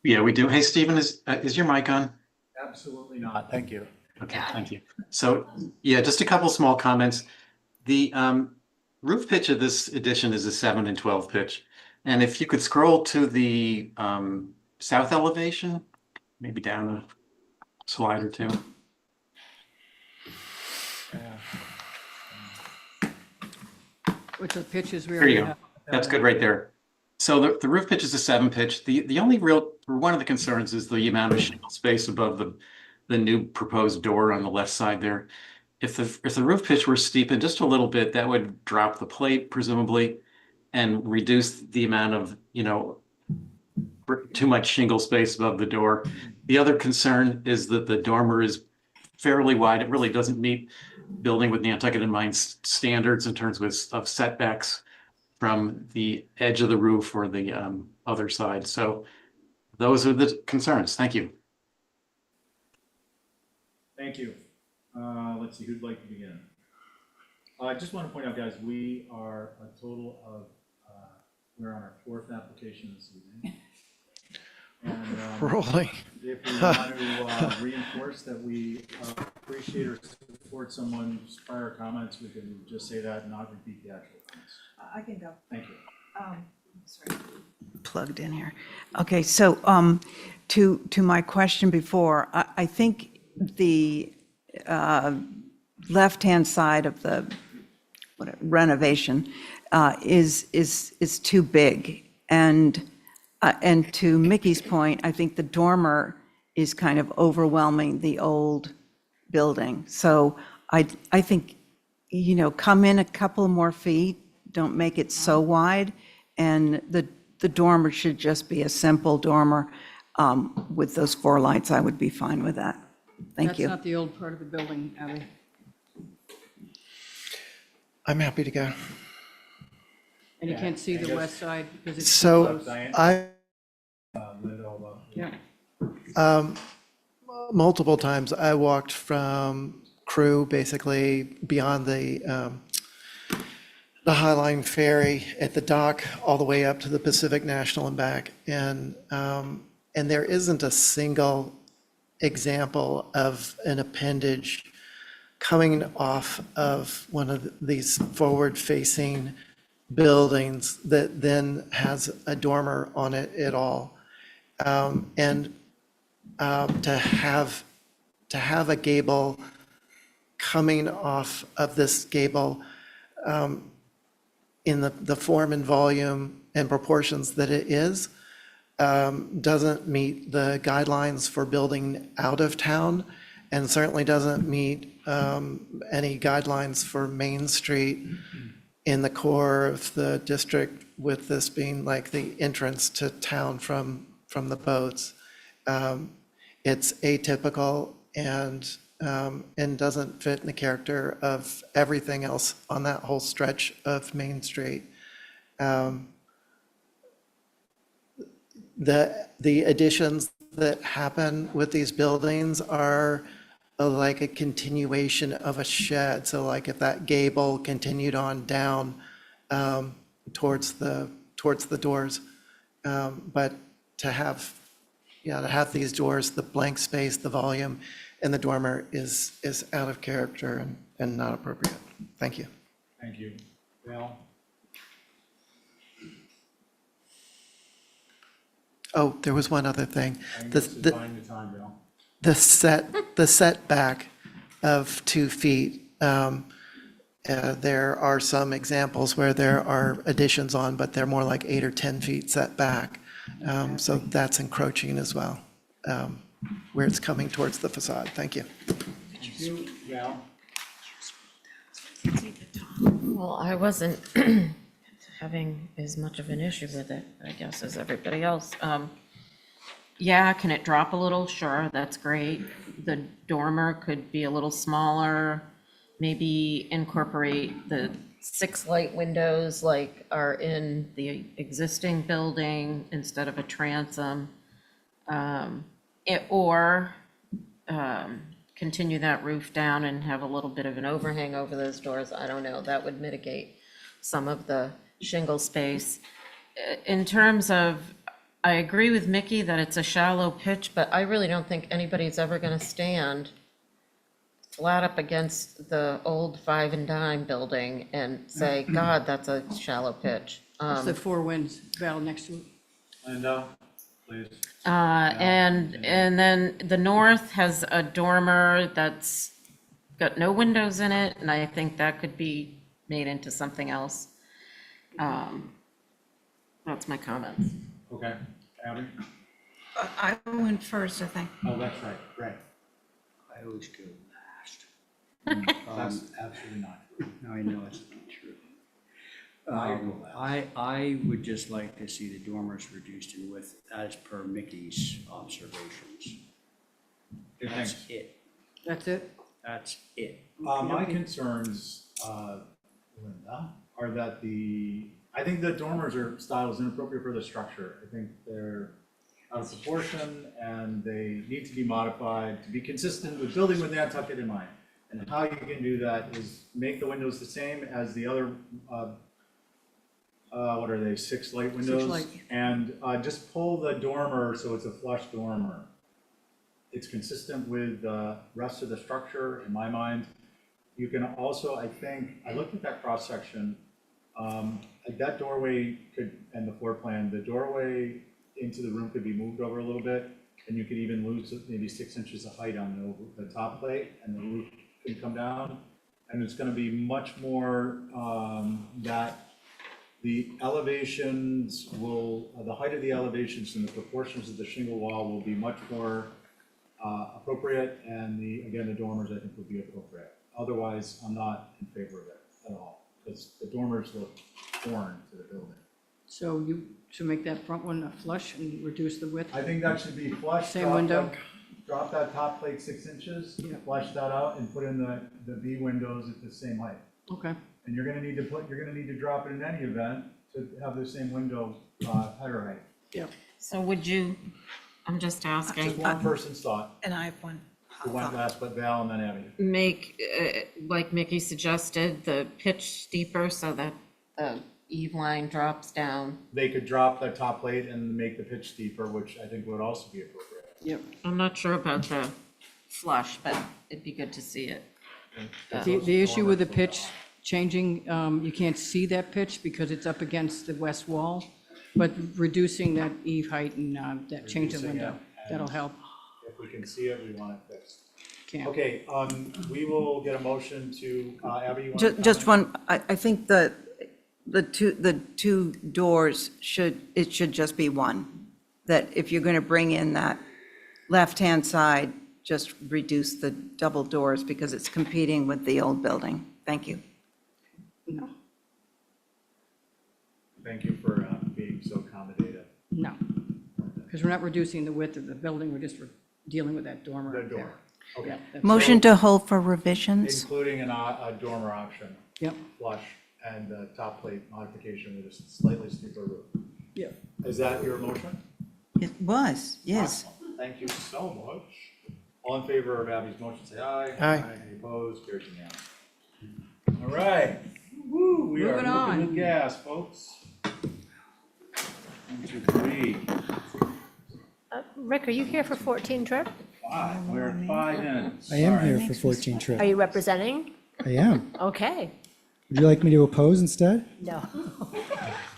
Yeah, we do. Hey, Stephen, is your mic on? Absolutely not, thank you. Okay, thank you. So, yeah, just a couple small comments. The roof pitch of this edition is a 7 and 12 pitch. And if you could scroll to the south elevation, maybe down a slide or two. Which are pitches we There you already go. have. That's good right there. So the roof pitch is a 7 pitch. The only real, one of the concerns is the amount of shingle space above the new proposed door on the left side there. If the roof pitch were steepened just a little bit, that would drop the plate presumably and reduce the amount of, too much shingle space above the door. The other concern is that the dormer is fairly wide. It really doesn't meet building with Nantucket in mind standards in terms of setbacks from the edge of the roof or the other side. So those are the concerns. Thank you. Thank you. Let's see, who'd like to begin? I just want to point out, guys, we are a total of, we're on our 4th application this evening. And Rolling. if we want to reinforce that we appreciate or support someone's prior comments, we can just say that and not repeat the actual comments. I can go. Thank you. Sorry. Plugged in here. Okay, so to my question before, I think the left-hand side of the renovation is too big. And to Mickey's point, I think the dormer is kind of overwhelming the old building. So I think, come in a couple more feet, don't make it so wide, and the dormer should just be a simple dormer with those 4 lights. I would be fine with that. Thank you. That's not the old part of the building, Abby. I'm happy to go. And you can't see the west side because it's too So close. I, Yeah. multiple times, I walked from Crew, basically beyond the Highline Ferry at the dock, all the way up to the Pacific National and back. And there isn't a single example of an appendage coming off of one of these forward-facing buildings that then has a dormer on it at all. And to have a gable coming off of this gable in the form and volume and proportions that it is, doesn't meet the guidelines for building out of town, and certainly doesn't meet any guidelines for Main Street in the core of the district, with this being like the entrance to town from the boats. It's atypical and doesn't fit in the character of everything else on that whole stretch of Main Street. The additions that happen with these buildings are like a continuation of a shed. So like if that gable continued on down towards the doors, but to have these doors, the blank space, the volume, and the dormer is out of character and not appropriate. Thank you. Thank you. Val? Oh, there was one other thing. I think The- this is the- buying the time, Val. The setback of 2 feet, there are some examples where there are additions on, but they're more like 8 or 10 feet setback. So that's encroaching as well, where it's coming towards the facade. Thank you. Thank you, Val? Well, I wasn't having as much of an issue with it, I guess, as everybody else. Yeah, can it drop a little? Sure, that's great. The dormer could be a little smaller, maybe incorporate the 6 light windows like are in the existing building instead of a transom. Or continue that roof down and have a little bit of an overhang over those doors. I don't know, that would mitigate some of the shingle space. In terms of I agree with Mickey that it's a shallow pitch, but I really don't think anybody's ever gonna stand flat up against the old Five and Dime building and say, God, that's a shallow pitch. It's the Four Winds Val next to it. Linda, please. And then the north has a dormer that's got no windows in it, and I think that could be made into something else. That's my comments. Okay, Abby? I went first, I think. Oh, that's right, right. I always go last. That's absolutely not true. No, I know it's not true. I go last. I would just like to see the dormers reduced in width as per Mickey's observations. Okay, That's thanks. it. That's it? That's it. My concerns, Linda, are that I think the dormers style is inappropriate for the structure. I think they're out of proportion and they need to be modified to be consistent with building with Nantucket in mind. And how you can do that is make the windows the same as the other, what are they, 6 light windows? 6 light. And just pull the dormer so it's a flush dormer. It's consistent with the rest of the structure, in my mind. You can also, I think, I looked at that cross-section, that doorway could, and the floor plan, the doorway into the room could be moved over a little bit, and you could even lose maybe 6 inches of height on the top plate, and the roof can come down. And it's gonna be much more that the elevations will, the height of the elevations and the proportions of the shingle wall will be much more appropriate, and again, the dormers I think would be appropriate. Otherwise, I'm not in favor of it at all, because the dormers look foreign to the building. So you should make that front one a flush and reduce the width? I think that should be flush. Same window? Drop that top plate 6 inches, Yeah. flush that out, and put in the B windows at the same height. Okay. And you're gonna need to drop it in any event to have the same window header height. Yeah. So would you, I'm just asking. Just one person's thought. And I have one. Who went last, but Val and then Abby. Make, like Mickey suggested, the pitch steeper so that the eave line drops down. They could drop the top plate and make the pitch steeper, which I think would also be appropriate. Yep. I'm not sure about the flush, but it'd be good to see it. The issue with the pitch changing, you can't see that pitch because it's up against the west wall, but reducing that eave height and that change of Reducing window, it, that'll and help. If we can see it, we want it fixed. Can't. Okay, we will get a motion to, Abby, you want to Just comment? one, I think the two doors it should just be one. That if you're going to bring in that left-hand side, just reduce the double doors because it's competing with the old building. Thank you. No, Thank you for being so accommodative. no. Because we're not reducing the width of the building, we're just dealing with that dormer. The up there. door, okay. Yeah, that's- Motion to hold for revisions. Including a dormer option, Yep, flush, and a top plate modification with a slightly steeper roof. yep. Is that your motion? It was, yes. Awesome. Thank you so much. All in favor of Abby's motion, say aye. Aye. Any opposed? Carries unanimously. All right. Woo, we are Moving looking on. with gas, folks. 1, 2, 3, Rick, are you here for 14 Trip? 5. We're at 5 minutes. I am Sorry. here for 14 Trip. Are you representing? I am. Okay. Would you like me to oppose instead? No.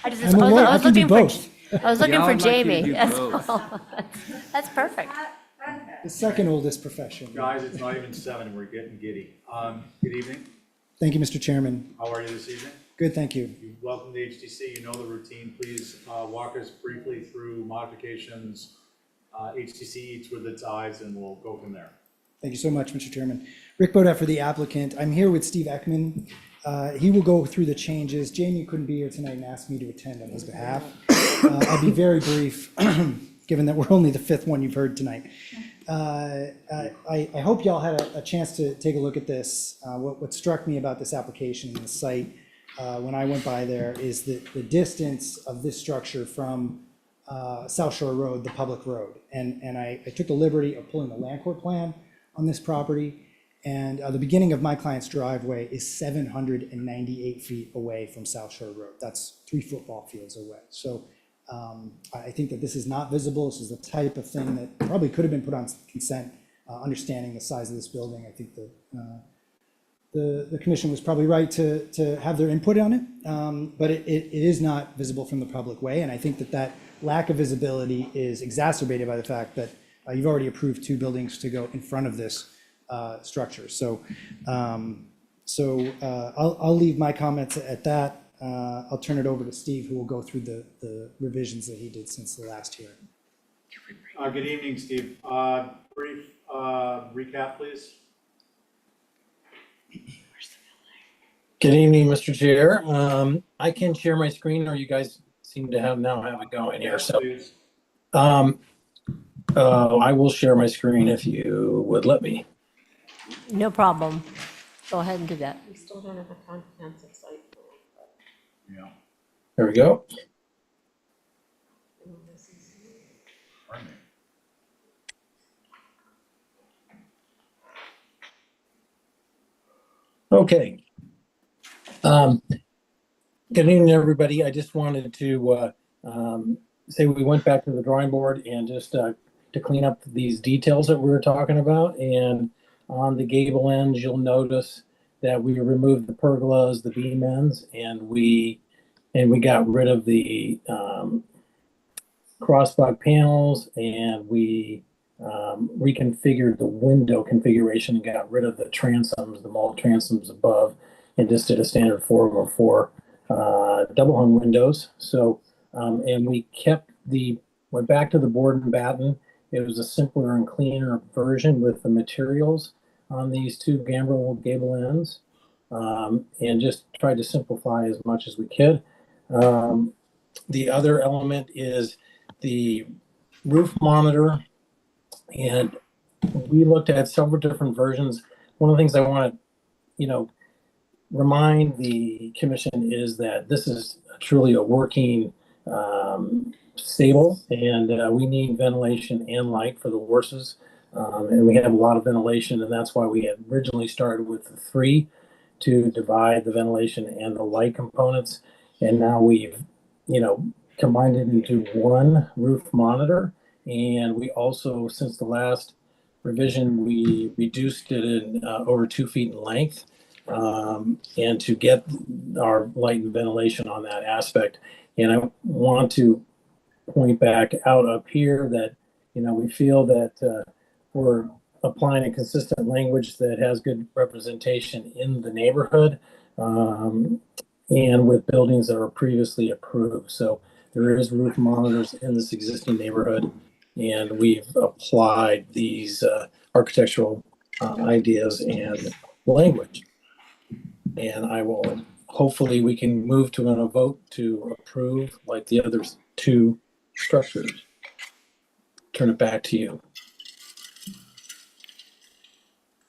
I just, I'm a lawyer. I was can do looking for, both. I was looking Yeah, for I'd like you to Jamie. do That's both. all. That's perfect. The second oldest profession. Guys, it's not even 7. We're getting giddy. Good evening. Thank you, Mr. Chairman. How are you this evening? Good, thank you. Welcome to HTC. You know the routine. Please walk us briefly through modifications. HTC eats with its eyes, and we'll go from there. Thank you so much, Mr. Chairman. Rick Boda for the applicant. I'm here with Steve Ekman. He will go through the changes. Jamie couldn't be here tonight and asked me to attend on his behalf. I'll be very brief, given that we're only the 5th one you've heard tonight. I hope y'all had a chance to take a look at this. What struck me about this application and the site when I went by there is the distance of this structure from South Shore Road, the public road. And I took the liberty of pulling the land court plan on this property. And the beginning of my client's driveway is 798 feet away from South Shore Road. That's 3 football fields away. So I think that this is not visible. This is the type of thing that probably could have been put on consent, understanding the size of this building. I think the commission was probably right to have their input on it, but it is not visible from the public way. And I think that lack of visibility is exacerbated by the fact that you've already approved 2 buildings to go in front of this structure. So I'll leave my comments at that. I'll turn it over to Steve, who will go through the revisions that he did since the last hearing. Good evening, Steve. Brief recap, please. Good evening, Mr. Chair. I can share my screen, or you guys seem to have it going here. So I will share my screen if you would let me. No problem. Go ahead and do that. We still don't have a comprehensive site plan. Yeah. There we go. Pardon me. Okay. Good evening, everybody. I just wanted to say we went back to the drawing board and just to clean up these details that we were talking about. And on the gable ends, you'll notice that we removed the pergolas, the beam ends, and we got rid of the crossbar panels, and we reconfigured the window configuration and got rid of the transoms, the mall transoms above, and just did a standard 404 double hung windows. So, and we went back to the board and batten. It was a simpler and cleaner version with the materials on these 2 gambrel gable ends, and just tried to simplify as much as we could. The other element is the roof monitor, and we looked at several different versions. One of the things I want to, remind the commission is that this is truly a working stable, and we need ventilation and light for the horses, and we have a lot of ventilation, and that's why we had originally started with the 3 to divide the ventilation and the light components, and now we've combined it into 1 roof monitor. And we also, since the last revision, we reduced it in over 2 feet in length, and to get our light and ventilation on that aspect. And I want to point back out up here that we feel that we're applying a consistent language that has good representation in the neighborhood, and with buildings that are previously approved. So there is roof monitors in this existing neighborhood, and we've applied these architectural ideas and language. And hopefully we can move to a vote to approve like the other 2 structures. Turn it back to you.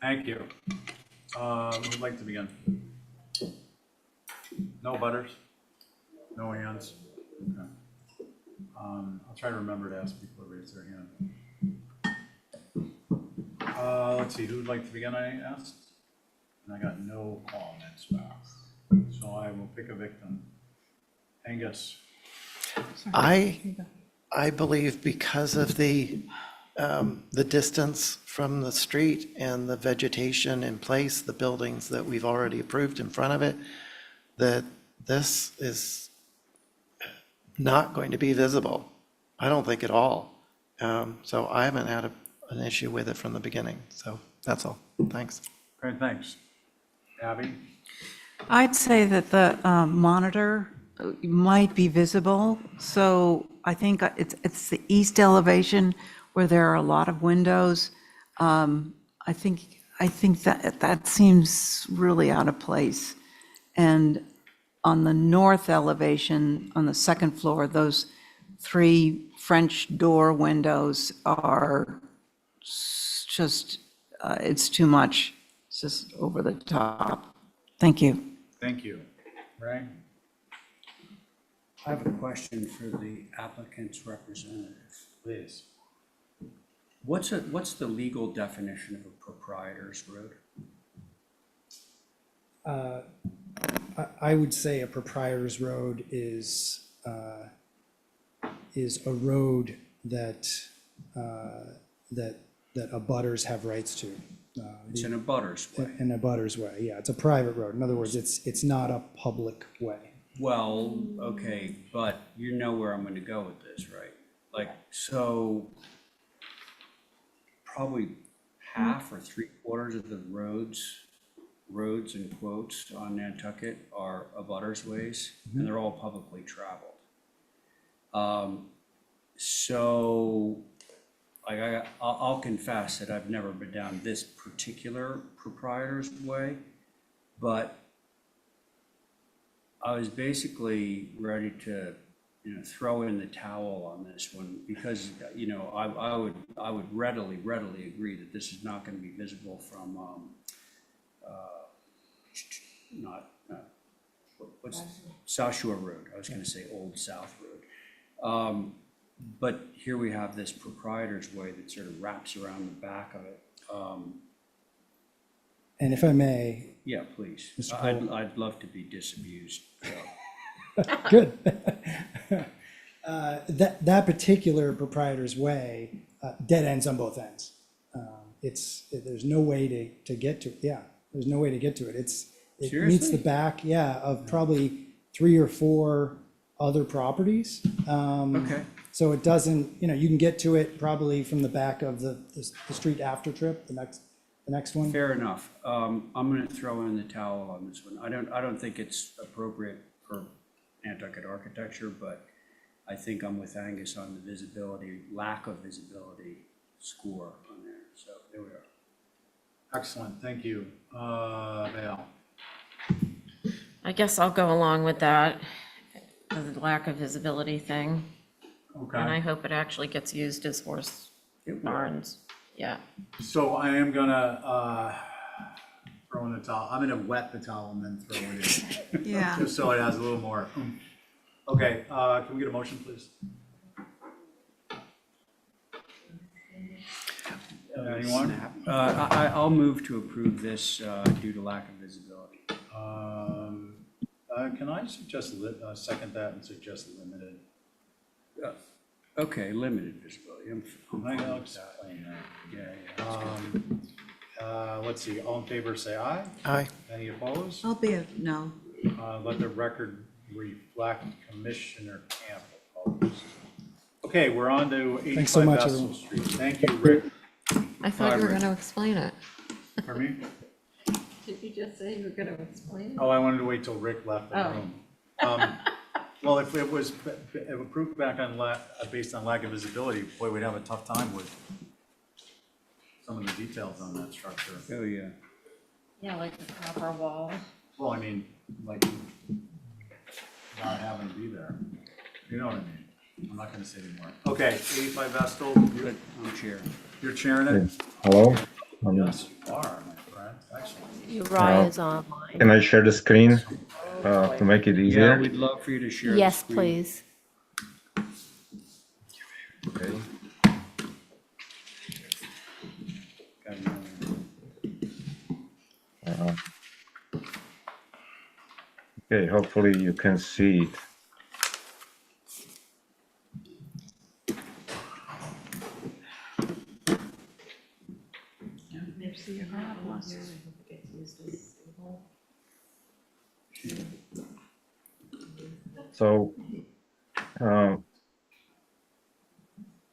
Thank you. Who would like to begin? No butters? No hands? Okay. I'll try to remember to ask people to raise their hand. Let's see, who would like to begin, I asked? And I got no comments back. So I will pick a victim. Angus. I believe because of the distance from the street and the vegetation in place, the buildings that we've already approved in front of it, that this is not going to be visible. I don't think at all. So I haven't had an issue with it from the beginning. So that's all. Thanks. Great, thanks. Abby? I'd say that the monitor might be visible. So I think it's the east elevation where there are a lot of windows. I think that seems really out of place. And on the north elevation, on the second floor, those 3 French door windows are just, it's too much. It's just over the top. Thank you. Thank you. Ray? I have a question for the applicant's representative. Please. What's the legal definition of a proprietor's road? I would say a proprietor's road is is a road that, that abutters have rights to. It's in a butters way. In a butters way, yeah, it's a private road. In other words, it's not a public way. Well, okay, but you know where I'm gonna go with this, right? Like, so probably half or three quarters of the roads and quotes on Nantucket are abutters ways, and they're all publicly traveled. So, like, I'll confess that I've never been down this particular proprietor's way, but I was basically ready to, throw in the towel on this one because, I would readily agree that this is not gonna be visible from, what's South Shore Road. I was gonna say Old South Road. But here we have this proprietor's way that sort of wraps around the back of it. And if I may, Yeah, please. Mr. Cole. I'd love to be disabused. So. good. That particular proprietor's way, dead ends on both ends. There's no way to get to it. Yeah, there's no way to get to it. It meets Seriously? the back, yeah, of probably 3 or 4 other properties. Okay. So it doesn't, you can get to it probably from the back of the street after Trip, the next one. Fair enough. I'm gonna throw in the towel on this one. I don't think it's appropriate for Nantucket architecture, but I think I'm with Angus on the visibility, lack of visibility score on there. So there we are. Excellent, thank you. Val? I guess I'll go along with that, the lack of visibility thing. And I Okay, hope it actually gets used as horse barns. Yeah. so I am gonna throw in the towel. I'm gonna wet the towel and then throw it in. Yeah. Just so it has a little more. Okay, can we get a motion, please? Anyone? I'll move to approve this due to lack of visibility. Can I suggest, second that and suggest limited? Okay, limited visibility. I'll explain that. Yeah, that's good. Let's see, all in favor, say aye. Aye. Any opposed? I'll be a no. Let the record reflect Commissioner Camp opposed. Okay, we're on to Thanks so 85 much, Vestal everyone. Street. Thank you, Rick. I thought you were gonna explain it. Pardon me? Did you just say you were gonna explain it? Oh, I wanted to wait till Rick left the Oh. room. Well, if it was approved back on based on lack of visibility, boy, we'd have a tough time with some of the details on that structure. Oh, yeah. Yeah, like the proper wall. Well, I mean, like, not having to be there. You know what I mean? I'm not gonna say anymore. Okay, 85 Vestal, Good, I'm chair. you're chairing it? Hello? Yes, you are, my friend. Excellent. Uriah is online. Can I share the screen to make it Yeah, easier? we'd love for you to share. the Yes, screen. please. Okay. Got another. Okay, hopefully you can see it. So,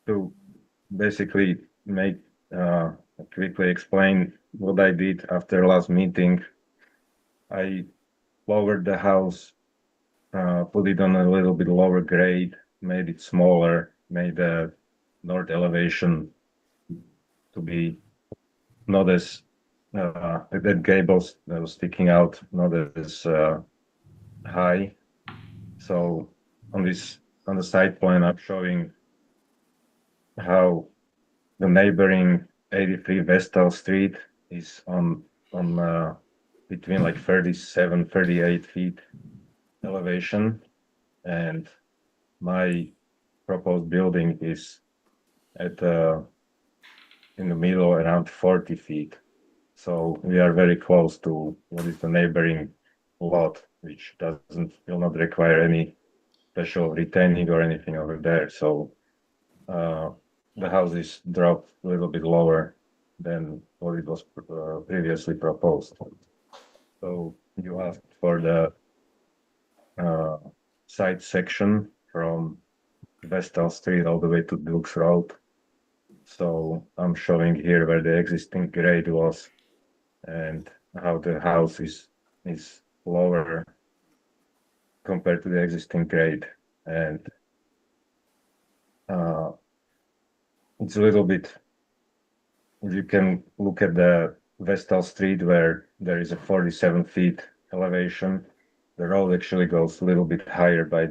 to basically quickly explain what I did after last meeting, I lowered the house, put it on a little bit lower grade, made it smaller, made the north elevation to be not as the gables that was sticking out, not as high. So on the side plan, I'm showing how the neighboring 83 Vestal Street is on between like 37, 38 feet elevation, and my proposed building is at in the middle around 40 feet. So we are very close to what is the neighboring lot, which will not require any special retaining or anything over there. So the houses dropped a little bit lower than what it was previously proposed. So you asked for the side section from Vestal Street all the way to Dukes Road. So I'm showing here where the existing grade was and how the house is lower compared to the existing grade. And it's a little bit, if you can look at the Vestal Street where there is a 47 feet elevation, the road actually goes a little bit higher by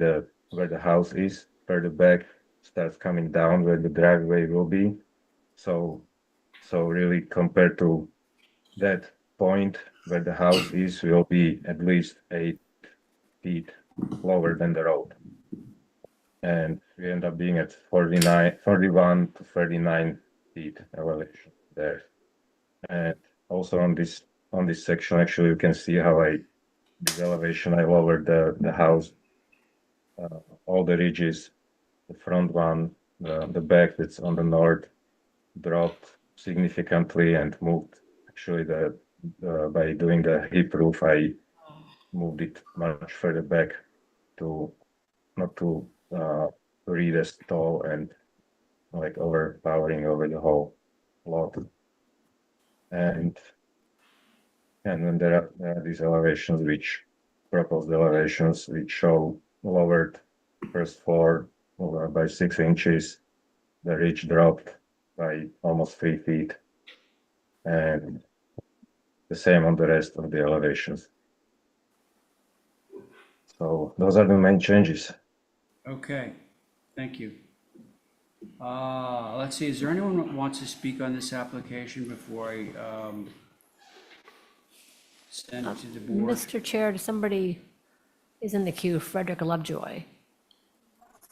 where the house is, further back starts coming down where the driveway will be. So really compared to that point where the house is will be at least 8 feet lower than the road. And we end up being at 41 to 39 feet elevation there. And also on this section, actually, you can see how this elevation, I lowered the house, all the ridges, the front one, the back that's on the north dropped significantly and moved. Actually, by doing the hip roof, I moved it much further back to not to read as tall and like overpowering over the whole lot. And then there are these elevations, proposed elevations, which show lowered first floor by 6 inches. The ridge dropped by almost 3 feet. And the same on the rest of the elevations. So those are the main changes. Okay, thank you. Let's see, is there anyone that wants to speak on this application before I send it to the board? Mr. Chair, somebody is in the queue, Frederick Lovejoy.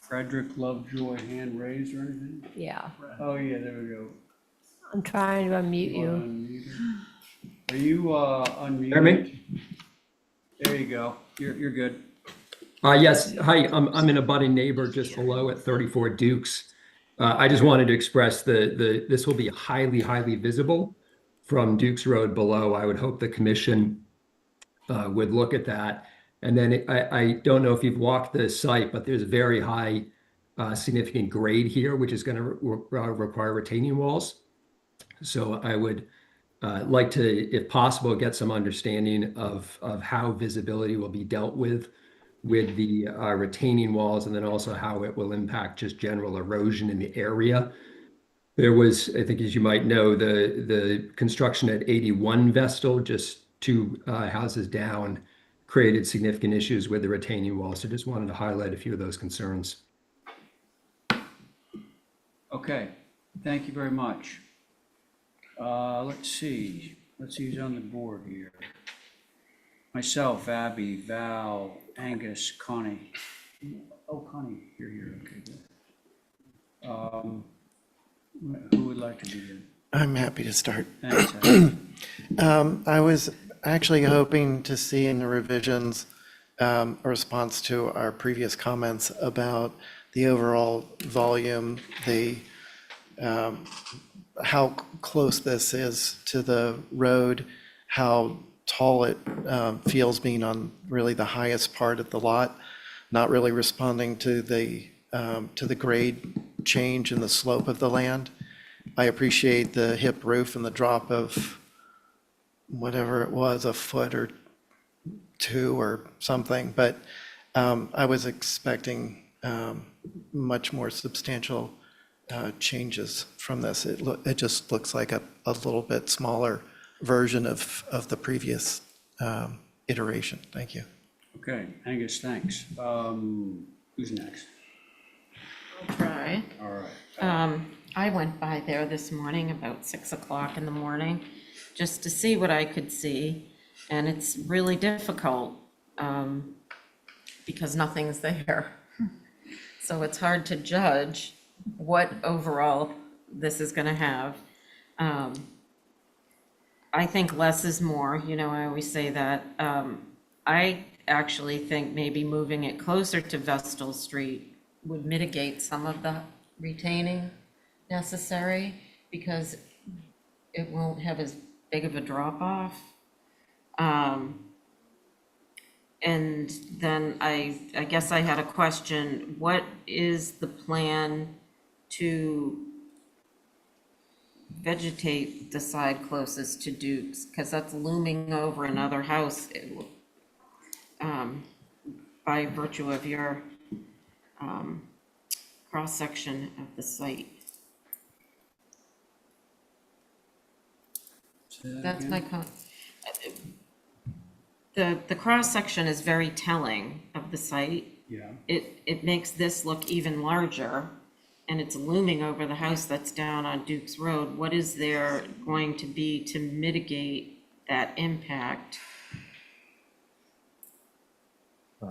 Frederick Lovejoy, hand raised or anything? Yeah, Oh, yeah, there we go. I'm trying to unmute you. Unmuted. Are you unmuted? Hear me? There you go. You're good. Yes, hi, I'm an abutting neighbor just below at 34 Dukes. I just wanted to express this will be highly visible from Dukes Road below. I would hope the commission would look at that. And then I don't know if you've walked the site, but there's a very high significant grade here, which is going to require retaining walls. So I would like to, if possible, get some understanding of how visibility will be dealt with the retaining walls, and then also how it will impact just general erosion in the area. There was, I think, as you might know, the construction at 81 Vestal, just 2 houses down, created significant issues with the retaining wall. So just wanted to highlight a few of those concerns. Okay, thank you very much. Let's see who's on the board here. Myself, Abby, Val, Angus, Connie. Oh, Connie, you're here, okay, good. Who would like to begin? I'm happy to start. Thanks, Abby. I was actually hoping to see in the revisions a response to our previous comments about the overall volume, how close this is to the road, how tall it feels being on really the highest part of the lot, not really responding to the grade change in the slope of the land. I appreciate the hip roof and the drop of whatever it was, a foot or 2 or something, but I was expecting much more substantial changes from this. It just looks like a little bit smaller version of the previous iteration. Thank you. Okay, Angus, thanks. Who's next? I'll try. All right. I went by there this morning about 6 o'clock in the morning, just to see what I could see, and it's really difficult, because nothing's there. So it's hard to judge what overall this is gonna have. I think less is more, I always say that. I actually think maybe moving it closer to Vestal Street would mitigate some of the retaining necessary, because it won't have as big of a drop off. And then I guess I had a question, what is the plan to vegetate the side closest to Duke's? Because that's looming over another house, by virtue of your cross-section of the site. That's my the cross-section is very telling of the site. Yeah. It makes this look even larger, and it's looming over the house that's down on Duke's Road. What is there going to be to mitigate that impact?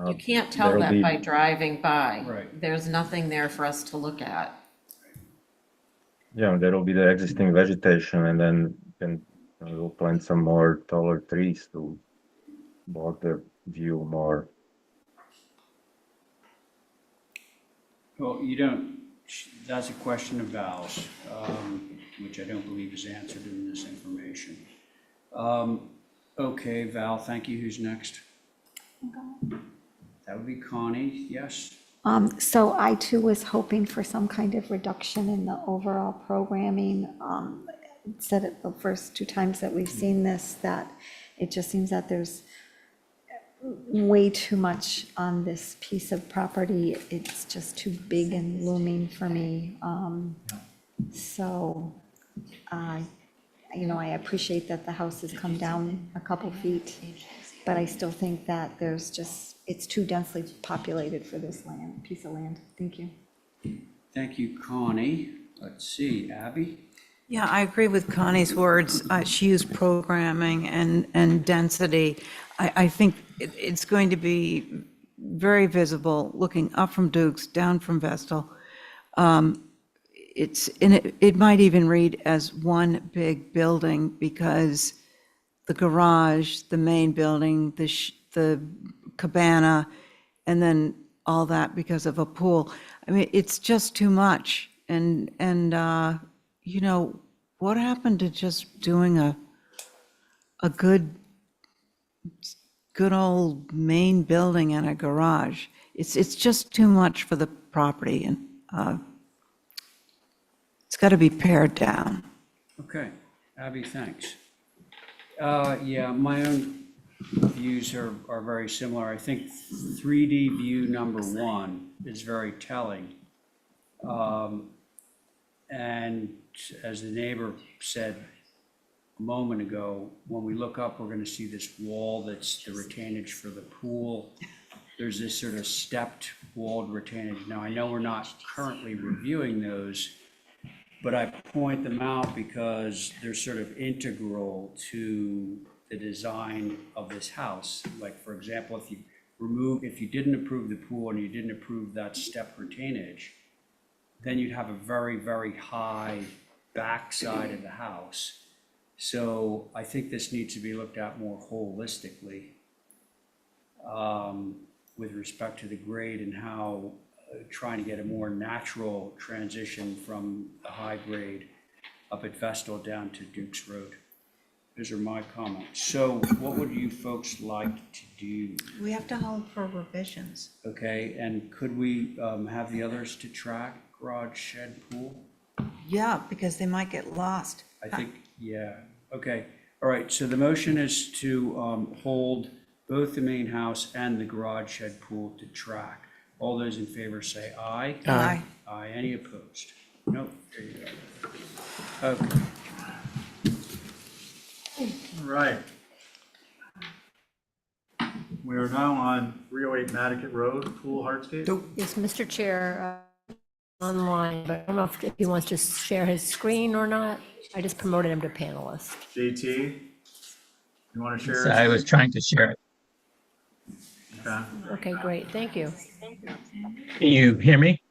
You can't tell there'll that be- by driving by. Right. There's nothing there for us to look at. Yeah, there will be the existing vegetation, and then we'll plant some more taller trees to block the view more. Well, you don't, that's a question of Val's, which I don't believe is answered in this information. Okay, Val, thank you. Who's next? That would be Connie, yes? So I too was hoping for some kind of reduction in the overall programming. Said it the first two times that we've seen this, that it just seems that there's way too much on this piece of property. It's just too big and looming for me. So, I appreciate that the house has come down a couple feet, but I still think that it's too densely populated for this piece of land. Thank you. Thank you, Connie. Let's see, Abby? Yeah, I agree with Connie's words. She used programming and density. I think it's going to be very visible looking up from Duke's, down from Vestal. It might even read as one big building, because the garage, the main building, the cabana, and then all that because of a pool. I mean, it's just too much. And what happened to just doing a good old main building and a garage? It's just too much for the property, and it's got to be pared down. Okay, Abby, thanks. Yeah, my own views are very similar. I think 3D view number 1 is very telling. And as the neighbor said a moment ago, when we look up, we're going to see this wall that's the retainage for the pool. There's this sort of stepped walled retainage. Now, I know we're not currently reviewing those, but I point them out because they're sort of integral to the design of this house. Like, for example, if you didn't approve the pool and you didn't approve that step retainage, then you'd have a very, very high backside of the house. So I think this needs to be looked at more holistically with respect to the grade and how trying to get a more natural transition from the high grade up at Vestal down to Duke's Road. Those are my comments. So what would you folks like to do? We have to hold for revisions. Okay, and could we have the others to track garage, shed, pool? Yeah, because they might get lost. I think, yeah, okay. All right, so the motion is to hold both the main house and the garage, shed, pool to track. All those in favor say aye. Aye. Aye. Any opposed? Nope. There you go. Okay. All right. We are now on 308 Nantucket Road, Pool Hardscape. Yes, Mr. Chair, online, but I don't know if he wants to share his screen or not. I just promoted him to panelist. JT, you want to share? I was trying to share it. Okay. Okay, great, thank you. Can you hear me?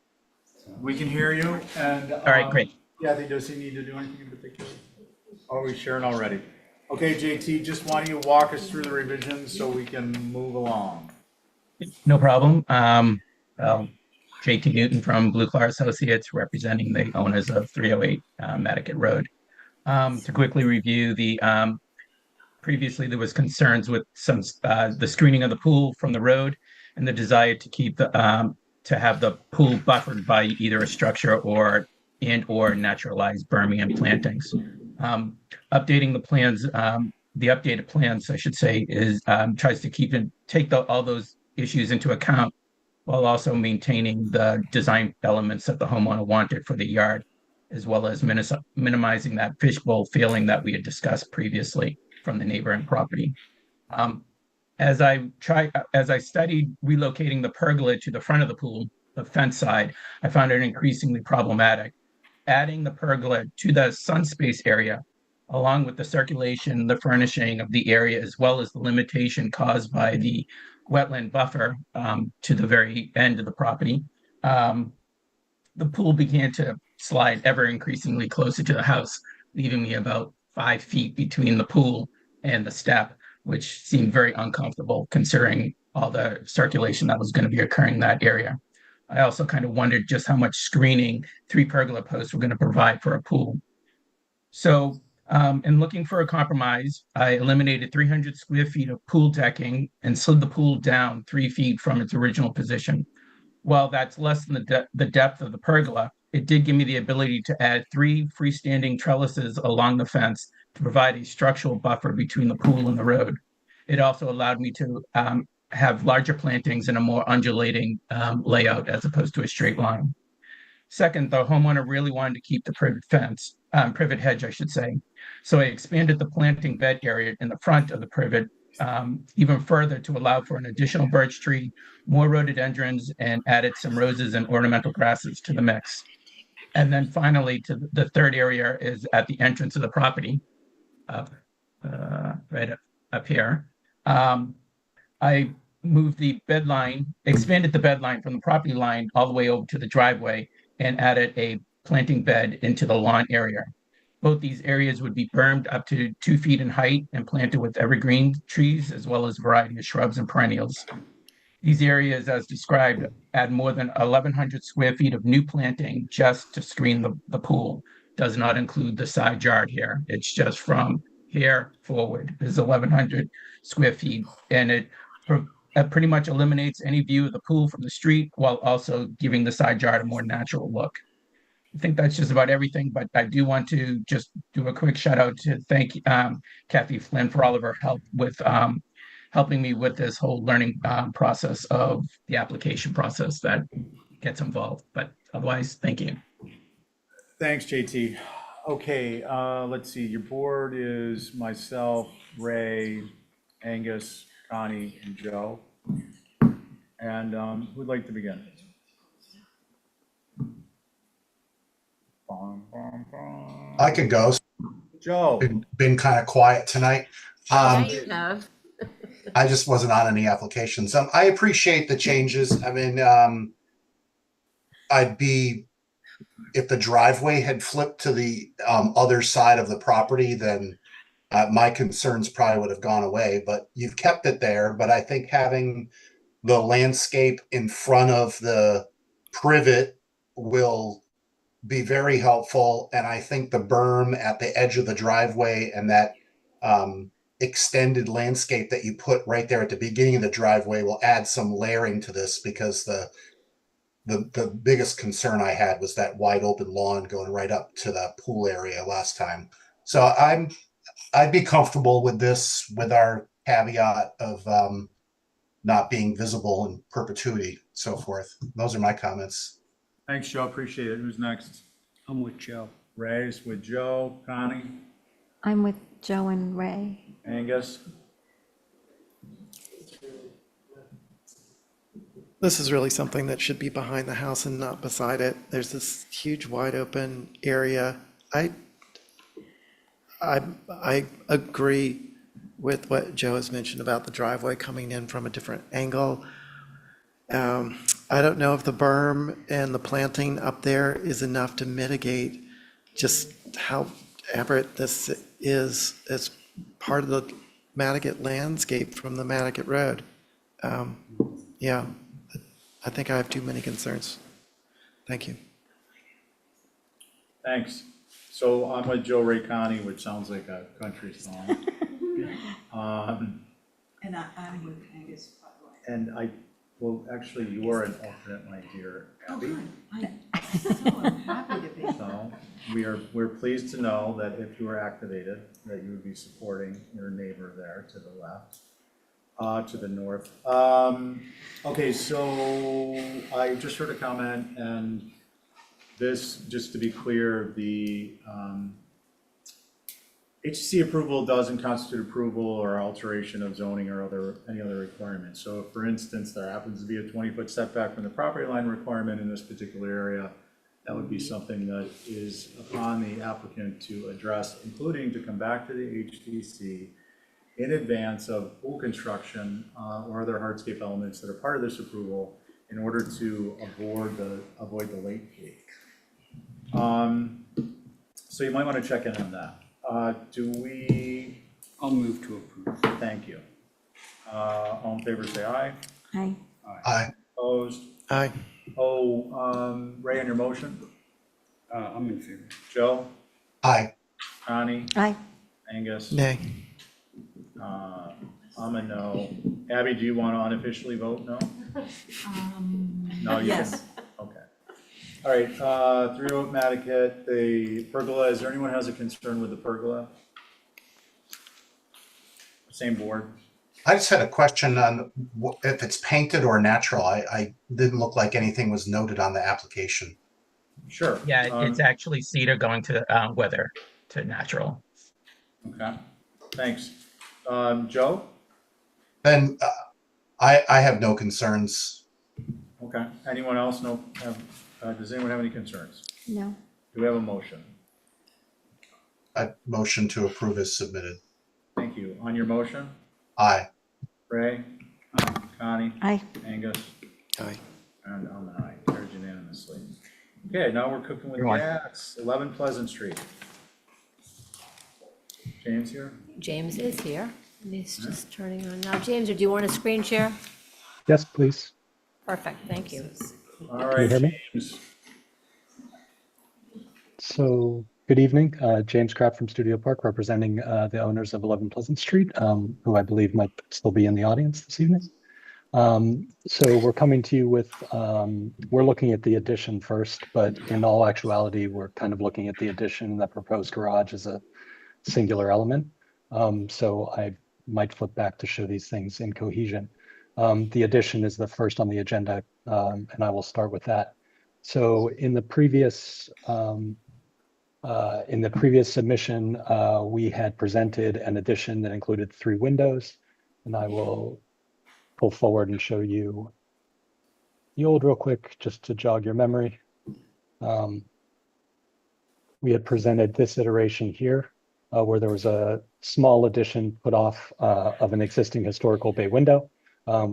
We can hear you, and. All right, great. Kathy, does he need to do anything in particular? Oh, we're sharing already. Okay, JT, just why don't you walk us through the revisions so we can move along? No problem. Well, JT Newton from Blue Clar Associates, representing the owners of 308 Nantucket Road. To quickly review previously there was concerns with the screening of the pool from the road and the desire to keep to have the pool buffered by either a structure or naturalized berming and plantings. Um, Updating the plans, the updated plans, I should say, is tries to take all those issues into account while also maintaining the design elements that the homeowner wanted for the yard, as well as minimizing that fishbowl feeling that we had discussed previously from the neighboring property. Um, as I studied relocating the pergola to the front of the pool, the fence side, I found it increasingly problematic. Adding the pergola to the sun space area, along with the circulation, the furnishing of the area, as well as the limitation caused by the wetland buffer to the very end of the property, um, the pool began to slide ever increasingly closer to the house, leaving me about 5 feet between the pool and the step, which seemed very uncomfortable considering all the circulation that was going to be occurring in that area. I also kind of wondered just how much screening 3 pergola posts were going to provide for a pool. So, in looking for a compromise, I eliminated 300 square feet of pool decking and slid the pool down 3 feet from its original position. While that's less than the depth of the pergola, it did give me the ability to add 3 freestanding trellises along the fence to provide a structural buffer between the pool and the road. It also allowed me to have larger plantings and a more undulating layout as opposed to a straight line. Second, the homeowner really wanted to keep the privet hedge, I should say. So I expanded the planting bed area in the front of the privet even further to allow for an additional birch tree, more rhododendrons, and added some roses and ornamental grasses to the mix. And then finally, to the third area is at the entrance of the property, right up here. I moved the bed line, expanded the bed line from the property line all the way over to the driveway and added a planting bed into the lawn area. Both these areas would be bermed up to 2 feet in height and planted with evergreen trees, as well as a variety of shrubs and perennials. These areas, as described, add more than 1,100 square feet of new planting just to screen the pool. Does not include the side yard here. It's just from here forward is 1,100 square feet. And it pretty much eliminates any view of the pool from the street while also giving the side yard a more natural look. I think that's just about everything, but I do want to just do a quick shout out to thank Kathy Flynn for all of her help with helping me with this whole learning process of the application process that gets involved. But otherwise, thank you. Thanks, JT. Okay, let's see, your board is myself, Ray, Angus, Connie, and Joe. And who'd like to begin? I could go. Joe. Been kind of quiet tonight. Yeah, you have. I just wasn't on any applications. I appreciate the changes. I mean, if the driveway had flipped to the other side of the property, then my concerns probably would have gone away, but you've kept it there. But I think having the landscape in front of the privet will be very helpful. And I think the berm at the edge of the driveway and that extended landscape that you put right there at the beginning of the driveway will add some layering to this, because the biggest concern I had was that wide open lawn going right up to the pool area last time. So I'd be comfortable with this, with our caveat of not being visible in perpetuity, so forth. Those are my comments. Thanks, Joe. Appreciate it. Who's next? I'm with Joe. Ray's with Joe. Connie? I'm with Joe and Ray. Angus? This is really something that should be behind the house and not beside it. There's this huge wide open area. I agree with what Joe has mentioned about the driveway coming in from a different angle. I don't know if the berm and the planting up there is enough to mitigate just how aberrant this is as part of the Nantucket landscape from the Nantucket Road. Yeah, I think I have too many concerns. Thank you. Thanks. So I'm with Joe Ray Connie, which sounds like a country song. And I'm with Angus, by the way. And well, actually, you are an alternate, my dear Abby. I'm so happy to be. So we're pleased to know that if you were activated, that you would be supporting your neighbor there to the left, to the north. Okay, so I just heard a comment, and this, just to be clear, the HC approval doesn't constitute approval or alteration of zoning or any other requirements. So if, for instance, there happens to be a 20-foot setback from the property line requirement in this particular area, that would be something that is upon the applicant to address, including to come back to the HDC in advance of pool construction or other hardscape elements that are part of this approval in order to avoid the late fee. So you might want to check in on that. I'll move to approve. Thank you. All in favor, say aye. Aye. Aye. Opposed? Aye. Ray, on your motion? I'm in favor. Joe? Aye. Connie? Aye. Angus? Nay. I'm a no. Abby, do you want to unofficially vote no? No, you Yes. can. Okay. All right, 308 Nantucket, the pergola, is there anyone who has a concern with the pergola? Same board? I just had a question on if it's painted or natural. I didn't look like anything was noted on the application. Sure. Yeah, it's actually cedar going to weather to natural. Okay, thanks. Joe? Then I have no concerns. Okay, anyone else does anyone have any concerns? No. Do we have a motion? A motion to approve is submitted. Thank you. On your motion? Aye. Ray? Connie? Aye. Angus? Aye. And I'm an aye, carried unanimously. Okay, now we're cooking with Everyone. gas, 11 Pleasant Street. James here? James is here. He's just turning on now. James, do you want a screen share? Yes, please. Perfect, thank you. All you right, hear me? James. So, good evening. James Kraft from Studio Park, representing the owners of 11 Pleasant Street, who I believe might still be in the audience this evening. So we're coming to you with, we're looking at the addition first, but in all actuality, we're kind of looking at the addition, the proposed garage as a singular element. So I might flip back to show these things in cohesion. The addition is the first on the agenda, and I will start with that. So in the previous submission, we had presented an addition that included 3 windows, and I will pull forward and show you the old real quick, just to jog your memory. We had presented this iteration here, where there was a small addition put off of an existing historical bay window.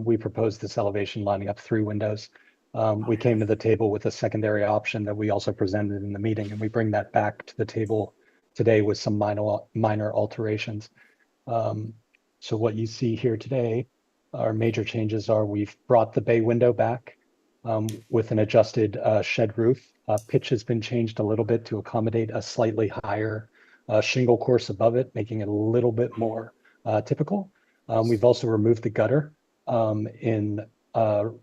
We proposed this elevation lining up 3 windows. We came to the table with a secondary option that we also presented in the meeting, and we bring that back to the table today with some minor alterations. So what you see here today, our major changes are we've brought the bay window back with an adjusted shed roof. Pitch has been changed a little bit to accommodate a slightly higher shingle course above it, making it a little bit more typical. We've also removed the gutter in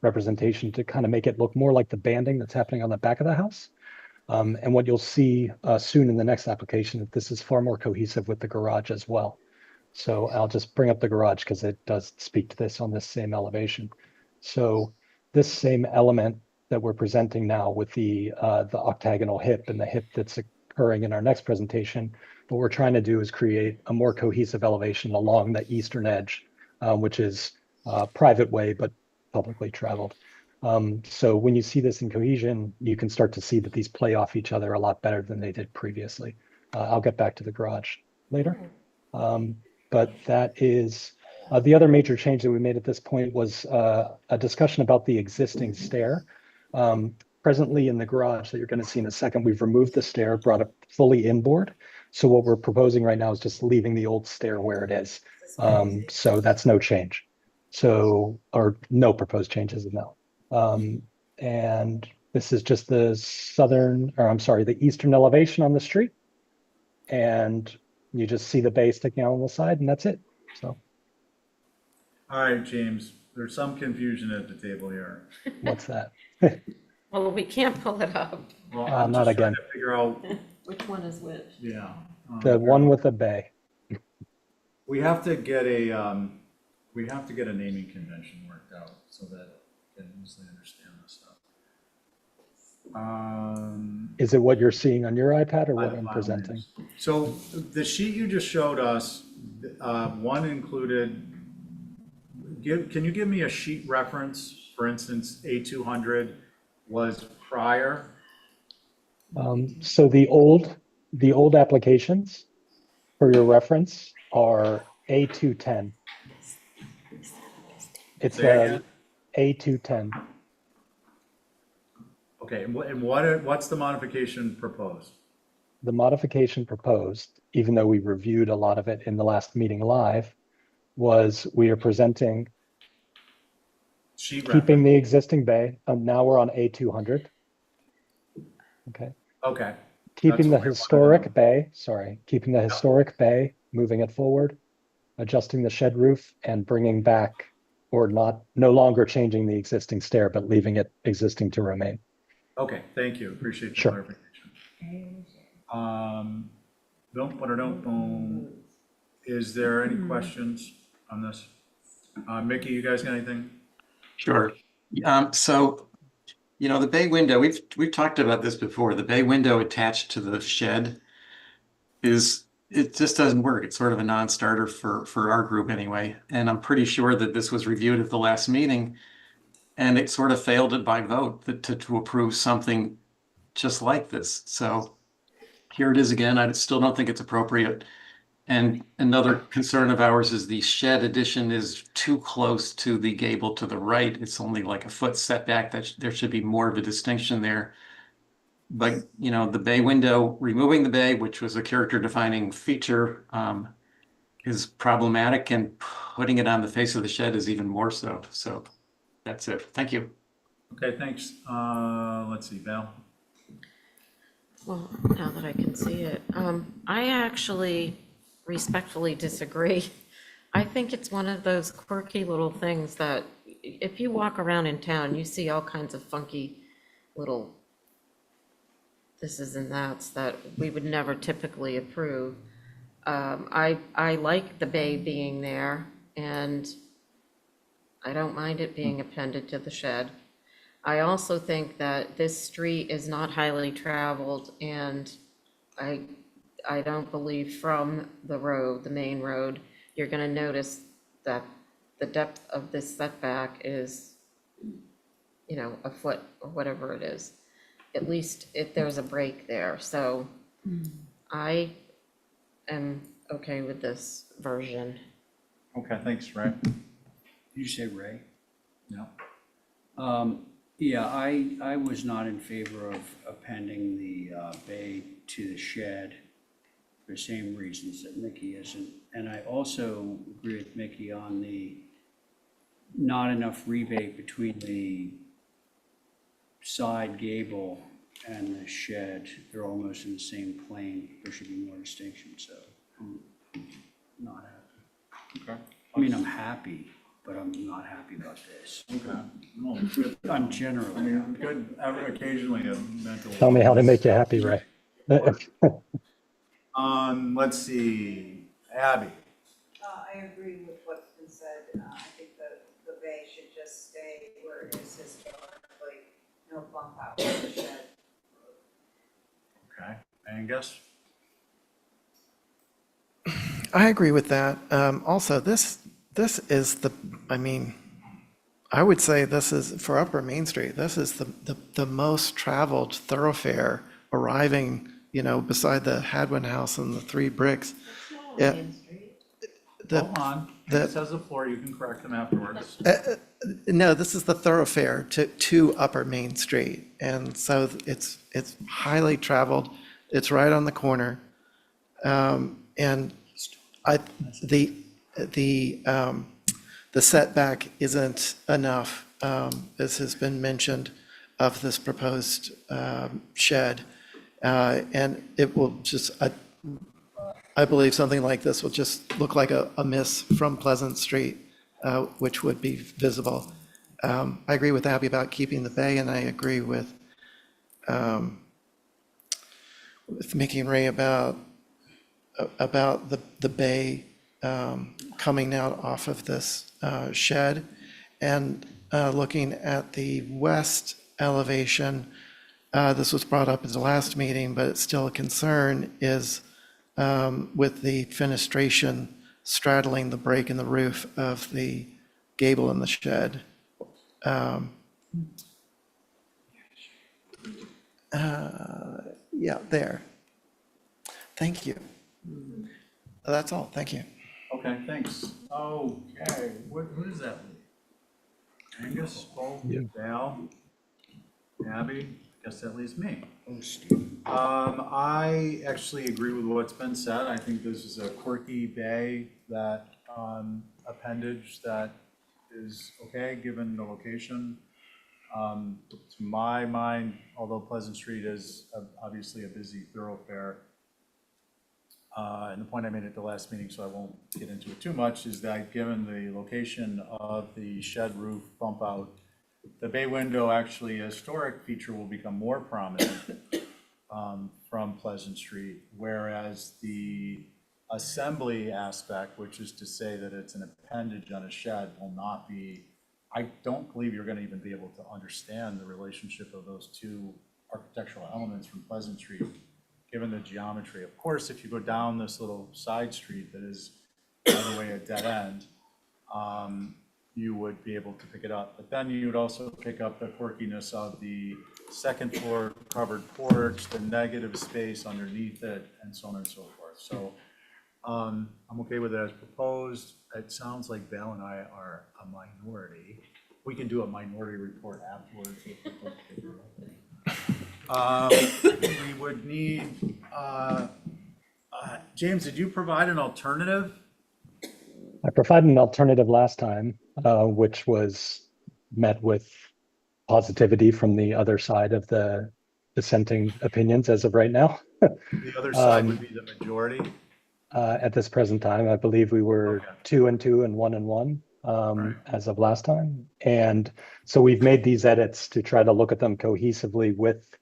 representation to kind of make it look more like the banding that's happening on the back of the house. And what you'll see soon in the next application, that this is far more cohesive with the garage as well. So I'll just bring up the garage because it does speak to this on this same elevation. So this same element that we're presenting now with the octagonal hip and the hip that's occurring in our next presentation, what we're trying to do is create a more cohesive elevation along the eastern edge, which is private way, but publicly traveled. So when you see this in cohesion, you can start to see that these play off each other a lot better than they did previously. I'll get back to the garage later. But that is the other major change that we made at this point was a discussion about the existing stair. Presently in the garage that you're going to see in a second, we've removed the stair, brought it fully inboard. So what we're proposing right now is just leaving the old stair where it is. So that's no change. So, or no proposed changes, no. And this is just the southern, or I'm sorry, the eastern elevation on the street. And you just see the bay sticking out on the side, and that's it. So All right, James, there's some confusion at the table here. what's that? Well, we can't pull it up. Well, I'm Not just trying again. to figure out, Which one is which? yeah. The one with the bay. We have to get a, naming convention worked out so that we can easily understand this stuff. Is it what you're seeing on your iPad or what By I'm all presenting? means. So the sheet you just showed us, one included, can you give me a sheet reference? For instance, A200 was prior. So the old applications for your reference are A210. It's Say again? A210. Okay, and what's the modification proposed? The modification proposed, even though we reviewed a lot of it in the last meeting live, was we are presenting Sheet keeping reference. the existing bay. Now we're on A200. Okay. Okay. Keeping the That's what we wanted to historic know. bay, sorry, keeping the historic bay, moving it forward, adjusting the shed roof and bringing back or no longer changing the existing stair, but leaving it existing to remain. Okay, thank you. Appreciate the Sure. clarification. Boom. Is there any questions on this? Mickey, you guys got anything? Sure. So, the bay window, we've talked about this before. The bay window attached to the shed it just doesn't work. It's sort of a non-starter for our group anyway. And I'm pretty sure that this was reviewed at the last meeting and it sort of failed it by vote to approve something just like this. So here it is again. I still don't think it's appropriate. And another concern of ours is the shed addition is too close to the gable to the right. It's only like a foot setback. There should be more of a distinction there. But, the bay window, removing the bay, which was a character defining feature, is problematic, and putting it on the face of the shed is even more so. So that's it. Thank you. Okay, thanks. Let's see, Val. Well, now that I can see it, I actually respectfully disagree. I think it's one of those quirky little things that if you walk around in town, you see all kinds of funky little thises and that's that we would never typically approve. I like the bay being there, and I don't mind it being appended to the shed. I also think that this street is not highly traveled, and I don't believe from the road, the main road, you're gonna notice that the depth of this setback is, a foot or whatever it is. At least if there's a break there, so I am okay with this version. Okay, thanks, Ray. Did you say Ray? No. Yeah, I was not in favor of appending the bay to the shed for the same reasons that Mickey isn't. And I also agree with Mickey on the not enough rebate between the side gable and the shed. They're almost in the same plane. There should be more distinction, so I'm not happy. Okay. I mean, I'm happy, but I'm not happy about this. Okay. Well, good. I'm generally. I mean, good, occasionally a mental. Tell me how to make you happy, Ray. Let's see, Abby. I agree with what's been said. I think the bay should just stay where it is historically, no bump out to the shed. Okay, Angus? I agree with that. Also, this is I would say this is, for Upper Main Street, this is the most traveled thoroughfare arriving, beside the Hadwin House and the Three Bricks. Yeah. Hold on, this has the floor, you can correct them afterwards. No, this is the thoroughfare to Upper Main Street. And so it's highly traveled. It's right on the corner. And the the setback isn't enough, as has been mentioned, of this proposed shed. And it will just, I believe something like this will just look like a miss from Pleasant Street, which would be visible. I agree with Abby about keeping the bay, and I agree with Mickey and Ray about the bay coming out off of this shed. And looking at the west elevation, this was brought up at the last meeting, but it's still a concern, is with the fenestration straddling the break in the roof of the gable in the shed. Yeah, there. Thank you. That's all. Thank you. Okay, thanks. Okay, who does that leave? Angus, Bo, Val, Abby, guess that leaves me. I actually agree with what's been said. I think this is a quirky bay that, appendage that is okay, given the location. To my mind, although Pleasant Street is obviously a busy thoroughfare, and the point I made at the last meeting, so I won't get into it too much, is that given the location of the shed roof bump out, the bay window, actually a historic feature, will become more prominent from Pleasant Street, whereas the assembly aspect, which is to say that it's an appendage on a shed, will not be. I don't believe you're going to even be able to understand the relationship of those two architectural elements from Pleasant Street, given the geometry. Of course, if you go down this little side street that is, by the way, a dead end, you would be able to pick it up. But then you would also pick up the quirkiness of the second floor covered porch, the negative space underneath it, and so on and so forth. So I'm okay with it as proposed. It sounds like Val and I are a minority. We can do a minority report afterwards. We would need, James, did you provide an alternative? I provided an alternative last time, which was met with positivity from the other side of the dissenting opinions as of right now. The other side would be the majority? At this present time, I believe we were 2 and 2 and 1 and 1 as of last time. And so we've made these edits to try to look at them cohesively with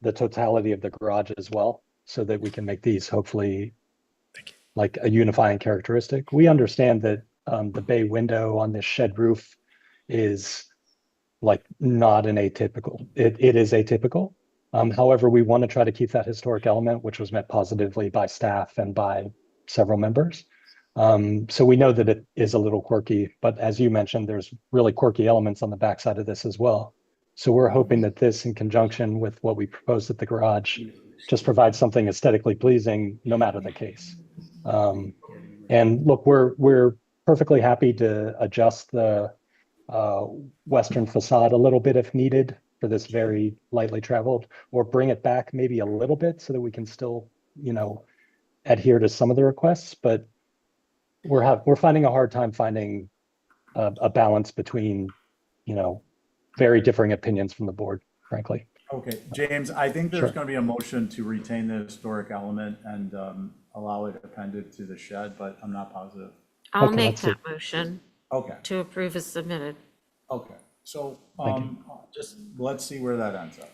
the totality of the garage as well, so that we can make these hopefully like a unifying characteristic. We understand that the bay window on this shed roof is like not an atypical. It is atypical. However, we want to try to keep that historic element, which was met positively by staff and by several members. So we know that it is a little quirky, but as you mentioned, there's really quirky elements on the backside of this as well. So we're hoping that this, in conjunction with what we proposed at the garage, just provides something aesthetically pleasing, no matter the case. And look, we're perfectly happy to adjust the western facade a little bit if needed for this very lightly traveled, or bring it back maybe a little bit so that we can still, adhere to some of the requests. But we're finding a hard time finding a balance between, very differing opinions from the board, frankly. Okay, James, I think there's going to be a motion to retain the historic element and allow it appended to the shed, but I'm not positive. I'll make that motion. Okay. To approve as submitted. Okay, so just let's see where that ends up.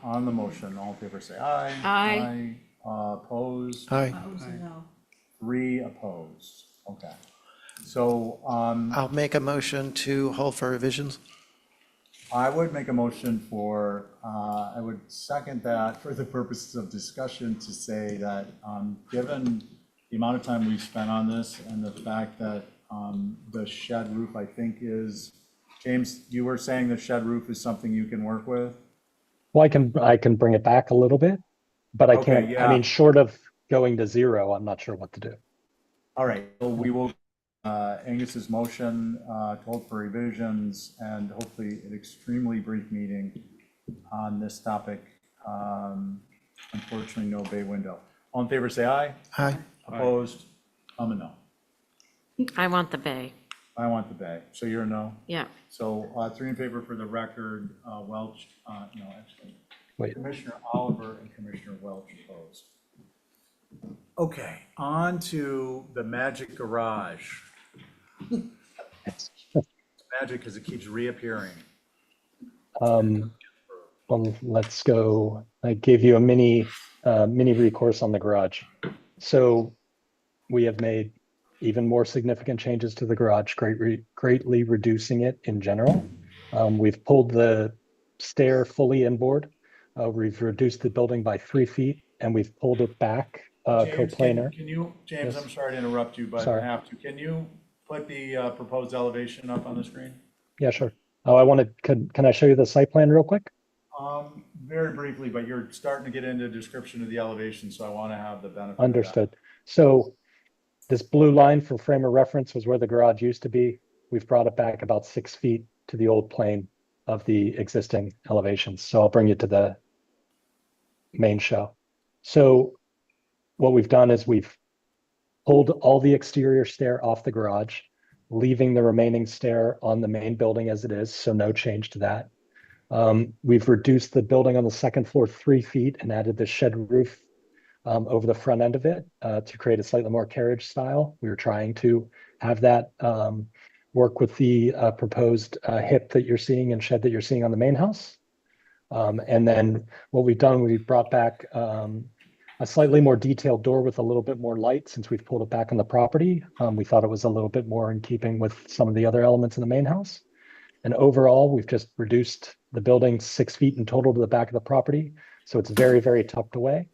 On the motion, all in favor say aye. Aye. Opposed? Aye. 3 opposed. Okay. So I'll make a motion to hold for revisions. I would make a motion for, I would second that for the purposes of discussion, to say that given the amount of time we've spent on this and the fact that the shed roof, I think, is, James, you were saying the shed roof is something you can work with? Well, I can bring it back a little bit, but I can't, yeah. I mean, short of going to 0, I'm not sure what to do. All right, so we will, Angus's motion to hold for revisions, and hopefully an extremely brief meeting on this topic. Unfortunately, no bay window. All in favor, say aye. Aye. Opposed? I'm a no. I want the bay. I want the bay, so you're a no? Yeah. So, 3 in favor for the record, Welch, no, actually, Wait. Commissioner Oliver and Commissioner Welch opposed. Okay, on to the magic garage. Magic because it keeps reappearing. Well, let's go. I gave you a mini recourse on the garage. So we have made even more significant changes to the garage, greatly reducing it in general. We've pulled the stair fully inboard. We've reduced the building by 3 feet, and we've pulled it back James, coplanar. can you, James, Yes. I'm sorry to interrupt you, but I Sorry. have to. Can you put the proposed elevation up on the screen? Yeah, sure. Oh, I wanted, can I show you the site plan real quick? Very briefly, but you're starting to get into a description of the elevation, so I want to have the benefit of that. Understood. So this blue line for frame of reference was where the garage used to be. We've brought it back about 6 feet to the old plane of the existing elevations. So I'll bring you to the main show. So what we've done is we've pulled all the exterior stair off the garage, leaving the remaining stair on the main building as it is, so no change to that. We've reduced the building on the second floor 3 feet and added the shed roof over the front end of it to create a slightly more carriage style. We were trying to have that work with the proposed hip that you're seeing and shed that you're seeing on the main house. And then what we've done, we've brought back a slightly more detailed door with a little bit more light since we've pulled it back on the property. We thought it was a little bit more in keeping with some of the other elements in the main house. And overall, we've just reduced the building 6 feet in total to the back of the property. So it's very, very tucked away.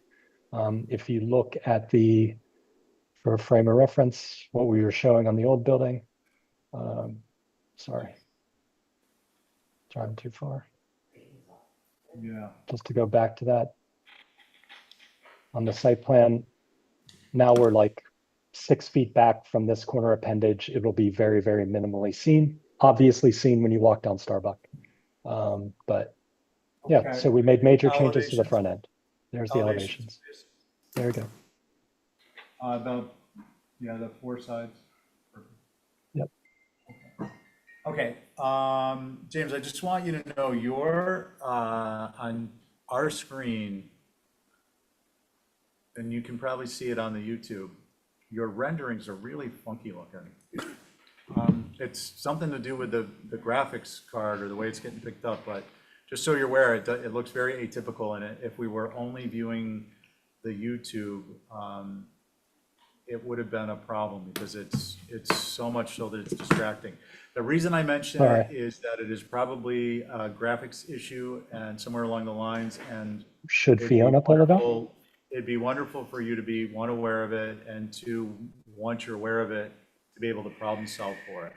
If you look at for a frame of reference, what we were showing on the old building, sorry, driving too far. Yeah. Just to go back to that. On the site plan, now we're like 6 feet back from this corner appendage. It will be very, very minimally seen. Obviously seen when you walk down Starbuck. But yeah, Okay. so we made major changes to the Elevations. front end. There's the elevations. please. There we go. The 4 sides. Perfect. Yep. Okay, James, I just want you to know you're on our screen, and you can probably see it on the YouTube. Your renderings are really funky looking. It's something to do with the graphics card or the way it's getting picked up, but just so you're aware, it looks very atypical, and if we were only viewing the YouTube, it would have been a problem because it's so much so that it's distracting. The reason I mention it is that it is probably a graphics issue and somewhere along the lines, and Should Fiona pull it up? it'd be wonderful for you to be, 1, aware of it, and 2, once you're aware of it, to be able to problem solve for it.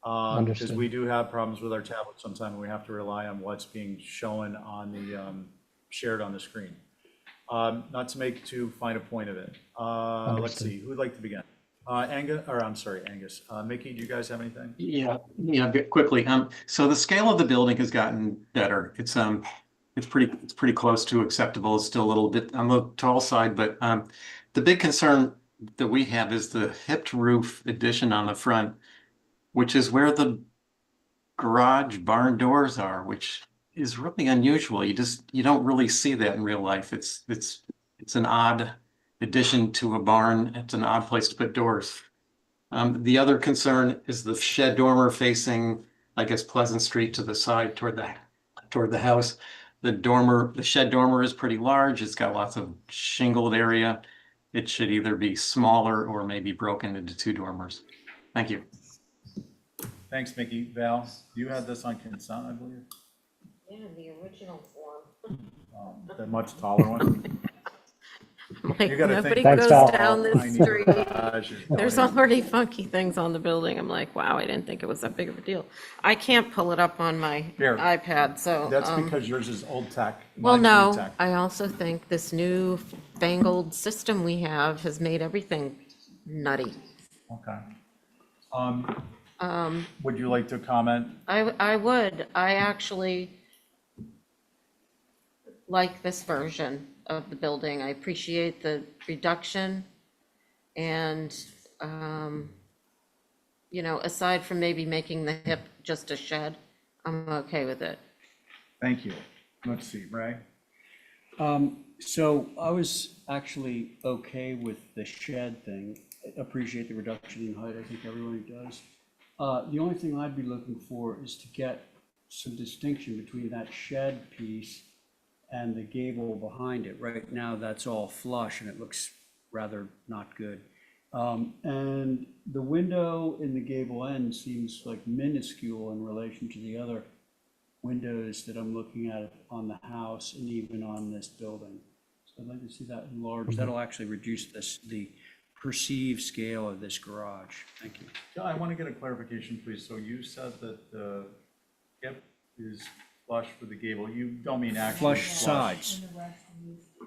Because Understood. we do have problems with our tablets sometimes, and we have to rely on what's being shown on the, shared on the screen. Not to make too fine a point of it. Let's Understood. see, who'd like to begin? Angus. Mickey, do you guys have anything? Yeah, quickly. So the scale of the building has gotten better. It's pretty close to acceptable. It's still a little bit on the tall side, but the big concern that we have is the hipped roof addition on the front, which is where the garage barn doors are, which is really unusual. You don't really see that in real life. It's an odd addition to a barn. It's an odd place to put doors. The other concern is the shed dormer facing, I guess, Pleasant Street to the side toward the house. The shed dormer is pretty large. It's got lots of shingled area. It should either be smaller or maybe broken into 2 dormers. Thank you. Thanks, Mickey. Val, you had this on consent, I believe? Yeah, the original form. The much taller one? Like, You gotta nobody think- goes Val. down this Tiny street. garage is There's going- already funky things on the building. I'm like, wow, I didn't think it was that big of a deal. I can't pull it up on my Here. iPad, so. That's because yours is old tech. Well, mine's new no, tech. I also think this new fangled system we have has made everything nutty. Okay. Would you like to comment? I would, I actually like this version of the building. I appreciate the reduction, and you know, aside from maybe making the hip just a shed, I'm okay with it. Thank you. Let's see, Ray? So I was actually okay with the shed thing. Appreciate the reduction in height. I think everyone does. The only thing I'd be looking for is to get some distinction between that shed piece and the gable behind it. Right now, that's all flush and it looks rather not good. And the window in the gable end seems like minuscule in relation to the other windows that I'm looking at on the house and even on this building. So I'd like to see that enlarged. That'll actually reduce the perceived scale of this garage. Thank you. Yeah, I want to get a clarification, please. So you said that the hip is flush with the gable. You don't mean actually Flush sides.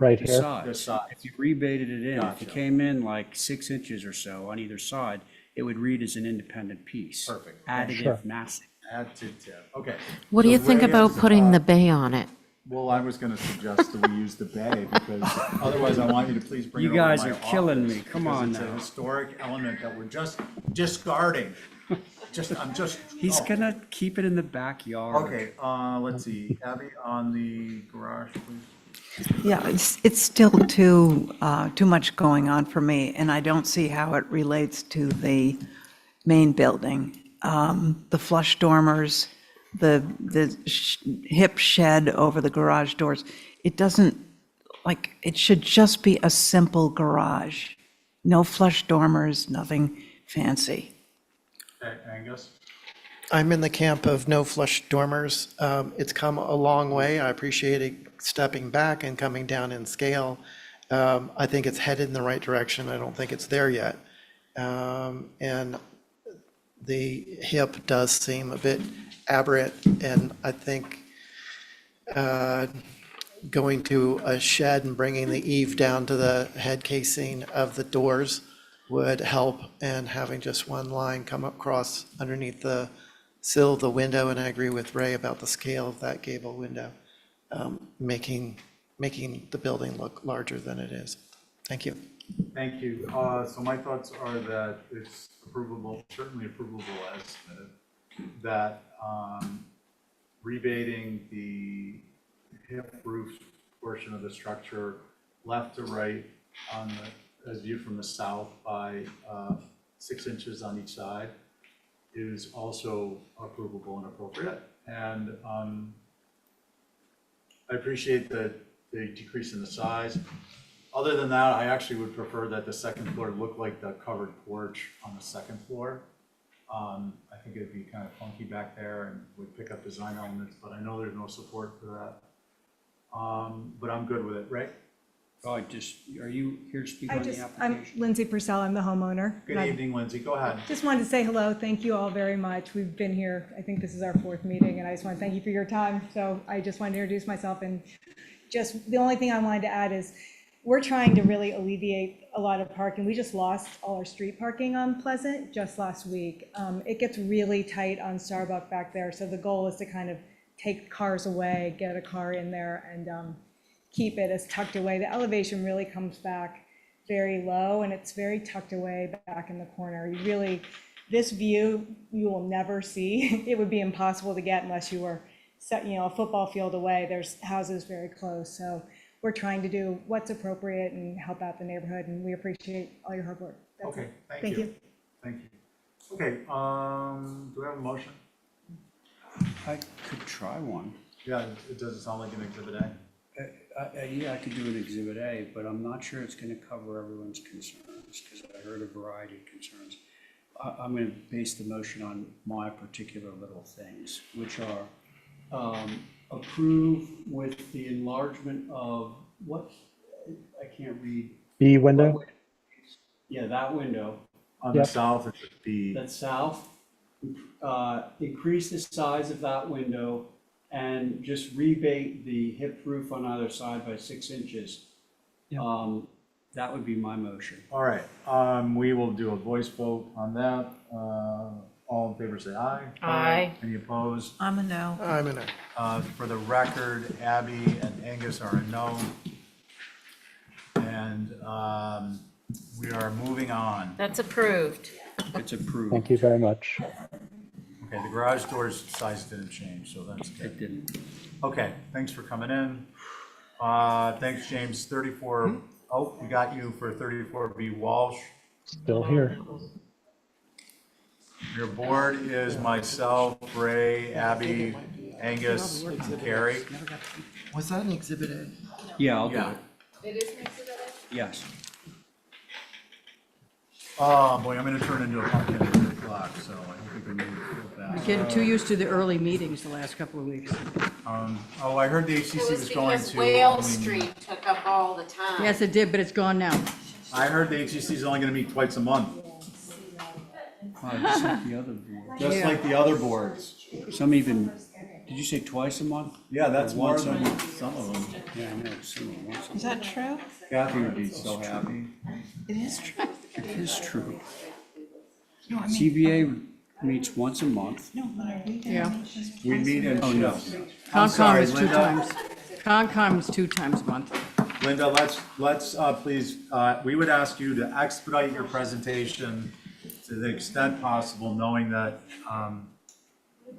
Right The here. sides. The sides. If you rebated it in, if Gotcha. you came in like 6 inches or so on either side, it would read as an independent piece. Perfect. Sure. Additive massing. Add to tip. Okay. What do So you think Ray about is, putting the bay on it? Well, I was going to suggest that we use the bay because otherwise I want you to please bring it You over to guys my are killing office me. Come because on it's now. a historic element that we're just discarding. He's oh. gonna keep it in the backyard. Okay, let's see. Abby, on the garage, please. Yeah, it's still too much going on for me, and I don't see how it relates to the main building. The flush dormers, the hip shed over the garage doors, it doesn't, like, it should just be a simple garage. No flush dormers, nothing fancy. Okay, Angus? I'm in the camp of no flush dormers. It's come a long way. I appreciate it stepping back and coming down in scale. I think it's headed in the right direction. I don't think it's there yet. And the hip does seem a bit aberrant, and I think going to a shed and bringing the eave down to the head casing of the doors would help, and having just one line come across underneath the sill of the window, and I agree with Ray about the scale of that gable window, making the building look larger than it is. Thank you. Thank you. So my thoughts are that it's approvable, certainly approvable as submitted, that rebating the hip roof portion of the structure left to right on the, as viewed from the south by 6 inches on each side is also approvable and appropriate. And I appreciate the decrease in the size. Other than that, I actually would prefer that the second floor look like the covered porch on the second floor. I think it'd be kind of funky back there and would pick up design elements, but I know there's no support for that. But I'm good with it, right? Oh, are you here to speak on the I'm application? Lindsay Purcell, I'm the homeowner. Good evening, Lindsay, go ahead. Just wanted to say hello, thank you all very much. We've been here, I think this is our 4th meeting, and I just want to thank you for your time. So I just wanted to introduce myself, and just the only thing I wanted to add is we're trying to really alleviate a lot of parking. We just lost all our street parking on Pleasant just last week. It gets really tight on Starbucks back there, so the goal is to kind of take cars away, get a car in there, and keep it as tucked away. The elevation really comes back very low, and it's very tucked away back in the corner. You really, this view, you will never see. It would be impossible to get unless you were set, a football field away. There's houses very close. So we're trying to do what's appropriate and help out the neighborhood, and we appreciate all your hard work. That's Okay, it. thank you. Thank you. Okay, do we have a motion? I could try one. Yeah, it doesn't sound like an exhibit A. Yeah, I could do an exhibit A, but I'm not sure it's gonna cover everyone's concerns, because I heard a variety of concerns. I'm gonna base the motion on my particular little things, which are approve with the enlargement of what, I can't read. B window? Yeah, that window. On the south, it's B. That's south. Increase the size of that window and just rebate the hip roof on either side by 6 inches. That would be my motion. All right, we will do a voice vote on that. All in favor, say aye. Aye. Any opposed? I'm a no. I'm in it. For the record, Abby and Angus are a no. And we are moving on. That's approved. It's approved. Thank you very much. Okay, the garage doors size didn't change, so that's good. It didn't. Okay, thanks for coming in. Thanks, James. 34, oh, we got you for 34B Walsh. Still here. Your board is myself, Ray, Abby, Angus, and Carrie. Was that an Exhibit A? Yeah, I'll do Yeah. it. It is next to that? Yes. Oh, boy, I'm gonna turn into a pumpkin at 3 o'clock, so I don't think we need to do I'm that. getting too used to the early meetings the last couple of weeks. Oh, I heard the It HCC was was going because to. Whale only- Street took up all the time. Yes, it did, but it's gone now. I heard the HCC is only gonna meet twice a month, Just like the other board. just Yeah. like the other boards. Some even, did you say twice a month? Yeah, that's Or more once a than month? some of them. Yeah, I know, some are once a Is that true? Kathy would be so happy. It is true. It is true. No, I mean, CBA meets once a month. no, but I read it. Yeah. We meet in Oh, no. shifts. I'm Concom sorry, is 2 Linda. times. Concom is 2 times a month. Linda, let's please, we would ask you to expedite your presentation to the extent possible, knowing that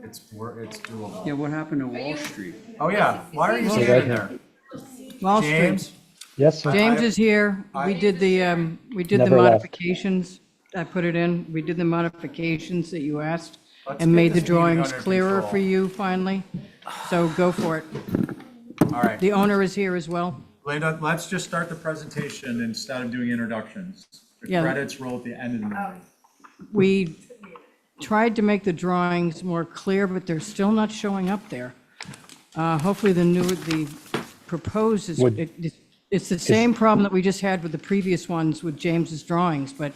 it's doable. Yeah, what happened to Wall Street? Oh, yeah, why are you So right standing here. there? Wall Street. James? Yes, sir. James is here. We did the Never left. modifications. I put it in. We did the modifications that you asked Let's and get made the this meeting drawings under clearer control. for you finally. So go for it. All right, The owner is here as well. Linda, let's just start the presentation instead of doing introductions. The Yeah. credits roll at the end of the meeting. We tried to make the drawings more clear, but they're still not showing up there. Hopefully the proposed is, Would- it's the same problem that we just had with the previous ones with James's drawings, but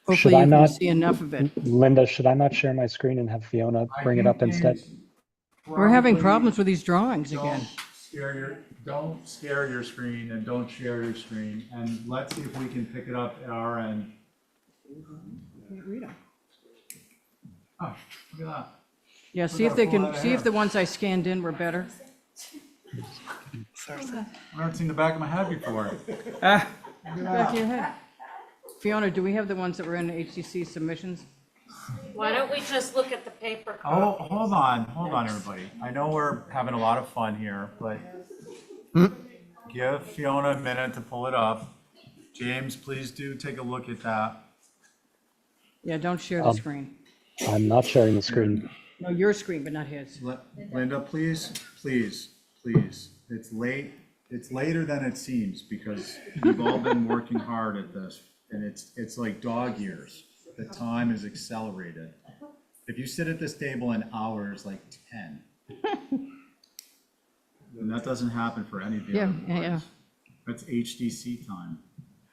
hopefully Should you I can not- see enough of it. Linda, should I not share my screen and have Fiona bring it up instead? We're having Probably problems with these drawings again. Don't scare your screen and don't share your screen, and let's see if we can pick it up at our end. Can't read 'em. Oh, look at that. Yeah, see if they can, see if the ones I scanned in were better. I've never seen the back of my head before. Back of your head. Fiona, do we have the ones that were in the HCC submissions? Why don't we just look at the paper Oh, copy? hold on, everybody. I know we're having a lot of fun here, but give Fiona a minute to pull it up. James, please do take a look at that. Yeah, don't share the screen. I'm not sharing the screen. No, your screen, but not his. Linda, please. It's late. It's later than it seems because we've all been working hard at this, and it's like dog years. The time is accelerated. If you sit at this table an hour, it's like 10. And that doesn't happen for any of the other Yeah. boards. That's HDC time.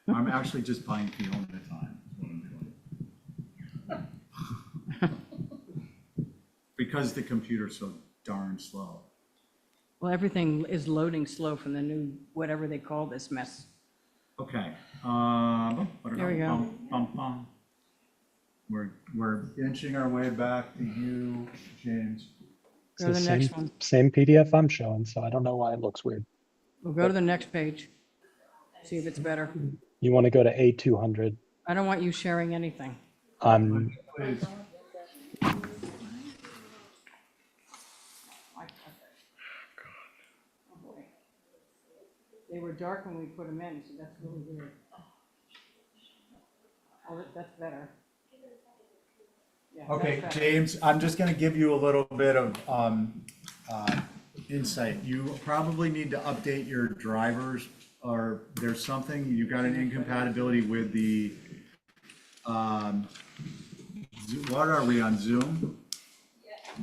I'm actually just buying Fiona time. is what I'm doing. Because the computer's so darn slow. Well, everything is loading slow from the new, whatever they call this mess. Okay. There we go. We're inching our way back to you, James. It's Go to the the next same, one. same PDF I'm showing, so I don't know why it looks weird. We'll go to the next page. See if it's better. You want to go to A200. I don't want you sharing anything. Please. They were dark when we put them in, so that's really weird. Oh, that's better. Yeah, that's Okay, better. James, I'm just gonna give you a little bit of insight. You probably need to update your drivers, or there's something, you got an incompatibility with the, what are we on Zoom?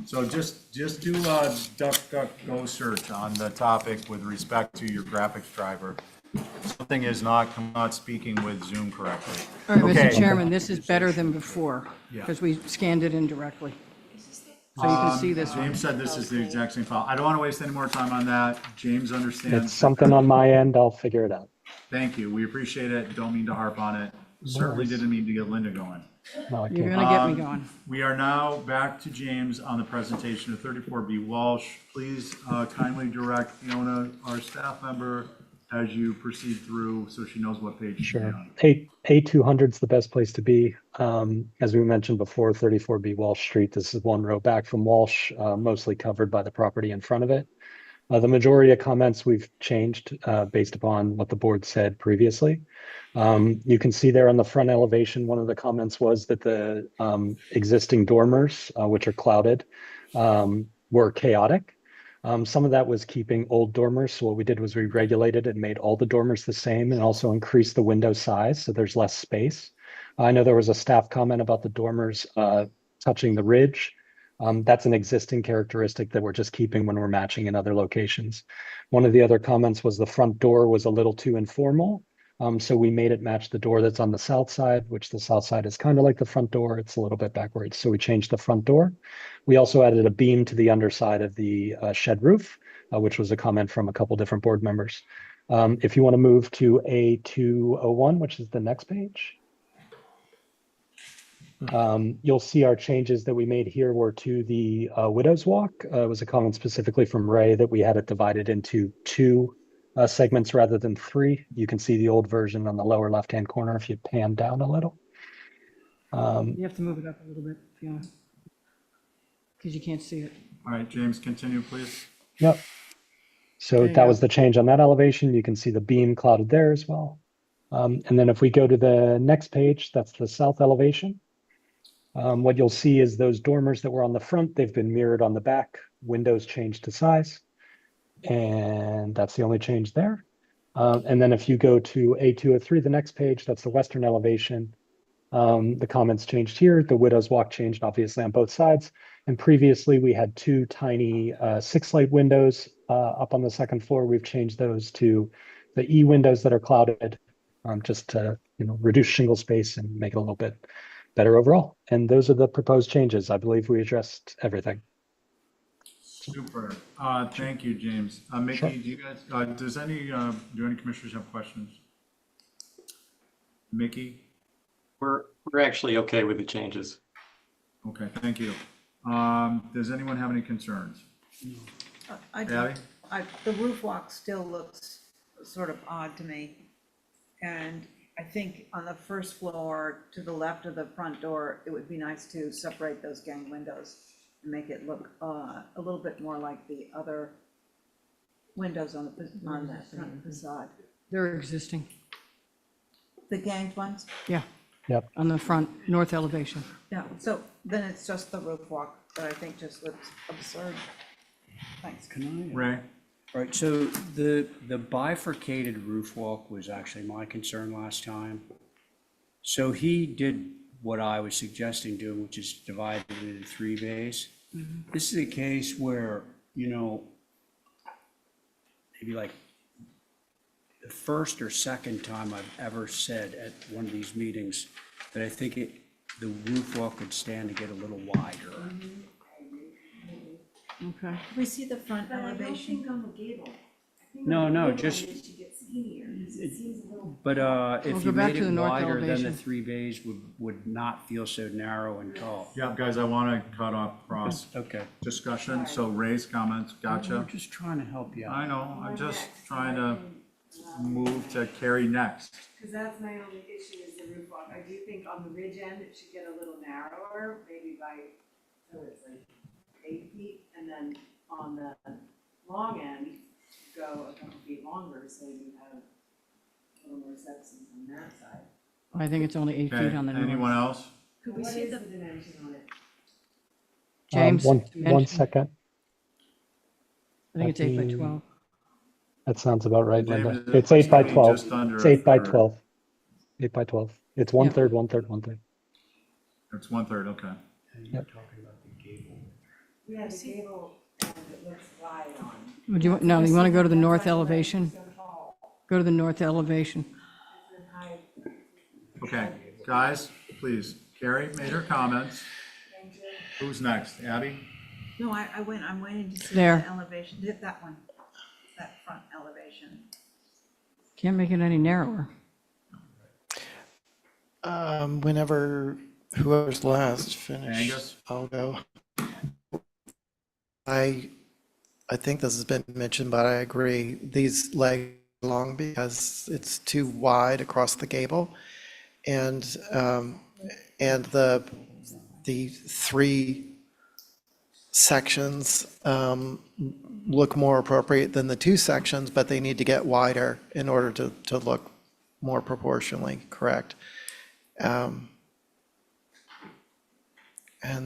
So just do a DuckDuckGo search on the topic with respect to your graphics driver. Something is not speaking with Zoom correctly. All right, Okay. Mr. Chairman, this is better than before, Yeah. because we scanned it in directly. So you can see this one. James said this is the exact same file. I don't want to waste any more time on that. James understands. It's something on my end. I'll figure it out. Thank you. We appreciate it. Don't mean to harp on it. Certainly worries. didn't mean to get Linda going. No, I You're can't. gonna get me going. We are now back to James on the presentation of 34B Walsh. Please kindly direct Fiona, our staff member, as you proceed through so she knows what page she's Sure. on. A200 is the best place to be. As we mentioned before, 34B Walsh Street, this is one row back from Walsh, mostly covered by the property in front of it. The majority of comments we've changed based upon what the board said previously. You can see there on the front elevation, one of the comments was that the existing dormers, which are clouded, were chaotic. Some of that was keeping old dormers. So what we did was we regulated and made all the dormers the same and also increased the window size so there's less space. I know there was a staff comment about the dormers touching the ridge. That's an existing characteristic that we're just keeping when we're matching in other locations. One of the other comments was the front door was a little too informal. So we made it match the door that's on the south side, which the south side is kind of like the front door. It's a little bit backwards. So we changed the front door. We also added a beam to the underside of the shed roof, which was a comment from a couple different board members. If you want to move to A201, which is the next page. You'll see our changes that we made here were to the Widow's Walk. It was a comment specifically from Ray that we had it divided into two segments rather than three. You can see the old version on the lower left-hand corner if you pan down a little. You have to move it up a little bit, Fiona, because you can't see it. All right, James, continue, please. Yep. So There you that go. was the change on that elevation. You can see the beam clouded there as well. And then if we go to the next page, that's the south elevation. What you'll see is those dormers that were on the front, they've been mirrored on the back. Windows changed to size. And that's the only change there. And then if you go to A203, the next page, that's the western elevation. The comments changed here. The Widow's Walk changed obviously on both sides. And previously we had two tiny 6-light windows up on the second floor. We've changed those to the E windows that are clouded, just to reduce shingle space and make it a little bit better overall. And those are the proposed changes. I believe we addressed everything. Super. Thank you, James. Mickey, Sure. do you guys, do any commissioners have questions? Mickey? We're actually okay with the changes. Okay, thank you. Does anyone have any concerns? Abby? The roof walk still looks sort of odd to me. And I think on the first floor to the left of the front door, it would be nice to separate those gang windows and make it look a little bit more like the other windows on that front facade. They're existing. The ganged ones? Yeah. Yep. On the front north elevation. Yeah, so then it's just the roof walk that I think just looks absurd. Thanks. Can I? Ray? All right, so the bifurcated roof walk was actually my concern last time. So he did what I was suggesting doing, which is divided it into 3 bays. This is a case where, maybe like the first or second time I've ever said at one of these meetings that I think the roof walk could stand to get a little wider. Okay. We see the front But I don't elevation. think on the gable. I think No, on the no, gable just- it should get skinnier, 'cause it seems a little. But We'll if go you back made to the it north wider, then the elevation. 3 bays would not feel so narrow and tall. Yeah, guys, I want to cut off cross Okay. discussion, so Ray's comments, We're gotcha. just trying to help you out. I know, I'm just trying to move to Carrie next. Because that's my only issue is the roof walk. I do think on the ridge end, it should get a little narrower, maybe by, so it's like 8 feet. And then on the long end, go a couple feet longer, so you have a little more sections on that side. I think it's only 8 Okay, feet on the north. anyone else? Could we see the dimension on it? James? One dimension? second. I think it's 8 by Let me- 12. That sounds about right, James, Linda. it It's 8 by looks to me 12. just under It's a 8 by third. 12. 8 by 12. It's 1/3, 1/3, 1/3. It's 1/3, okay. Yep. Yeah, the gable, and it looks wide on. Would you, no, you want to go to the north That's why it's elevation? so tall. Go to the north elevation. It's been high. Okay, guys, please, Carrie made her comments. Who's next, Abby? No, I'm waiting to see There. the elevation, that one, that front elevation. Can't make it any narrower. Whenever whoever's last finish, Angus? I'll go. I think this has been mentioned, but I agree. These leg long because it's too wide across the gable. And the three sections look more appropriate than the two sections, but they need to get wider in order to look more proportionally correct. And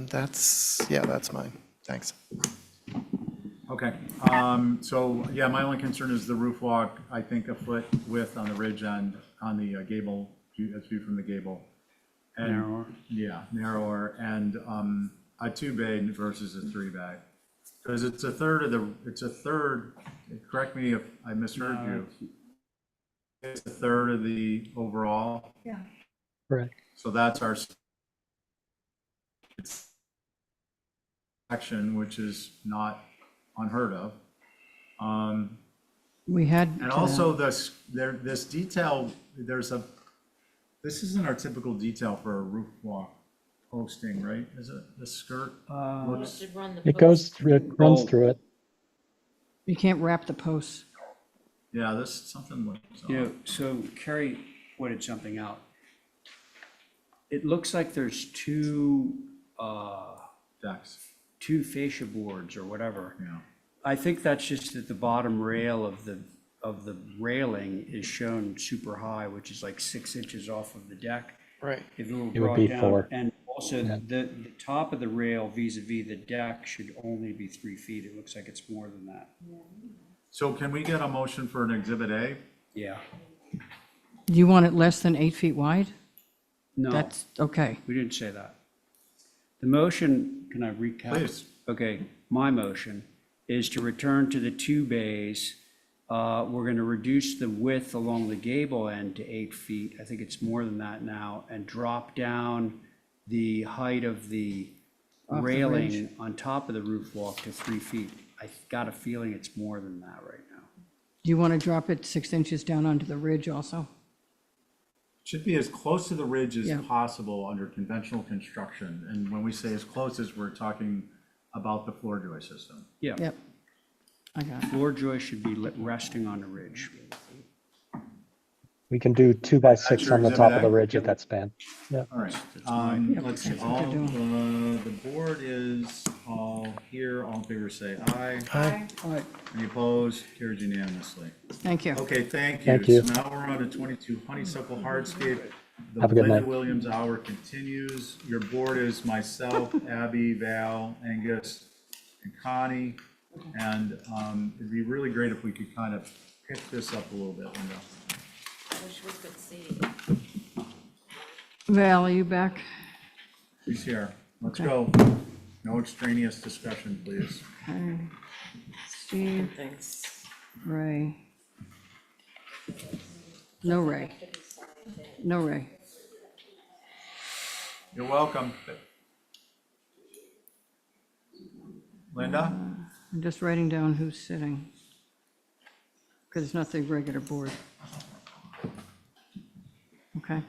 that's mine. Thanks. Okay, so, yeah, my only concern is the roof walk, I think a foot width on the ridge end, on the gable, that's view from the gable. And- Narrower. Yeah, narrower, and a 2-bay versus a 3-bay. Because it's a third, correct me if I misheard you. It's a third of the overall, Yeah. Correct. so that's our section, which is not unheard of. We had. And also this detail, this isn't our typical detail for a roof walk posting, right? Is it? The skirt looks, Should run the It post. runs through it. You can't wrap the posts. yeah, something looks You know, off. so Carrie pointed something out. It looks like there's two Decks, fascia boards or whatever. yeah. I think that's just that the bottom rail of the railing is shown super high, which is like 6 inches off of the deck. Right. If it were It would brought be down, 4. and also Yeah. the top of the rail vis-a-vis the deck should only be 3 feet. It looks like it's more than that. So can we get a motion for an Exhibit A? Yeah. Do you want it less than 8 feet wide? No, That's, okay. we didn't say that. The motion, can I recap? Please. Okay, my motion is to return to the 2 bays. We're going to reduce the width along the gable end to 8 feet. I think it's more than that now, and drop down the height of the Off the railing ridge. on top of the roof walk to 3 feet. I got a feeling it's more than that right now. Do you want to drop it 6 inches down onto the ridge also? Should be as close to the ridge as Yeah. possible under conventional construction. And when we say as close as, we're talking about the floor joist system. Yeah, Yep. I got it. floor joist should be resting on the ridge. We can do 2 by 6 your on the exhibit top of the A? ridge at that span. Yeah. All right, Yeah, let's see, that's what they're the board is all here, all in favor say aye. Aye. Any opposed? Carried unanimously. Thank you. Okay, thank you. Thank you. So now we're on to 22 Honeysuckle Hardscape. The Have a good Linda night. Williams Hour continues. Your board is myself, Abby, Val, Angus, and Connie. And it'd be really great if we could kind of pick this up a little bit, Linda. Wish we could see. Val, are you back? She's here. Let's Okay. go. No extraneous discussion, please. Okay. Steve, Thanks. Ray. No Ray. No Ray. You're welcome. Linda? I'm just writing down who's sitting. Because it's not the regular board. Okay.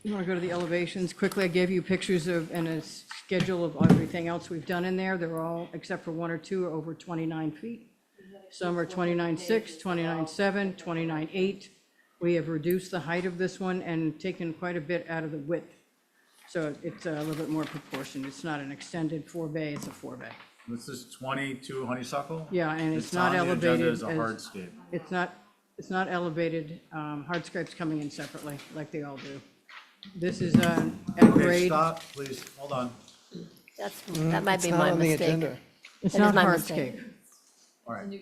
You want to go to the elevations? Quickly, I gave you pictures of, and a schedule of everything else we've done in there. They're all, except for 1 or 2, are over 29 feet. Some are 29.6, 29.7, 29.8. We have reduced the height of this one and taken quite a bit out of the width. So it's a little bit more proportioned. It's not an extended 4-bay, it's a 4-bay. This is 22 Honeysuckle? Yeah, and it's not on the agenda elevated as a hardscape. It's not elevated. Hardscape's coming in separately, like they all do. This is at Okay, grade. stop, please, hold on. That might It's be not my on the mistake. agenda. It's That is not my mistake. hardscape. All right,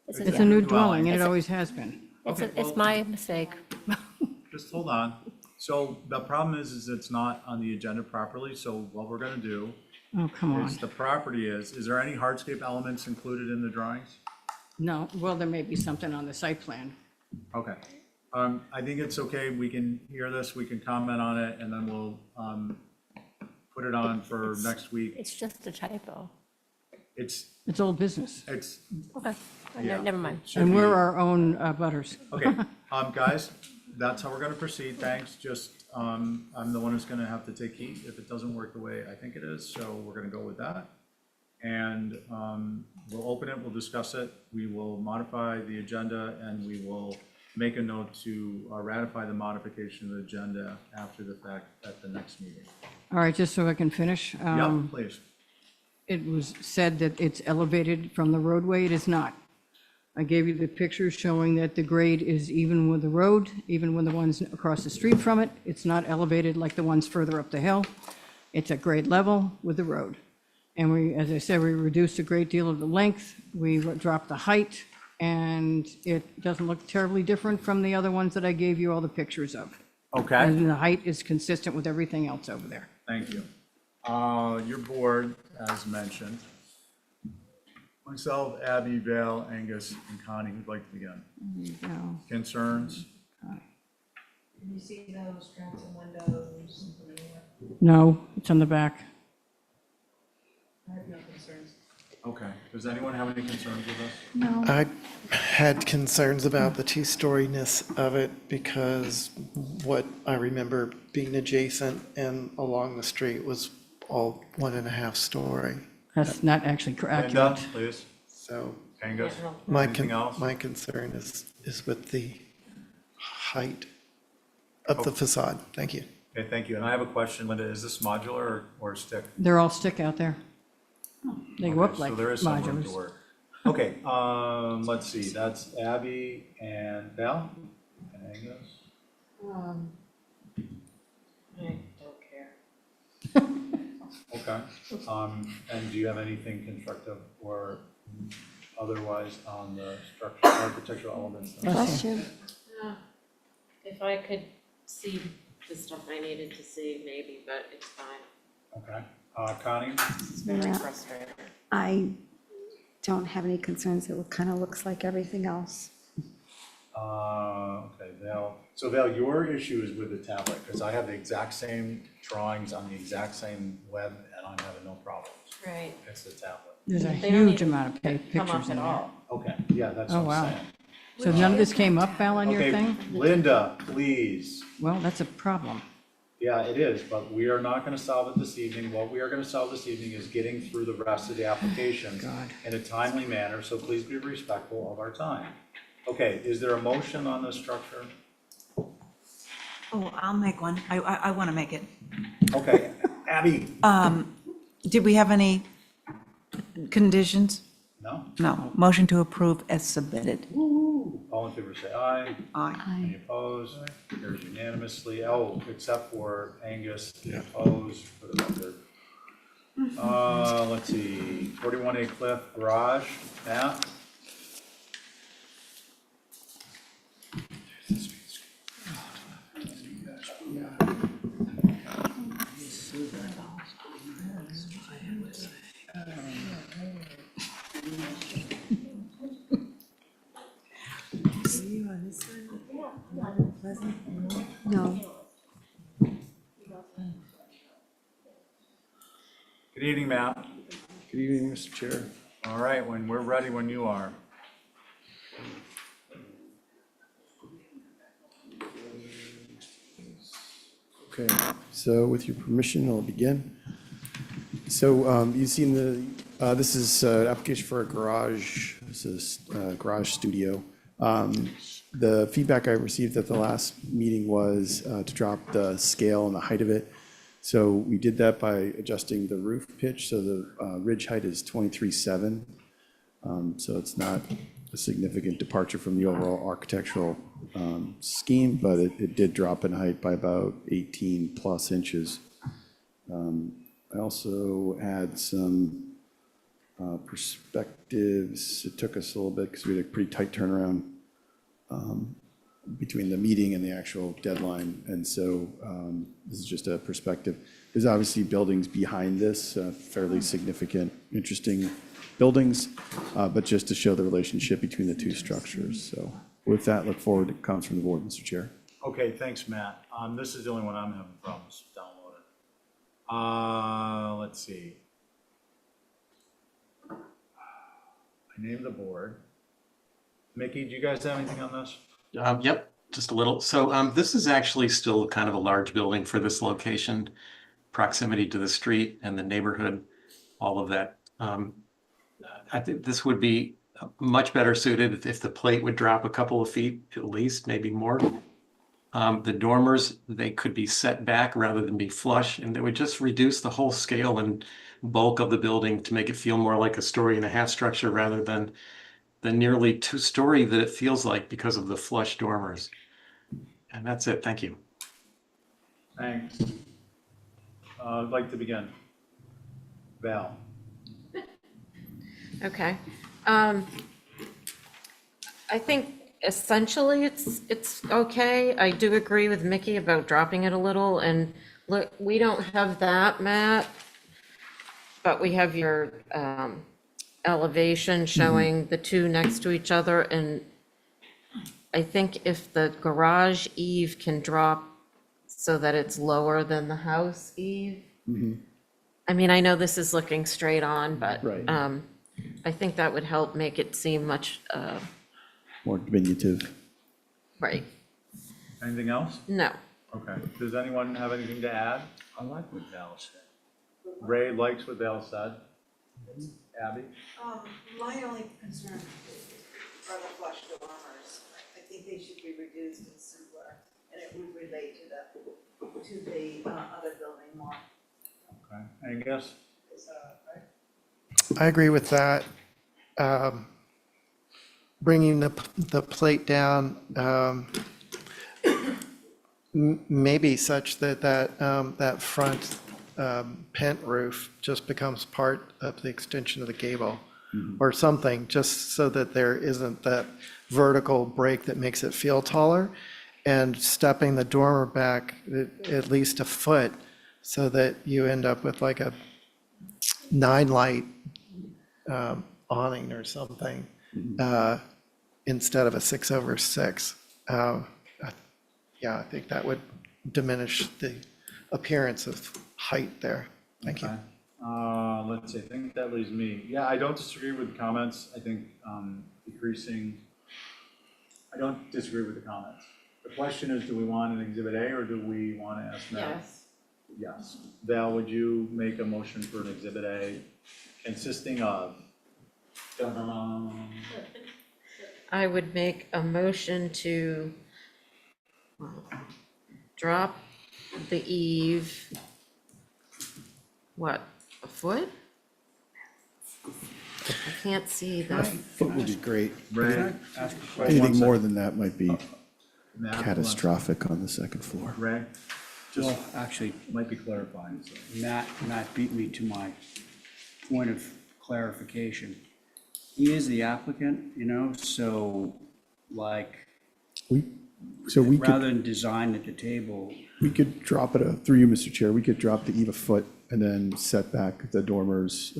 It's It's yeah. a new Dwelling. dwelling, and it It's a- always has been. It's my mistake. just hold on. So the problem is it's not on the agenda properly, so what we're gonna do Oh, come on. is the property is there any hardscape elements included in the drawings? No, well, there may be something on the site plan. Okay. I think it's okay, we can hear this, we can comment on it, and then we'll, put it on for next week. It's just a typo. It's, It's old business. Okay, Yeah. never mind. should And be- we're our own butters. Okay, guys, that's how we're gonna proceed, thanks, just, I'm the one who's gonna have to take heat if it doesn't work the way I think it is, so we're gonna go with that. and we'll open it, we'll discuss it, we will modify the agenda, and we will make a note to ratify the modification of the agenda after the fact at the next meeting. All right, just so I can finish. Yep, please. It was said that it's elevated from the roadway. It is not. I gave you the pictures showing that the grade is even with the road, even when the ones across the street from it. It's not elevated like the ones further up the hill. It's at grade level with the road. And we, as I said, we reduced a great deal of the length. We dropped the height, and it doesn't look terribly different from the other ones that I gave you all the pictures of. Okay. And the height is consistent with everything else over there. Thank you. Your board, as mentioned, myself, Abby, Val, Angus, and Connie would like to begin. There you go. Concerns? Can you see those transom windows? No, it's on the back. I have no concerns. Okay. Does anyone have any concerns with us? No. I had concerns about the two-storyness of it because what I remember being adjacent and along the street was all 1.5 story. That's not actually Linda, accurate. please. So Angus? my, Anything else? my concern is with the height of the facade. Thank you. Okay, thank you. And I have a question, Linda. Is this modular or stick? They're all stick out there. They go up Okay, like so there is some room to modulars. work. Okay, let's see. That's Abby and Val and Angus. I don't care. Okay. And do you have anything constructive or otherwise on the structure, architectural elements? Bless you. If I could see the stuff I needed to see, maybe, but it's fine. Okay. Connie? It's very Yeah. frustrating. I don't have any concerns. It kind of looks like everything else. Okay, Val. So Val, your issue is with the tablet, because I have the exact same drawings on the exact same web, and I'm having no problems. Right. It's the tablet. There's a They don't huge even amount of come pictures up in at there. all. Okay, yeah, that's Oh, what wow. I'm saying. So none of this came up, Val, on your Okay, thing? Linda, please. Well, that's a problem. Yeah, it is, but we are not gonna solve it this evening. What we are gonna solve this evening is getting through the rest of the applications God. in a timely manner, so please be respectful of our time. Okay, is there a motion on this structure? Oh, I'll make one. I want to make it. Okay, Abby? Did we have any conditions? No? No. Motion to approve as submitted. All in favor, say aye. Aye. Any opposed? Carries unanimously. Oh, except for Angus, opposed for the record. Let's see, 41A Cliff Garage, Matt? No. Good evening, Matt. Good evening, Mr. Chair. All right, when we're ready, when you are. Okay, so with your permission, I'll begin. So you've seen this is an application for a garage. This is a garage studio. The feedback I received at the last meeting was to drop the scale and the height of it. So we did that by adjusting the roof pitch. So the ridge height is 23.7. So it's not a significant departure from the overall architectural scheme, but it did drop in height by about 18 plus inches. I also had some perspectives. It took us a little bit because we had a pretty tight turnaround between the meeting and the actual deadline. And so this is just a perspective. There's obviously buildings behind this, fairly significant, interesting buildings, but just to show the relationship between the two structures. So with that, look forward to comments from the board, Mr. Chair. Okay, thanks, Matt. This is the only one I'm having problems downloading. Let's see. I named the board. Mickey, do you guys have anything on this? Yep, just a little. So this is actually still kind of a large building for this location, proximity to the street and the neighborhood, all of that I think this would be much better suited if the plate would drop a couple of feet at least, maybe more. The dormers, they could be set back rather than be flush, and they would just reduce the whole scale and bulk of the building to make it feel more like a 1.5-story structure rather than the nearly 2-story that it feels like because of the flush dormers. And that's it. Thank you. Thanks. I'd like to begin. Val? Okay. I think essentially it's okay. I do agree with Mickey about dropping it a little, and look, we don't have that, Matt, but we have your elevation showing the two next to each other, and I think if the garage eave can drop so that it's lower than the house eave. I mean, I know this is looking straight on, but Right. I think that would help make it seem much, More diminutive. right. Anything else? No. Okay. Does anyone have anything to add? I like what Val said. Ray likes what Val said. Abby? My only concern are the flush dormers. I think they should be reduced and simpler, and it would relate to the other building more. Okay. I guess, Is that right? I agree with that. Bringing the plate down, maybe such that that front pent roof just becomes part of the extension of the gable or something, just so that there isn't that vertical break that makes it feel taller, and stepping the dormer back at least a foot so that you end up with like a 9-light awning or something, instead of a 6/6. Yeah, I think that would diminish the appearance of height there. Thank you. okay. Let's see, I think that leaves me. Yeah, I don't disagree with the comments. I think decreasing, I don't disagree with the comments. The question is, do we want an Exhibit A or do we want to ask Matt? Yes. Yes. Val, would you make a motion for an Exhibit A consisting of? Dun-dun-dun. I would make a motion to drop the eave, what, a foot? I can't see the, Foot would be great. Ray? Anything more than that might be Matt, catastrophic on the second floor. Ray? Well, actually, Might be clarifying, so. Matt beat me to my point of clarification. He is the applicant, so like, So we rather could, than design at the table, we could drop it, through you, Mr. Chair, we could drop the eve a foot and then set back the dormers.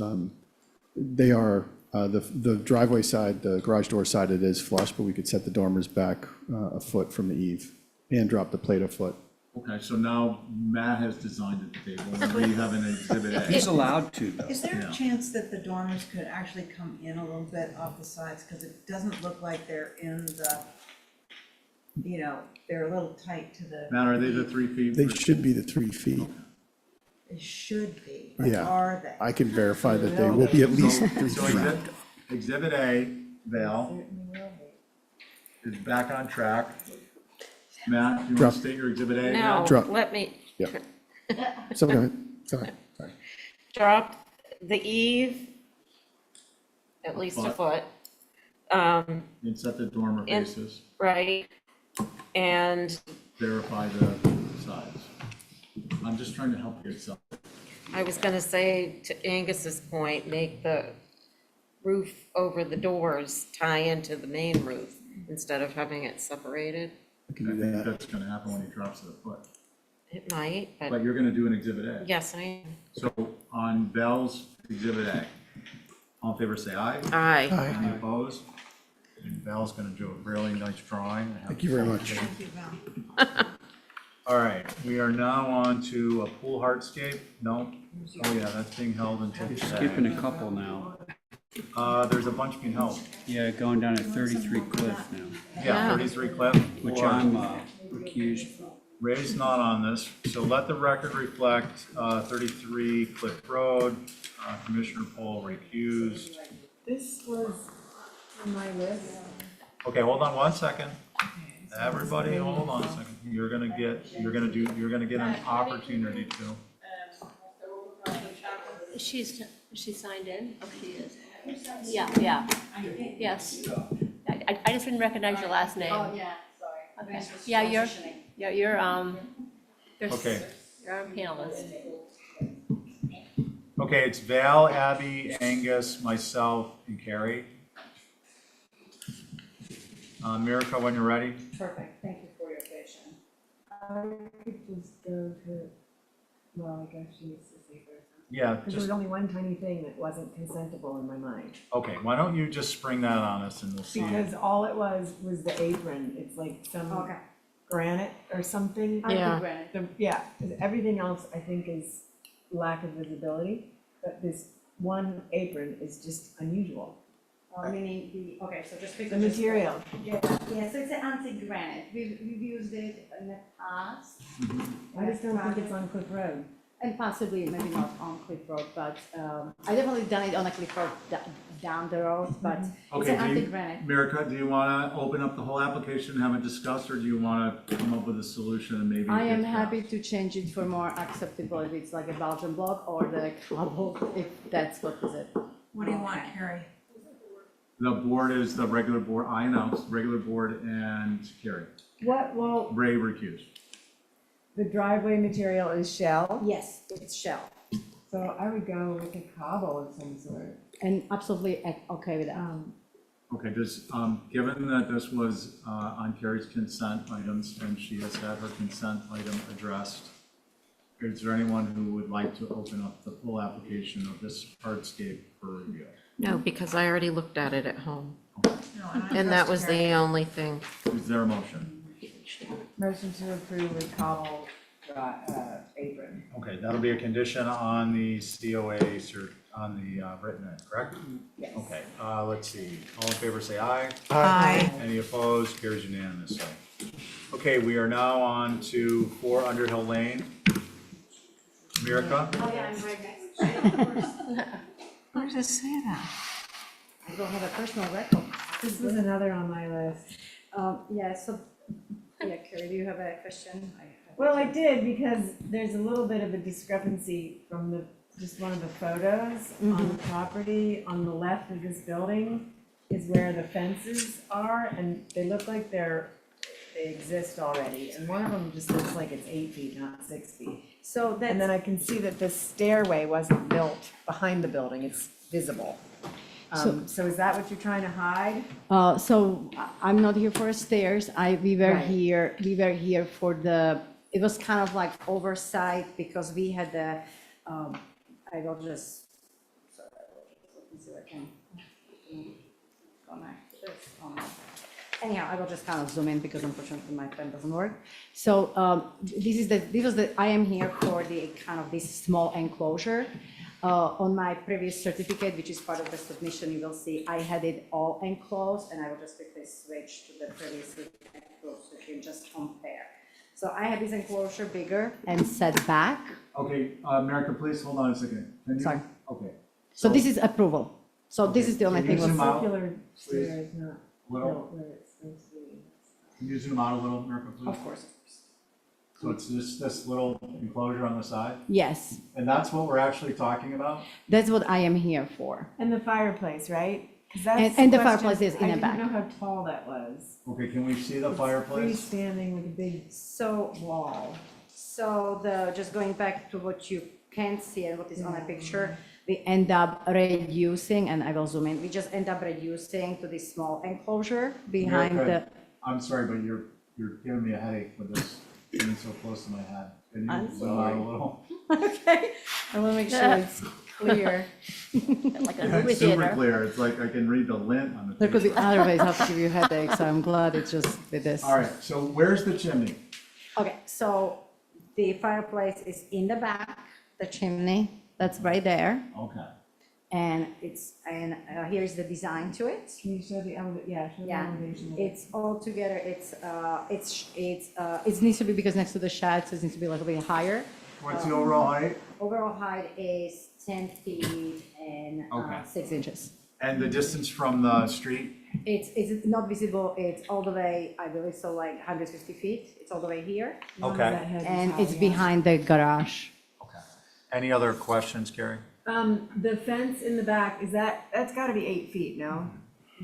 They are, the driveway side, the garage door side, it is flush, but we could set the dormers back a foot from the eve and drop the plate a foot. Okay, so now Matt has designed the table, and we have an Exhibit A. he's allowed to, though. Is there Yeah. a chance that the dormers could actually come in a little bit off the sides? Because it doesn't look like they're in the, they're a little tight to the. Matt, are they the 3 feet? They should be the 3 feet. They should be, but Yeah. are they? I can verify that they will be at least 3 So feet. Exhibit A, Val, is back on track. Matt, you want Drop. to state your Exhibit A again? no, Drop. let me, Yeah. So, go ahead. Sorry. drop the eave at least a foot, And set the dormer And- bases, right? And Verify the sides. I'm just trying to help you some. I was gonna say, to Angus's point, make the roof over the doors tie into the main roof instead of having it separated. I I can do think that. that's gonna happen when he drops it a foot. It might, But but you're gonna do an Exhibit A. yes, I am. So on Val's Exhibit A, all in favor say aye. Aye. Aye. Any opposed? And Val's gonna do a really nice drawing. Thank you very much. Thank you, Val. All right, we are now on to a pool hardscape. No? Oh, yeah, that's being held until You're today. skipping a couple now. There's a bunch being held. Yeah, going down to 33 Cliff now, Yeah, 33 Cliff. which or- I'm recused from. Ray's not on this, so let the record reflect 33 Cliff Road, Commissioner Paul recused. This was on my list. Okay, hold on one second. Everybody, hold on a second. You're gonna get an opportunity to. She's signed in? Oh, she is. Yeah, yes. I just didn't recognize your last name. Oh, yeah, sorry. Okay. Yeah, you're Okay. you're a panelist. Okay, it's Val, Abby, Angus, myself, and Carrie. Miracle, when you're ready. Perfect, thank you for your patience. I could just go to, well, I guess she needs to see first. Yeah, Because there just, was only one tiny thing that wasn't consentable in my mind. okay, why don't you just spring that on us and we'll see. Because all it was the apron, it's like some granite or something. Yeah. Yeah, 'cause everything else I think is lack of visibility, but this one apron is just unusual. Meaning the, okay, so just The because. material. Yeah, so it's an antique granite. We've used it in the past. I just don't think it's on Cliff Road. And possibly, maybe not on Cliff Road, but I definitely done it on a Cliff Road down the road, but it's Okay, an antique granite. Miracle, do you want to open up the whole application, have it discussed, or do you want to come up with a solution and maybe? I am get- happy to change it for more acceptable, if it's like a Belgian block or the cobble, if that's what is it. What do you want, Carrie? The board is the regular board, I announced, regular board and Carrie. Well, Ray recused. the driveway material is shell, Yes, it's shell, so I would go with a cobble of some sort. and absolutely okay with that. Okay, just, given that this was on Carrie's consent items and she has had her consent item addressed, is there anyone who would like to open up the full application of this hardscape for review? No, because I already looked at it at home. And that was the only thing. Is there a motion? Motion to approve with cobble apron. Okay, that'll be a condition on the COA, on the written, correct? Yes. Okay, let's see. All in favor, say aye. Aye. Any opposed? Carries unanimously. Okay, we are now on to 4 Underhill Lane. Miracle? Oh, yeah, I'm right next. Where does it say that? I don't have a personal record. This was another on my list. Yeah, so, yeah, Carrie, do you have a question? Well, I did, because there's a little bit of a discrepancy from just one of the photos on the property. On the left of this building is where the fences are, and they look like they exist already. And one of them just looks like it's 8 feet, not 6 feet. So And then I can see that the stairway wasn't built behind the building, it's visible. So is that what you're trying to hide? So I'm not here for stairs. We were Right. here for it was kind of like oversight because we had I will just, sorry, let me see if I can connect this. Anyhow, I will just kind of zoom in because unfortunately my pen doesn't work. So I am here for the kind of this small enclosure. On my previous certificate, which is part of the submission, you will see I had it all enclosed, and I will just quickly switch to the previous enclosed, so you can just compare. So I had this enclosure bigger and set back. Okay, Miracle, please hold on a second. Can you- Sorry. Okay. So this is approval. So this is the only Can thing. you zoom out, Circular please? stair is not Little. built where it's supposed to be. Can you zoom out a little, Miracle, please? Of course. So it's just this little enclosure on the side? Yes, And that's what we're actually talking about? that's what I am here for. And the fireplace, right? 'Cause that's And the question- fireplace is in the back. I didn't know how tall that was. Okay, can we see the It's fireplace? Freestanding with a big So, wall. just going back to what you can see and what is on a picture, we end up reducing, and I will zoom in, we just end up reducing to this small enclosure behind the. Miracle, I'm sorry, but you're giving me a headache with this being so close to my head. Can I'm you zoom out a sorry. little? Okay, I want to make sure it's clear. Like a It's movie super theater. clear. It's like I can read the lint on the There could be paper. other ways how to give you a headache, so I'm glad it's just with this. All right, so where's the chimney? Okay, so the fireplace is in the back, the chimney, that's right there. Okay. And here's the design to it. Can you show the elevation? Yeah, show the Yeah, elevation. of it. it's all together, it needs to be, because next to the shed, so it needs to be a little bit higher. What's the overall height? Overall height is 10 feet and Okay. 6 inches. And the distance from the street? It's not visible, it's all the way, I believe, so like 150 feet, it's all the way here. Okay. And it's behind the garage. Okay. Any other questions, Carrie? The fence in the back, that's gotta be 8 feet, no?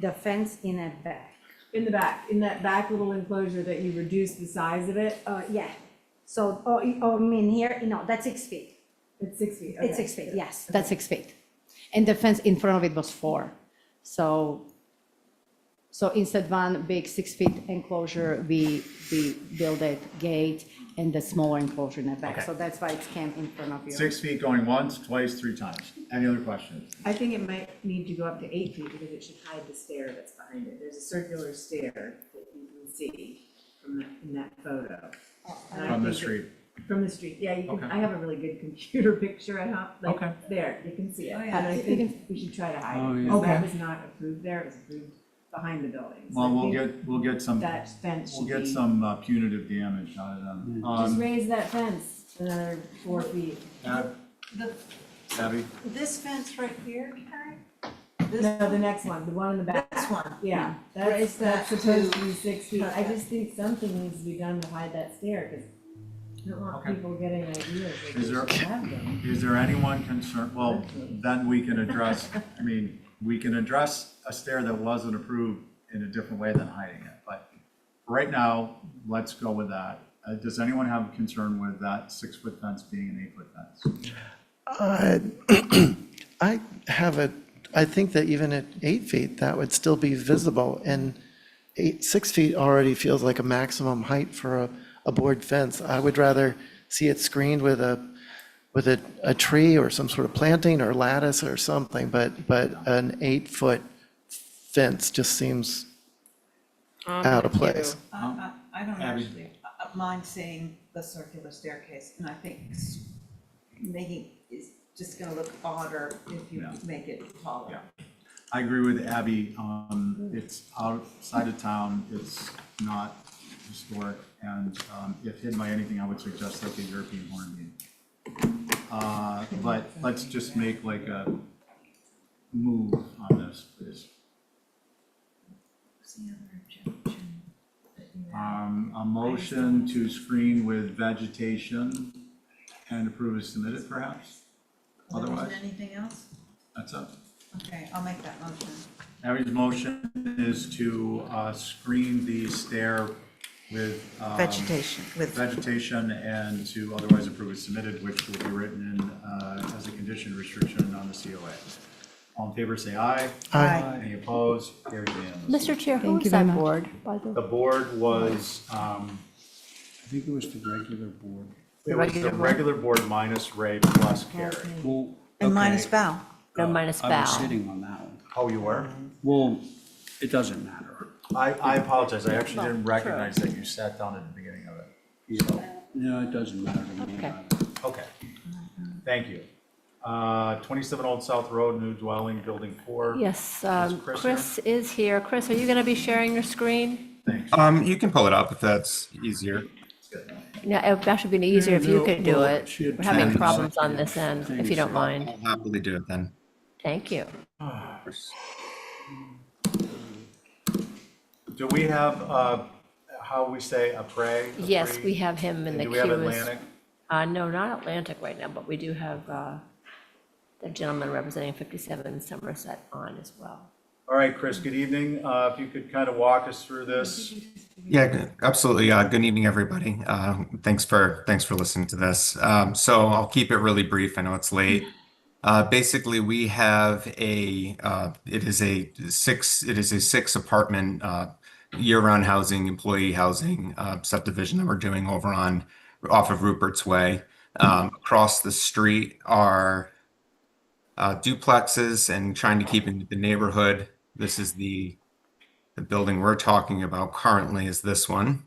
The fence in a back. In the back, in that back little enclosure that you reduced the size of it? Yeah, so, I mean here, no, that's 6 feet. It's 6 feet, It's okay. 6 feet, yes, that's 6 feet. And the fence in front of it was 4. So instead one big 6 feet enclosure, we build a gate and the smaller enclosure in the back. Okay. So that's why it's camped in front of you. 6 feet going once, twice, 3 times. Any other questions? I think it might need to go up to 8 feet because it should hide the stair that's behind it. There's a circular stair that you can see in that photo. And I From the think street? From the street, yeah, you can, Okay. I have a really good computer picture at home, Okay. like, there, you can see it. Oh, yeah. And I think we should try to hide Oh, it, yeah. because that Okay. was not approved there, it was approved behind the building. So Well, I think we'll get some, That fence we'll should get be, some punitive damage out of them. just raise that fence another 4 feet. The- Abby? This fence right here, Carrie? No, the next one, the one in the back. This one. Yeah, Raise that's that supposed to- to be 6 feet. I just think something needs to be done to hide that stair, because I don't want Okay. people getting ideas that they Is there- should have them. Is there anyone concerned, well, then we can address, I mean, we can address a stair that wasn't approved in a different way than hiding it. But right now, let's go with that. Does anyone have a concern with that 6-foot fence being an 8-foot fence? I think that even at 8 feet, that would still be visible, and 6 feet already feels like a maximum height for a board fence. I would rather see it screened with a tree or some sort of planting or lattice or something, but an 8-foot fence just seems out of place. I don't Abby? actually mind seeing the circular staircase, and I think making, it's just gonna look odder if you Yeah. make it taller. Yeah. I agree with Abby. It's outside of town. It's not historic. And if hidden by anything, I would suggest like a European hornbeam. But let's just make like a move on this, please. What's the other objection that you have? A motion to screen with vegetation and approve as submitted, perhaps? There Otherwise, wasn't anything else? that's it. Okay, I'll make that motion. Abby's motion is to screen the stair with Vegetation, with vegetation and to otherwise approve as submitted, which will be written in as a condition restriction on the COA. All in favor, say aye. Aye. Any opposed? Carried unanimously. Mr. Chair, who Thank was you very that much. board, by the The board was, I think it was the regular board. it was the regular board minus Ray plus Carrie. Well, And minus okay, Val. No, minus I was Val. sitting on that one. Oh, you were? Well, it doesn't matter. I apologize. I actually didn't recognize that you sat down at the beginning of it. No, it doesn't matter to me. Okay. Okay. Thank you. 27 Old South Road, new dwelling, building 4. Yes, Is Chris Chris is here. Chris, are you going to be sharing your screen? Thanks. You can pull it up if that's easier. No, it would actually be easier if you could do well, it. she had We're having planned problems on this end, if you don't mind. I'll happily do it then. Thank you. Do we have, how we say, a pray? Yes, we have him in the Do queue. we have as- Atlantic? No, not Atlantic right now, but we do have the gentleman representing 57 Somerset on as well. All right, Chris, good evening. If you could kind of walk us through this. Yeah, absolutely. Good evening, everybody. Thanks for listening to this. So I'll keep it really brief. I know it's late. Basically, we have it is a 6 apartment year-round housing, employee housing subdivision that we're doing off of Rupert's Way. Across the street are duplexes, and trying to keep in the neighborhood. This is the building we're talking about currently is this one.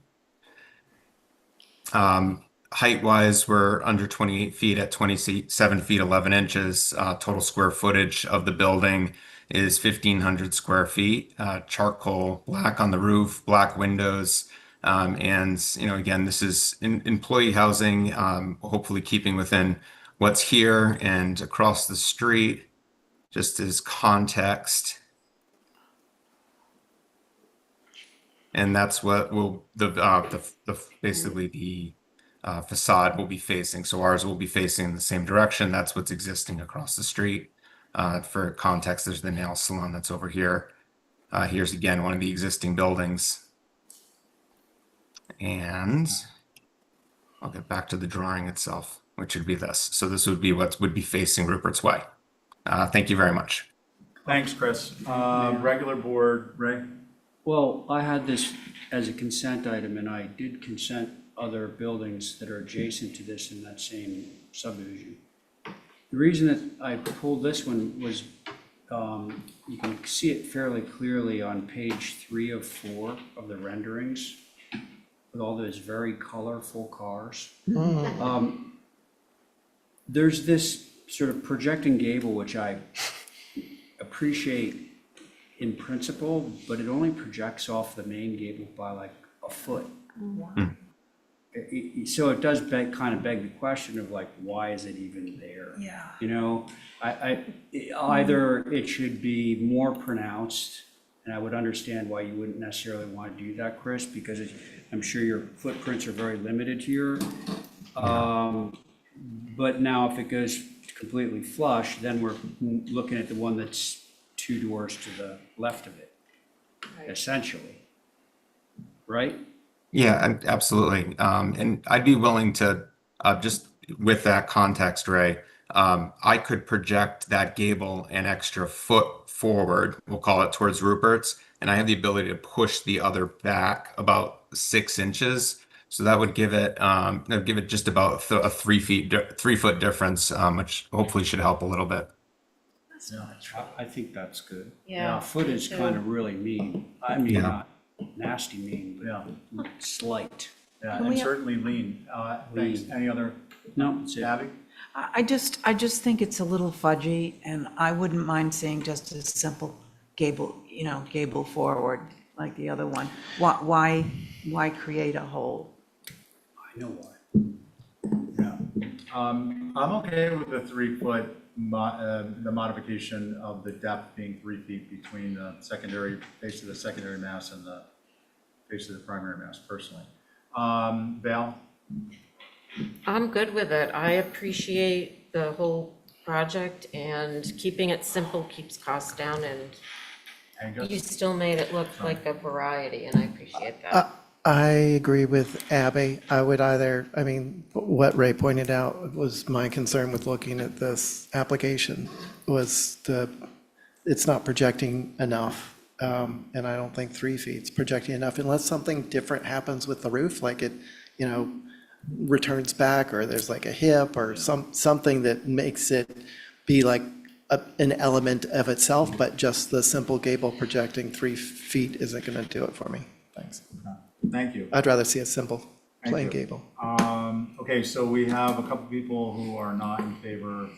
height-wise, we're under 28 feet at 27 feet 11 inches. Total square footage of the building is 1,500 square feet. Charcoal black on the roof, black windows. And, again, this is employee housing, hopefully keeping within what's here and across the street, just as context. And that's what will basically the facade will be facing. So ours will be facing in the same direction. That's what's existing across the street. For context, there's the nail salon that's over here. Here's again one of the existing buildings. And I'll get back to the drawing itself, which would be this. So this would be what would be facing Rupert's Way. Thank you very much. Thanks, Chris. Regular board, Ray? Well, I had this as a consent item, and I did consent other buildings that are adjacent to this in that same subdivision. The reason that I pulled this one was, you can see it fairly clearly on page 3 of 4 of the renderings, with all those very colorful cars. There's this sort of projecting gable, which I appreciate in principle, but it only projects off the main gable by like a foot. So it does kind of beg the question of like, why is it even there? Yeah. Either it should be more pronounced, and I would understand why you wouldn't necessarily want to do that, Chris, because I'm sure your footprints are very limited here. But now if it goes completely flush, then we're looking at the one that's 2 doors to the left of it, essentially, right? Yeah, absolutely. And I'd be willing to, just with that context, Ray, I could project that gable an extra foot forward, we'll call it towards Rupert's, and I have the ability to push the other back about 6 inches. So that would give it, just about a 3-foot difference, which hopefully should help a little bit. I think that's good. Yeah, A foot is me kind too. of really mean. I mean, Yeah. not nasty mean, but slight. Yeah, Can and we- certainly lean. Thanks. Any other, No, that's it. Abby? I just think it's a little fudgy, and I wouldn't mind seeing just a simple gable, gable forward like the other one. Why create a hole? I know why. Yeah. I'm okay with the 3-foot, the modification of the depth being 3 feet between the secondary, base of the secondary mass and the base of the primary mass, personally. Val? I'm good with it. I appreciate the whole project, and keeping it simple keeps costs down, and you Angus? still made it look like a variety, and I appreciate that. I agree with Abby. What Ray pointed out was my concern with looking at this application was it's not projecting enough. And I don't think 3 feet's projecting enough unless something different happens with the roof, like it, returns back, or there's like a hip or something that makes it be like an element of itself, but just the simple gable projecting 3 feet isn't going to do it for me. Thanks. Thank you. I'd rather see a simple Thank plain you. gable. Okay, so we have a couple people who are not in favor.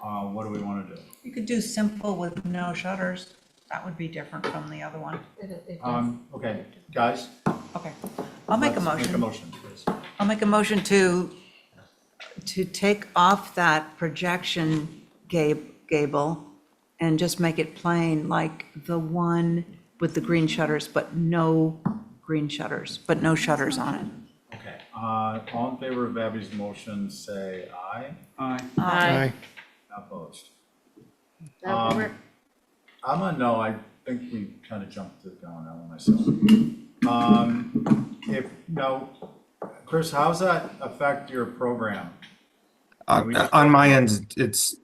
What do we want to do? You could do simple with no shutters. That would be different from the other one. Okay, guys? Okay. I'll make a let's motion. Make a motion, please. I'll make a motion to take off that projection gable and just make it plain, like the one with the green shutters, but no green shutters, but no shutters on it. Okay, all in favor of Abby's motion, say aye. Aye. Aye. Opposed? That worked. I'm a no. I think we kind of jumped the gun on that one myself. Chris, how does that affect your program? On my end, it's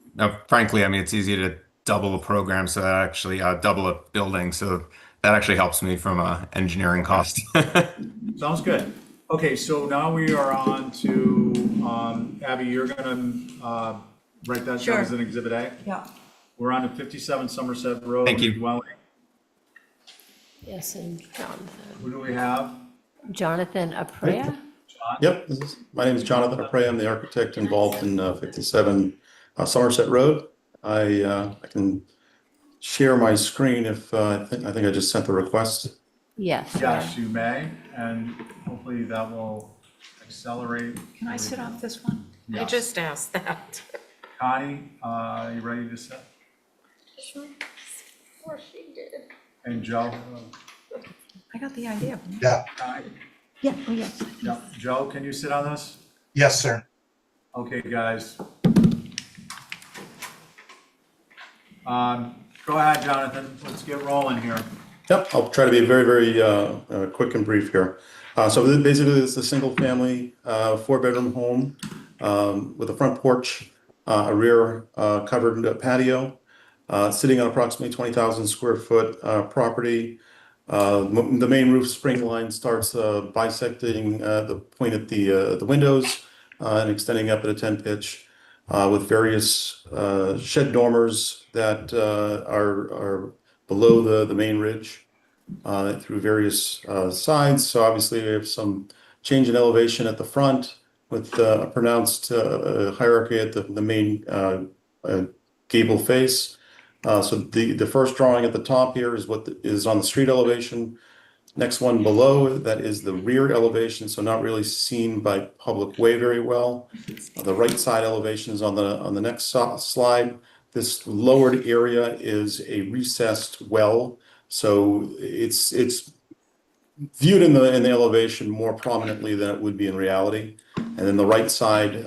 frankly, it's easy to double a program, so that actually double a building, so that actually helps me from a engineering cost. Sounds good. Okay, so now we are on to, Abby, you're gonna write that Sure. down as an Exhibit A? Yeah. We're on to 57 Somerset Road. Thank you. Dwelling. Yes, and Jonathan. Who do we have? Jonathan Aprea? Yep, my name is Jonathan Aprea. I'm the architect involved in 57 Somerset Road. I can share my screen if I think I just sent the request. Yes. Yes, you may, and hopefully that will accelerate. Can I sit off this one? I just asked that. Connie, you ready to sit? Or she did. And Joe? I got the idea. Yeah. Connie? Yeah, oh, yes. Yeah. Joe, can you sit on this? Yes, sir. Okay, guys. Go ahead, Jonathan. Let's get rolling here. Yep, I'll try to be very, very quick and brief here. Basically, it's a single family, 4-bedroom home with a front porch, a rear covered patio, sitting on approximately 20,000 square foot property. The main roof spring line starts bisecting the point at the windows and extending up at a 10 pitch with various shed dormers that are below the main ridge through various sides. So obviously we have some change in elevation at the front with a pronounced hierarchy at the main gable face. So the first drawing at the top here is what is on the street elevation. Next one below, that is the rear elevation, so not really seen by public way very well. The right side elevation is on the next slide. This lowered area is a recessed well, so it's viewed in the elevation more prominently than it would be in reality. And then the right side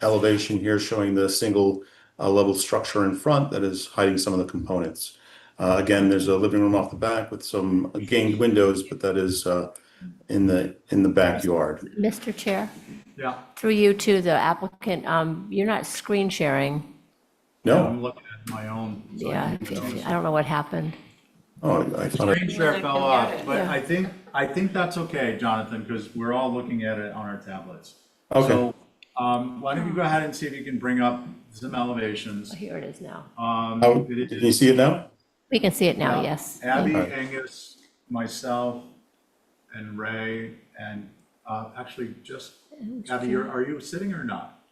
elevation here showing the single level structure in front that is hiding some of the components. Again, there's a living room off the back with some gained windows, but that is in the backyard. Mr. Chair, Yeah. through you to the applicant, you're not screen sharing. No? I'm looking at my own. so Yeah, I don't know what happened. Oh, I thought Screen share fell off, but Yeah. I think that's okay, Jonathan, because we're all looking at it on our tablets. Okay. So, why don't you go ahead and see if you can bring up some elevations. Here it is now. It Can you see it now? We can see it now, Yeah. yes. Abby, Okay. Angus, myself, and Ray, and actually just, Abby, are you sitting or not?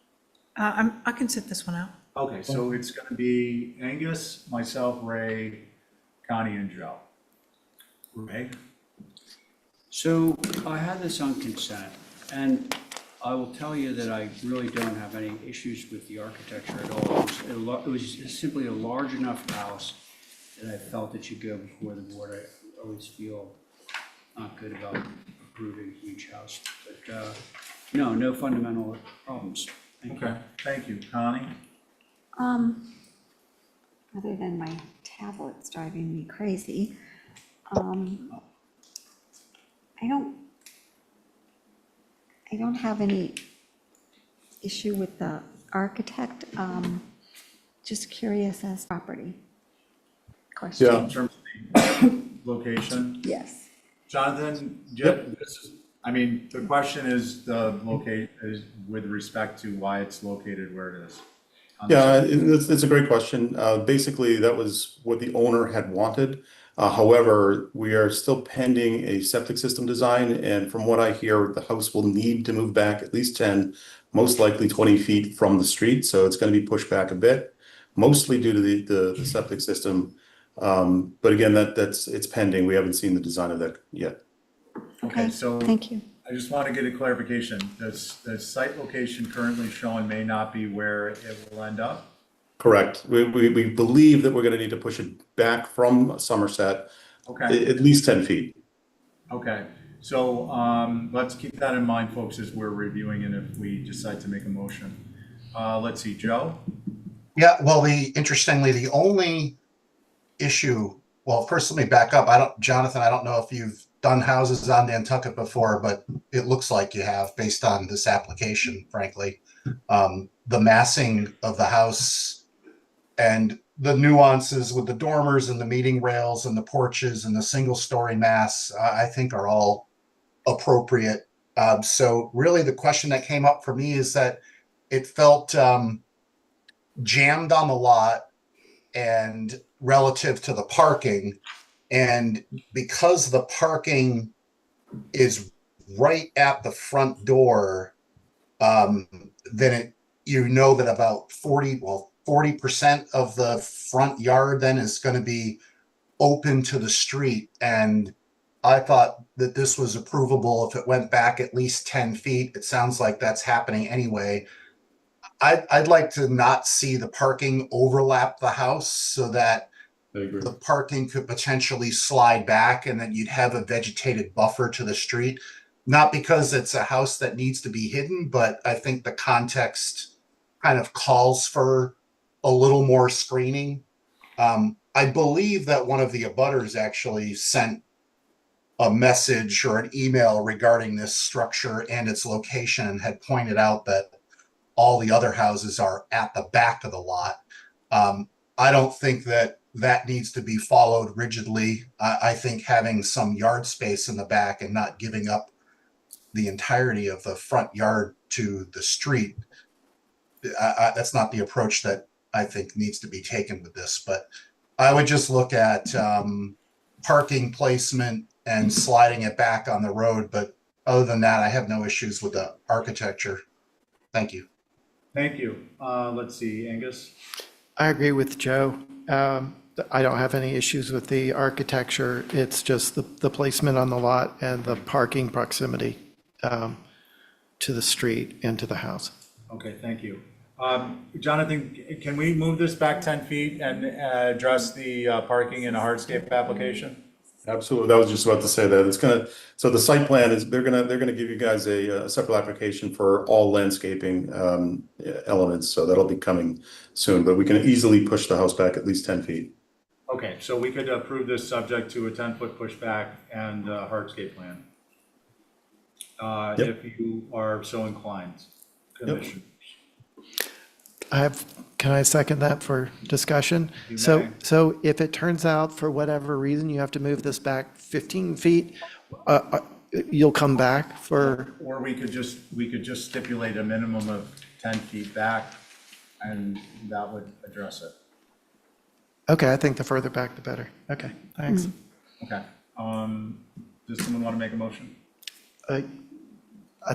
I can sit this one out. Okay, so it's gonna be Angus, myself, Ray, Connie, and Joe. Ray? So I had this on consent, and I will tell you that I really don't have any issues with the architecture at all. It was simply a large enough house that I felt it should go before the board. I always feel not good about approving a huge house, but no fundamental problems. Thank you. Okay, thank you. Connie? Other than my tablet's driving me crazy, I don't have any issue with the architect. Just curious as property question. In terms of the location? Yes. Jonathan, I mean, the question is is with respect to why it's located where it is. Yeah, it's a great question. Basically, that was what the owner had wanted. However, we are still pending a septic system design, and from what I hear, the house will need to move back at least 10, most likely 20 feet from the street. So it's going to be pushed back a bit, mostly due to the septic system. But again, it's pending. We haven't seen the design of that yet. Okay, so Thank you. I just want to get a clarification. The site location currently showing may not be where it will end up? Correct. We believe that we're going to need to push it back from Somerset Okay. at least 10 feet. Okay, so let's keep that in mind, folks, as we're reviewing and if we decide to make a motion. Let's see, Joe? Yeah, well, interestingly, the only issue, well, first let me back up. Jonathan, I don't know if you've done houses on Nantucket before, but it looks like you have based on this application, frankly. The massing of the house and the nuances with the dormers and the meeting rails and the porches and the single story mass, I think are all appropriate. So really the question that came up for me is that it felt jammed on the lot and relative to the parking. And because the parking is right at the front door, then you know that about 40% of the front yard then is going to be open to the street. And I thought that this was approvable if it went back at least 10 feet. It sounds like that's happening anyway. I'd like to not see the parking overlap the house so that the parking could potentially slide back and then you'd have a vegetated buffer to the street. Not because it's a house that needs to be hidden, but I think the context kind of calls for a little more screening. I believe that one of the abutters actually sent a message or an email regarding this structure and its location and had pointed out that all the other houses are at the back of the lot. I don't think that that needs to be followed rigidly. I think having some yard space in the back and not giving up the entirety of the front yard to the street, that's not the approach that I think needs to be taken with this. But I would just look at parking placement and sliding it back on the road. But other than that, I have no issues with the architecture. Thank you. Thank you. Let's see, Angus? I agree with Joe. I don't have any issues with the architecture. It's just the placement on the lot and the parking proximity to the street and to the house. Okay, thank you. Jonathan, can we move this back 10 feet and address the parking in a hardscape application? Absolutely. I was just about to say that. It's gonna, so the site plan is, they're gonna give you guys a separate application for all landscaping elements. So that'll be coming soon, but we can easily push the house back at least 10 feet. Okay, so we could approve this subject to a 10-foot pushback and hardscape plan. Yep. If you are so inclined, Commissioner. Can I second that for discussion? You may. So if it turns out for whatever reason you have to move this back 15 feet, you'll come back for, Or we could just stipulate a minimum of 10 feet back and that would address it. okay, I think the further back, the better. Okay, thanks. Okay. Does someone want to make a motion? I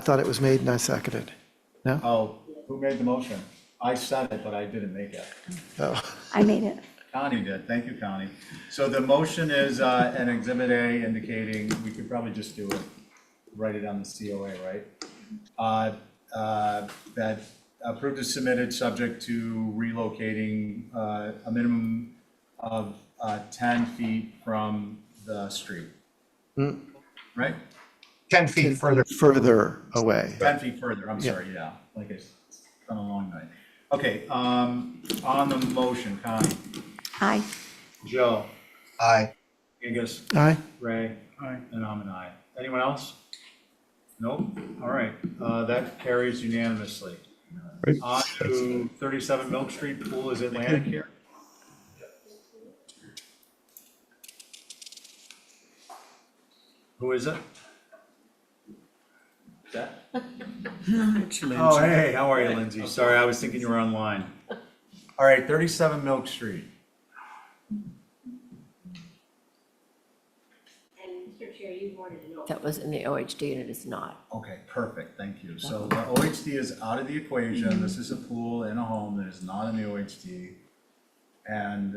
thought it was made and I seconded. No? Oh, who made the motion? I said it, but I didn't make it. Oh. I made it. Connie did. Thank you, Connie. So the motion is an Exhibit A indicating, we could probably just do it, write it on the COA, right? That approved is submitted subject to relocating a minimum of 10 feet from the street, right? 10 feet further. Further away. 10 feet further, I'm Yeah. sorry, yeah, like it's been a long night. Okay, on the motion, Connie, Aye. Joe, Aye. Angus, Aye. Ray, and I'm an aye. Anyone else? Nope, all right, that carries unanimously. Great. On to 37 Milk Street, Pool is Atlantic here. Who is it? Is that? Oh, hey, how are you, Lindsay? Sorry, I was thinking you were online. All right, 37 Milk Street. And Mr. Chair, you wanted to know if that was in the OHD and it is not. Okay, perfect, thank you. So the OHD is out of the equation. This is a pool in a home that is not in the OHD. And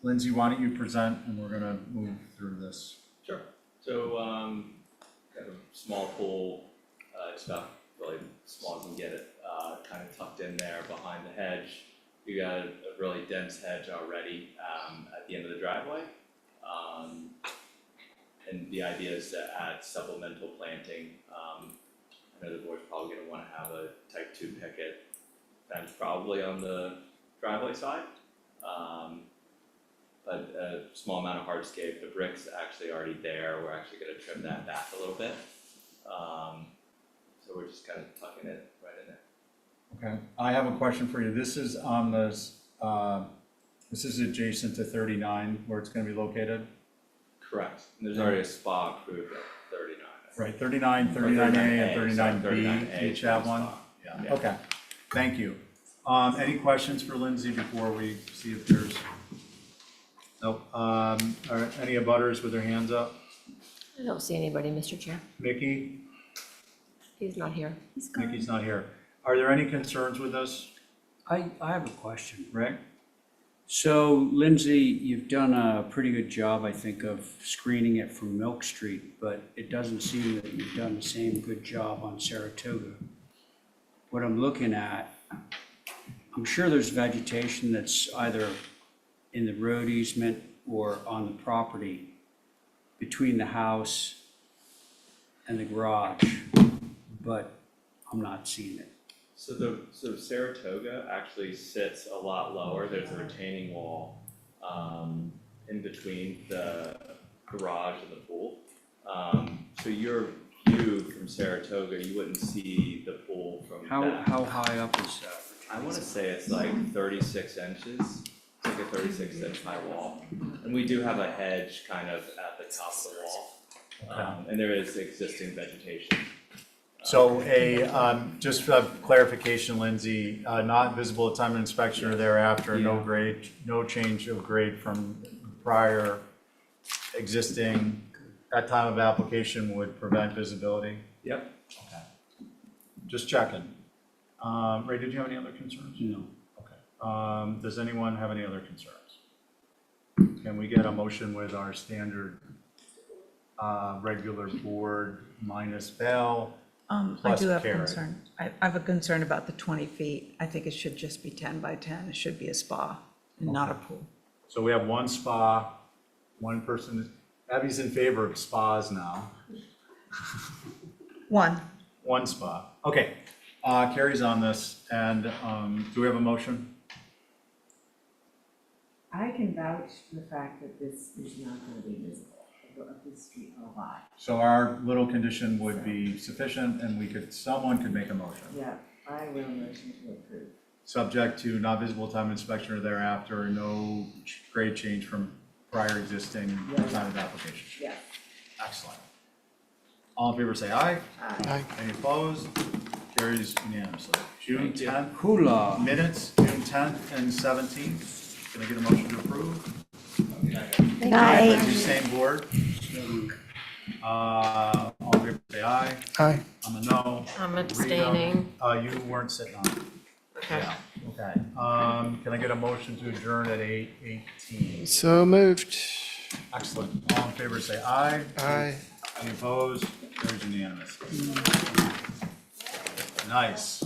Lindsay, why don't you present and we're gonna move through this. Sure. So, got a small pool, it's not really small as you can get it, kind of tucked in there behind the hedge. You got a really dense hedge already, at the end of the driveway. And the idea is to add supplemental planting. I know the board's probably gonna wanna have a type 2 picket fence probably on the driveway side. But a small amount of hardscape, the brick's actually already there, we're actually gonna trim that back a little bit. So we're just kind of tucking it right in there. Okay, I have a question for you. This is on this, this is adjacent to 39 where it's gonna be located? Correct, and there's already a spot approved at 39. Right, 39, 39A and 39B, 39A each have one? spot. Yeah, okay, thank you. Any questions for Lindsay before we see if there's, nope, are any abutters with their hands up? I don't see anybody, Mr. Chair. Mickey? He's not here. Mickey's not here. Are there any concerns with this, I have a question. Rick? So Lindsay, you've done a pretty good job, I think, of screening it from Milk Street, but it doesn't seem that you've done the same good job on Saratoga. What I'm looking at, I'm sure there's vegetation that's either in the road easement or on the property between the house and the garage, but I'm not seeing it. So Saratoga actually sits a lot lower. There's a retaining wall in between the garage and the pool. So your view from Saratoga, you wouldn't see the pool from that. How high up is that? I want to say it's like 36 inches. It's like a 36-inch high wall. And we do have a hedge kind of at the top of the wall. And there is existing vegetation. So just for clarification, Lindsay, not visible at time of inspection or thereafter, no grade, no change of grade from prior existing, that time of application would prevent visibility? Yep. Okay. Just checking. Ray, did you have any other concerns? No. Okay. Does anyone have any other concerns? Can we get a motion with our standard regular board minus Bell? I Plus do have Carrie. concern. I have a concern about the 20 feet. I think it should just be 10 by 10. It should be a spa and not a pool. So we have one spa, one person, Abby's in favor of spas now. One. One spa. Okay, Carrie's on this, and do we have a motion? I can vouch for the fact that this is not going to be visible of this street a lot. So our little condition would be sufficient, and someone could make a motion. Yeah, I will motion to approve. Subject to not visible time inspection or thereafter, no grade change from prior existing time of application. Yeah. Excellent. All in favor say aye. Aye. Any opposed? Carries unanimously. June 10th. Hula. Minutes, June 10th and 17th. Can I get a motion to approve? Good night. Same board. All in favor say aye. Aye. I'm a no. I'm Rita, abstaining. You weren't sitting on it. Okay. Yeah, okay. Can I get a motion to adjourn at 8:18? So moved. Excellent. All in favor say aye. Aye. Any opposed? Carries unanimous. Nice.